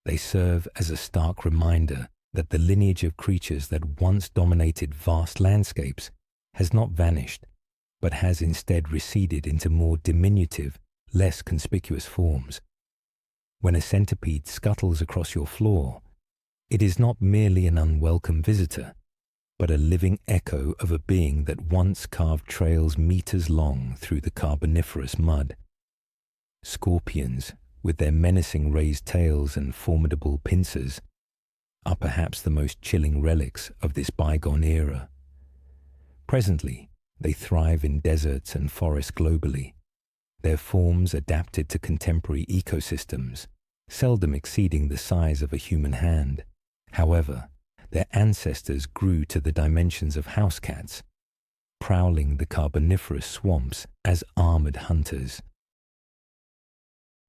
They serve as a stark reminder that the lineage of creatures that once dominated vast landscapes has not vanished, but has instead receded into more diminutive, less conspicuous forms. When a centipede scuttles across your floor, it is not merely an unwelcome visitor, but a living echo of a being that once carved trails meters long through the carboniferous mud. Scorpions, with their menacing raised tails and formidable pincers, are perhaps the most chilling relics of this bygone era. Presently, they thrive in deserts and forests globally, their forms adapted to contemporary ecosystems, seldom exceeding the size of a human hand. However, their ancestors grew to the dimensions of house cats, prowling the carboniferous swamps as armored hunters.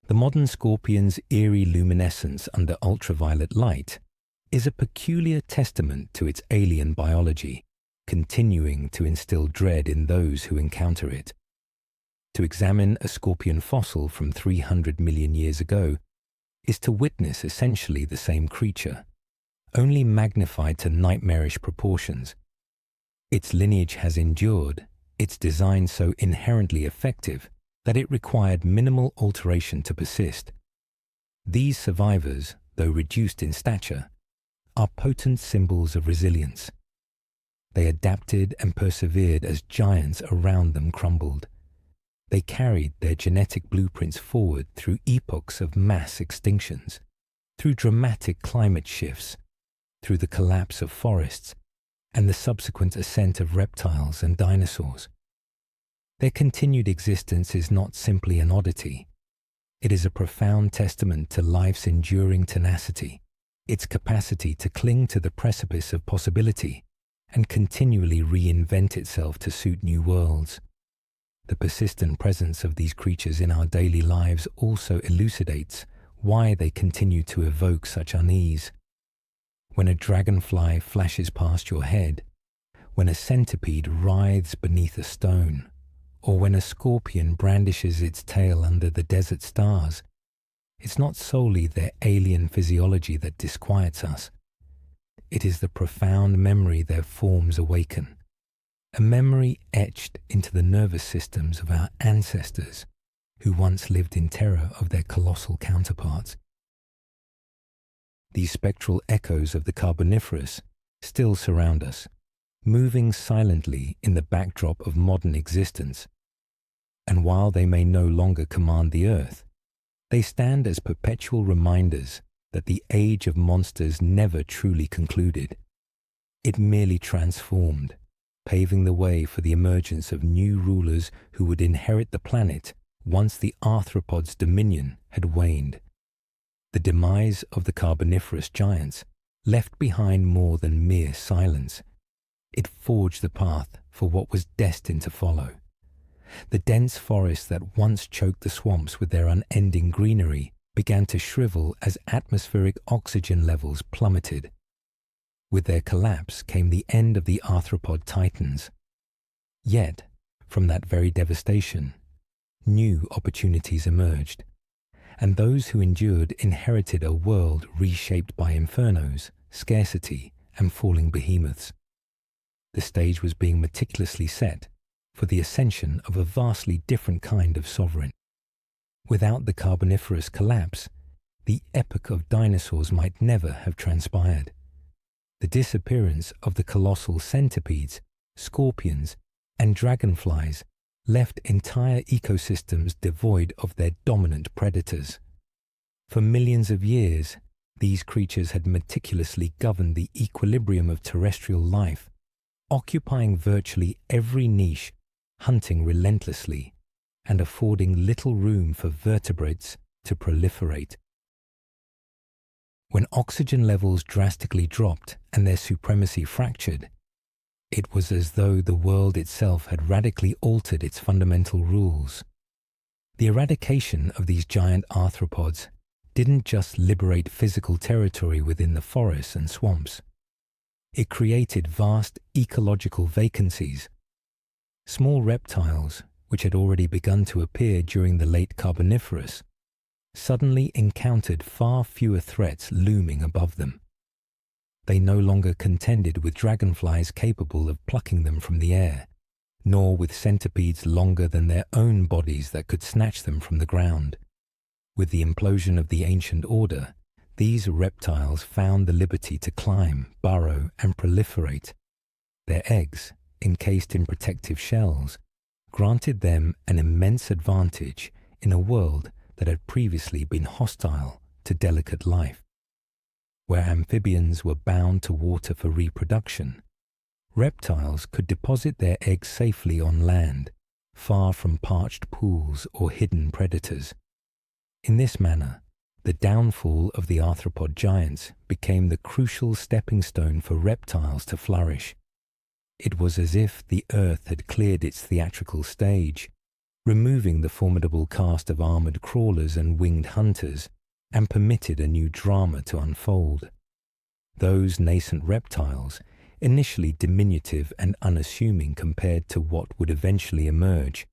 The modern scorpion's eerie luminescence under ultraviolet light is a peculiar testament to its alien biology, continuing to instill dread in those who encounter it. To examine a scorpion fossil from 300 million years ago is to witness essentially the same creature, only magnified to nightmarish proportions. Its lineage has endured, its design so inherently effective that it required minimal alteration to persist. These survivors, though reduced in stature, are potent symbols of resilience. They adapted and persevered as giants around them crumbled. They carried their genetic blueprints forward through epochs of mass extinctions, through dramatic climate shifts, through the collapse of forests, and the subsequent ascent of reptiles and dinosaurs. Their continued existence is not simply an oddity. It is a profound testament to life's enduring tenacity, its capacity to cling to the precipice of possibility and continually reinvent itself to suit new worlds. The persistent presence of these creatures in our daily lives also elucidates why they continue to evoke such unease. When a dragonfly flashes past your head, when a centipede writhes beneath a stone, or when a scorpion brandishes its tail under the desert stars, it's not solely their alien physiology that disquiets us. It is the profound memory their forms awaken, a memory etched into the nervous systems of our ancestors who once lived in terror of their colossal counterparts. These spectral echoes of the Carboniferous still surround us, moving silently in the backdrop of modern existence. And while they may no longer command the earth, they stand as perpetual reminders that the age of monsters never truly concluded. It merely transformed, paving the way for the emergence of new rulers who would inherit the planet once the arthropods' dominion had waned. The demise of the Carboniferous giants left behind more than mere silence. It forged the path for what was destined to follow. The dense forests that once choked the swamps with their unending greenery began to shrivel as atmospheric oxygen levels plummeted. With their collapse came the end of the arthropod titans. Yet, from that very devastation, new opportunities emerged, and those who endured inherited a world reshaped by infernos, scarcity, and falling behemoths. The stage was being meticulously set for the ascension of a vastly different kind of sovereign. Without the Carboniferous collapse, the epoch of dinosaurs might never have transpired. The disappearance of the colossal centipedes, scorpions, and dragonflies left entire ecosystems devoid of their dominant predators. For millions of years, these creatures had meticulously governed the equilibrium of terrestrial life, occupying virtually every niche, hunting relentlessly, and affording little room for vertebrates to proliferate. When oxygen levels drastically dropped and their supremacy fractured, it was as though the world itself had radically altered its fundamental rules. The eradication of these giant arthropods didn't just liberate physical territory within the forests and swamps. It created vast ecological vacancies. Small reptiles, which had already begun to appear during the late Carboniferous, suddenly encountered far fewer threats looming above them. They no longer contended with dragonflies capable of plucking them from the air, nor with centipedes longer than their own bodies that could snatch them from the ground. With the implosion of the ancient order, these reptiles found the liberty to climb, burrow, and proliferate. Their eggs, encased in protective shells, granted them an immense advantage in a world that had previously been hostile to delicate life. Where amphibians were bound to water for reproduction, reptiles could deposit their eggs safely on land, far from parched pools or hidden predators. In this manner, the downfall of the arthropod giants became the crucial stepping stone for reptiles to flourish. It was as if the earth had cleared its theatrical stage, removing the formidable cast of armored crawlers and winged hunters, and permitted a new drama to unfold. Those nascent reptiles, initially diminutive and unassuming compared to what would eventually emerge,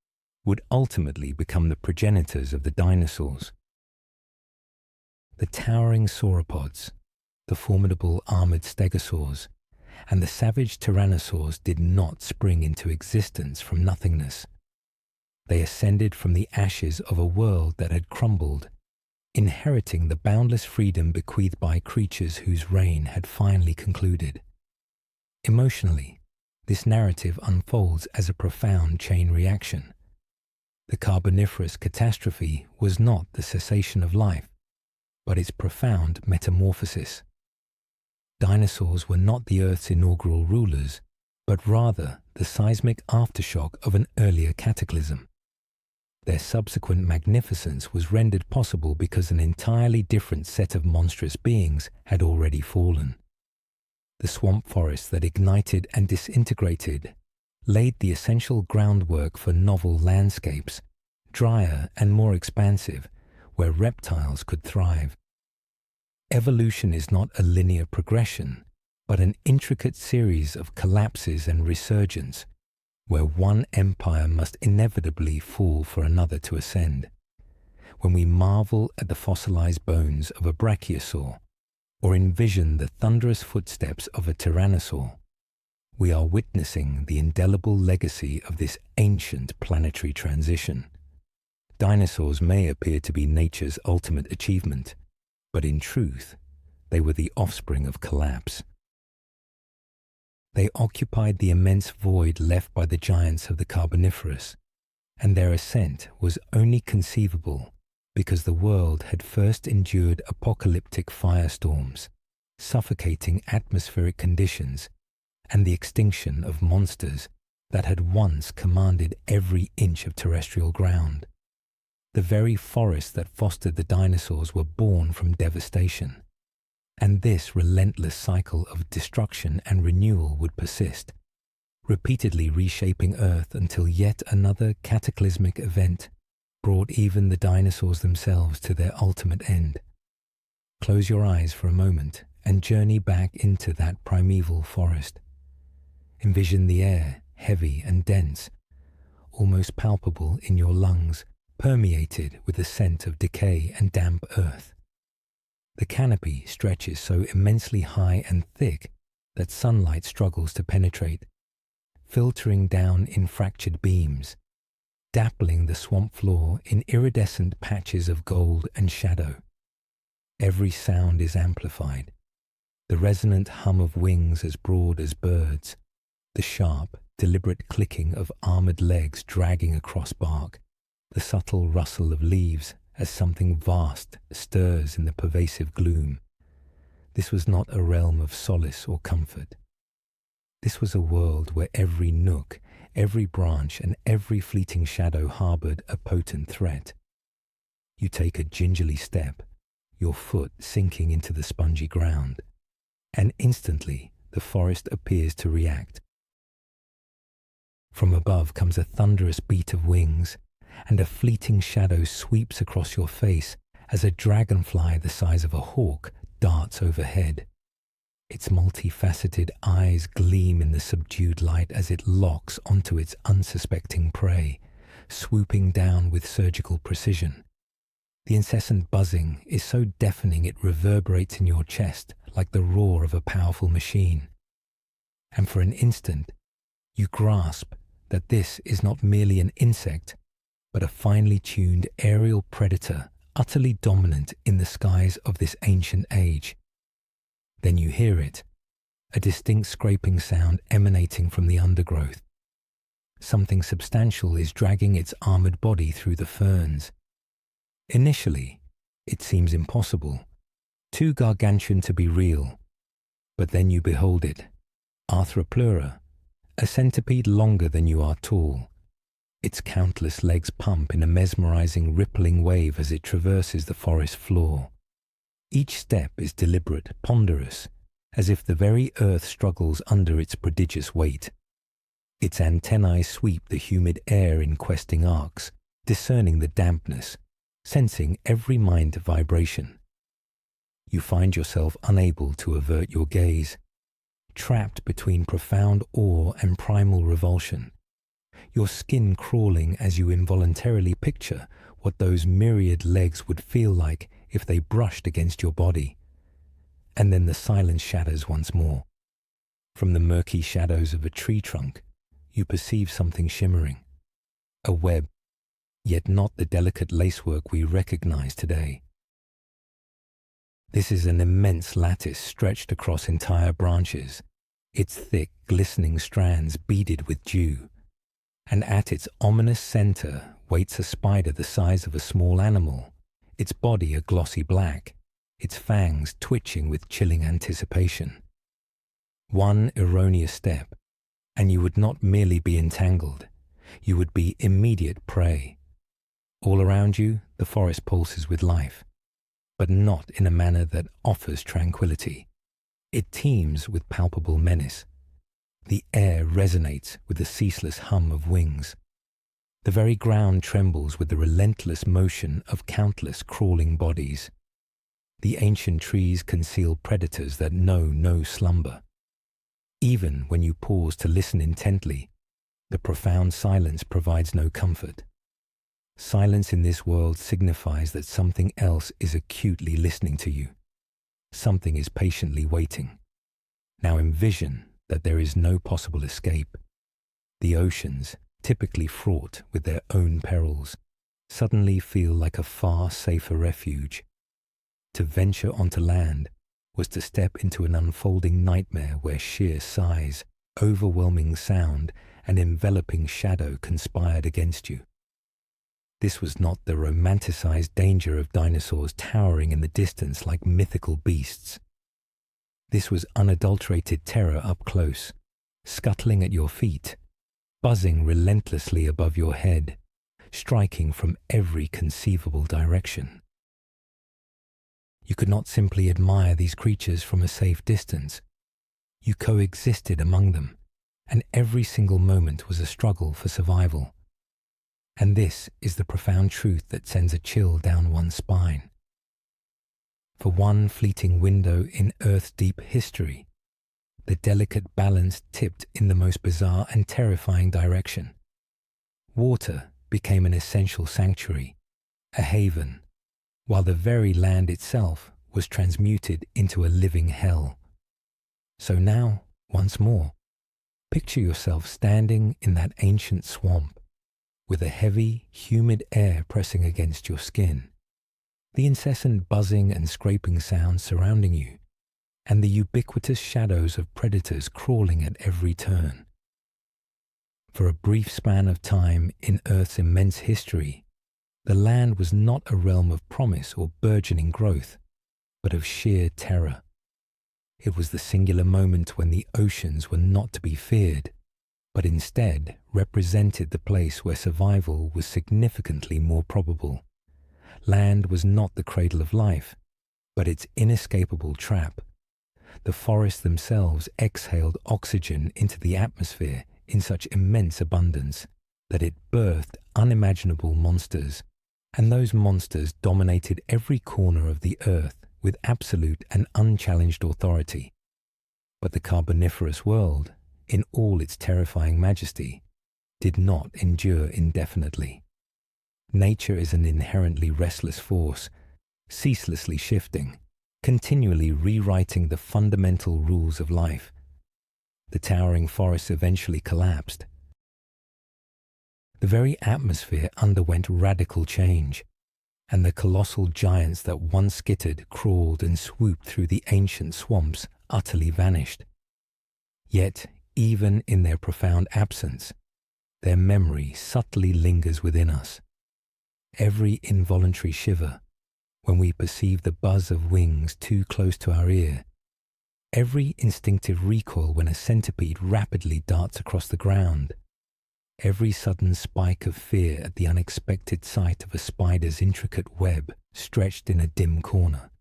would ultimately become the progenitors of the dinosaurs. The towering sauropods, the formidable armored stegosaurs, and the savage tyrannosaurs did not spring into existence from nothingness. They ascended from the ashes of a world that had crumbled, inheriting the boundless freedom bequeathed by creatures whose reign had finally concluded. Emotionally, this narrative unfolds as a profound chain reaction. The Carboniferous catastrophe was not the cessation of life, but its profound metamorphosis. Dinosaurs were not the Earth's inaugural rulers, but rather the seismic aftershock of an earlier cataclysm. Their subsequent magnificence was rendered possible because an entirely different set of monstrous beings had already fallen. The swamp forests that ignited and disintegrated laid the essential groundwork for novel landscapes, drier and more expansive, where reptiles could thrive. Evolution is not a linear progression, but an intricate series of collapses and resurgence, where one empire must inevitably fall for another to ascend. When we marvel at the fossilized bones of a brachiosaur, or envision the thunderous footsteps of a tyrannosaur, we are witnessing the indelible legacy of this ancient planetary transition. Dinosaurs may appear to be nature's ultimate achievement, but in truth, they were the offspring of collapse. They occupied the immense void left by the giants of the Carboniferous, and their ascent was only conceivable because the world had first endured apocalyptic firestorms, suffocating atmospheric conditions, and the extinction of monsters that had once commanded every inch of terrestrial ground. The very forests that fostered the dinosaurs were born from devastation, and this relentless cycle of destruction and renewal would persist, repeatedly reshaping Earth until yet another cataclysmic event brought even the dinosaurs themselves to their ultimate end. Close your eyes for a moment and journey back into that primeval forest. Envision the air, heavy and dense, almost palpable in your lungs, permeated with the scent of decay and damp earth. The canopy stretches so immensely high and thick that sunlight struggles to penetrate, filtering down in fractured beams, dappling the swamp floor in iridescent patches of gold and shadow. Every sound is amplified, the resonant hum of wings as broad as birds, the sharp, deliberate clicking of armored legs dragging across bark, the subtle rustle of leaves as something vast stirs in the pervasive gloom. This was not a realm of solace or comfort. This was a world where every nook, every branch, and every fleeting shadow harbored a potent threat. You take a gingerly step, your foot sinking into the spongy ground, and instantly the forest appears to react. From above comes a thunderous beat of wings, and a fleeting shadow sweeps across your face as a dragonfly the size of a hawk darts overhead. Its multifaceted eyes gleam in the subdued light as it locks onto its unsuspecting prey, swooping down with surgical precision. The incessant buzzing is so deafening it reverberates in your chest like the roar of a powerful machine. And for an instant, you grasp that this is not merely an insect, but a finely tuned aerial predator utterly dominant in the skies of this ancient age. Then you hear it, a distinct scraping sound emanating from the undergrowth. Something substantial is dragging its armored body through the ferns. Initially, it seems impossible, too gargantuan to be real. But then you behold it, Arthropleura, a centipede longer than you are tall. Its countless legs pump in a mesmerizing, rippling wave as it traverses the forest floor. Each step is deliberate, ponderous, as if the very earth struggles under its prodigious weight. Its antennae sweep the humid air in questing arcs, discerning the dampness, sensing every mind vibration. You find yourself unable to avert your gaze, trapped between profound awe and primal revulsion, your skin crawling as you involuntarily picture what those myriad legs would feel like if they brushed against your body. And then the silence shatters once more. From the murky shadows of a tree trunk, you perceive something shimmering, a web, yet not the delicate lacework we recognize today. This is an immense lattice stretched across entire branches, its thick, glistening strands beaded with dew. And at its ominous center waits a spider the size of a small animal, its body a glossy black, its fangs twitching with chilling anticipation. One erroneous step, and you would not merely be entangled, you would be immediate prey. All around you, the forest pulses with life, but not in a manner that offers tranquility. It teems with palpable menace. The air resonates with the ceaseless hum of wings. The very ground trembles with the relentless motion of countless crawling bodies. The ancient trees conceal predators that know no slumber. Even when you pause to listen intently, the profound silence provides no comfort. Silence in this world signifies that something else is acutely listening to you. Something is patiently waiting. Now envision that there is no possible escape. The oceans, typically fraught with their own perils, suddenly feel like a far safer refuge. To venture onto land was to step into an unfolding nightmare where sheer size, overwhelming sound, and enveloping shadow conspired against you. This was not the romanticized danger of dinosaurs towering in the distance like mythical beasts. This was unadulterated terror up close, scuttling at your feet, buzzing relentlessly above your head, striking from every conceivable direction. You could not simply admire these creatures from a safe distance. You coexisted among them, and every single moment was a struggle for survival. And this is the profound truth that sends a chill down one's spine. For one fleeting window in Earth's deep history, the delicate balance tipped in the most bizarre and terrifying direction. Water became an essential sanctuary, a haven, while the very land itself was transmuted into a living hell. So now, once more, picture yourself standing in that ancient swamp, with a heavy, humid air pressing against your skin, the incessant buzzing and scraping sounds surrounding you, and the ubiquitous shadows of predators crawling at every turn. For a brief span of time in Earth's immense history, the land was not a realm of promise or burgeoning growth, but of sheer terror. It was the singular moment when the oceans were not to be feared, but instead represented the place where survival was significantly more probable. Land was not the cradle of life, but its inescapable trap. The forests themselves exhaled oxygen into the atmosphere in such immense abundance that it birthed unimaginable monsters, and those monsters dominated every corner of the earth with absolute and unchallenged authority. But the Carboniferous world, in all its terrifying majesty, did not endure indefinitely. Nature is an inherently restless force, ceaselessly shifting, continually rewriting the fundamental rules of life. The towering forests eventually collapsed. The very atmosphere underwent radical change, and the colossal giants that once skittered, crawled, and swooped through the ancient swamps utterly vanished. Yet, even in their profound absence, their memory subtly lingers within us. Every involuntary shiver, when we perceive the buzz of wings too close to our ear, every instinctive recoil when a centipede rapidly darts across the ground, every sudden spike of fear at the unexpected sight of a spider's intricate web stretched in a dim corner,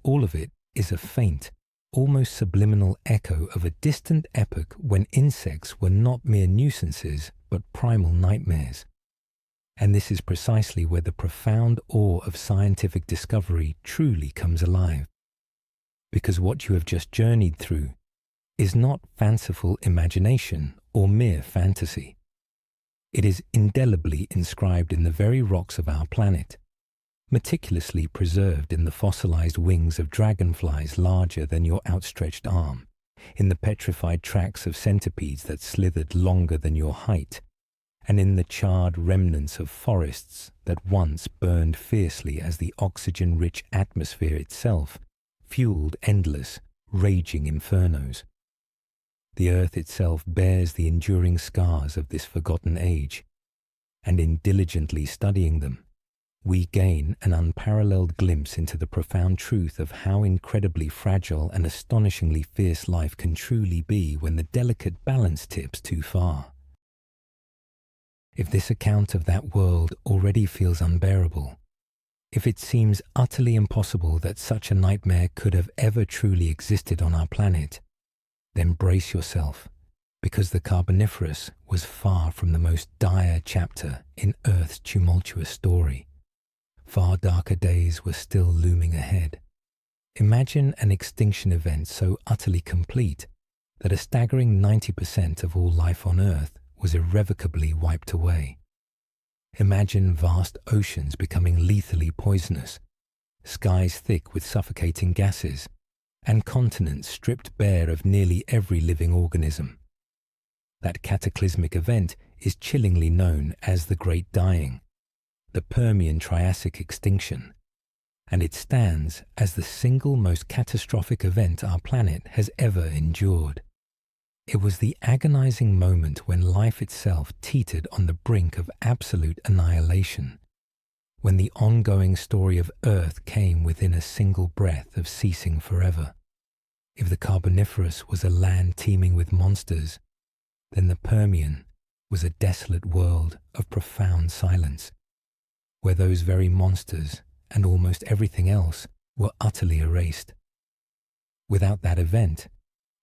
all of it is a faint, almost subliminal echo of a distant epoch when insects were not mere nuisances but primal nightmares. And this is precisely where the profound awe of scientific discovery truly comes alive. Because what you have just journeyed through is not fanciful imagination or mere fantasy. It is indelibly inscribed in the very rocks of our planet, meticulously preserved in the fossilized wings of dragonflies larger than your outstretched arm, in the petrified tracks of centipedes that slithered longer than your height, and in the charred remnants of forests that once burned fiercely as the oxygen-rich atmosphere itself fueled endless, raging infernos. The earth itself bears the enduring scars of this forgotten age, and in diligently studying them, we gain an unparalleled glimpse into the profound truth of how incredibly fragile and astonishingly fierce life can truly be when the delicate balance tips too far. If this account of that world already feels unbearable, if it seems utterly impossible that such a nightmare could have ever truly existed on our planet, then brace yourself, because the Carboniferous was far from the most dire chapter in Earth's tumultuous story. Far darker days were still looming ahead. Imagine an extinction event so utterly complete that a staggering 90% of all life on Earth was irrevocably wiped away. Imagine vast oceans becoming lethally poisonous, skies thick with suffocating gases, and continents stripped bare of nearly every living organism. That cataclysmic event is chillingly known as the Great Dying, the Permian-Triassic extinction, and it stands as the single most catastrophic event our planet has ever endured. It was the agonizing moment when life itself teetered on the brink of absolute annihilation, when the ongoing story of Earth came within a single breath of ceasing forever. If the Carboniferous was a land teeming with monsters, then the Permian was a desolate world of profound silence, where those very monsters and almost everything else were utterly erased. Without that event,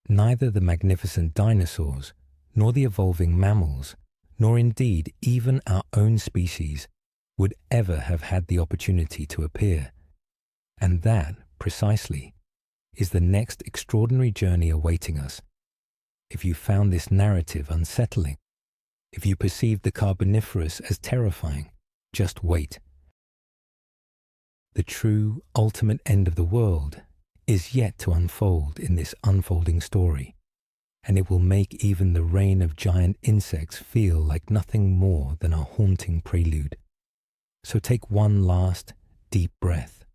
neither the magnificent dinosaurs, nor the evolving mammals, nor indeed even our own species would ever have had the opportunity to appear. And that, precisely, is the next extraordinary journey awaiting us. If you found this narrative unsettling, if you perceived the Carboniferous as terrifying, just wait. The true, ultimate end of the world is yet to unfold in this unfolding story, and it will make even the reign of giant insects feel like nothing more than a haunting prelude. So take one last, deep breath.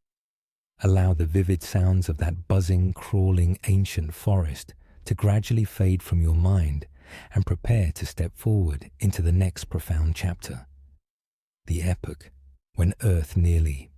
Allow the vivid sounds of that buzzing, crawling, ancient forest to gradually fade from your mind and prepare to step forward into the next profound chapter. The epoch when Earth nearly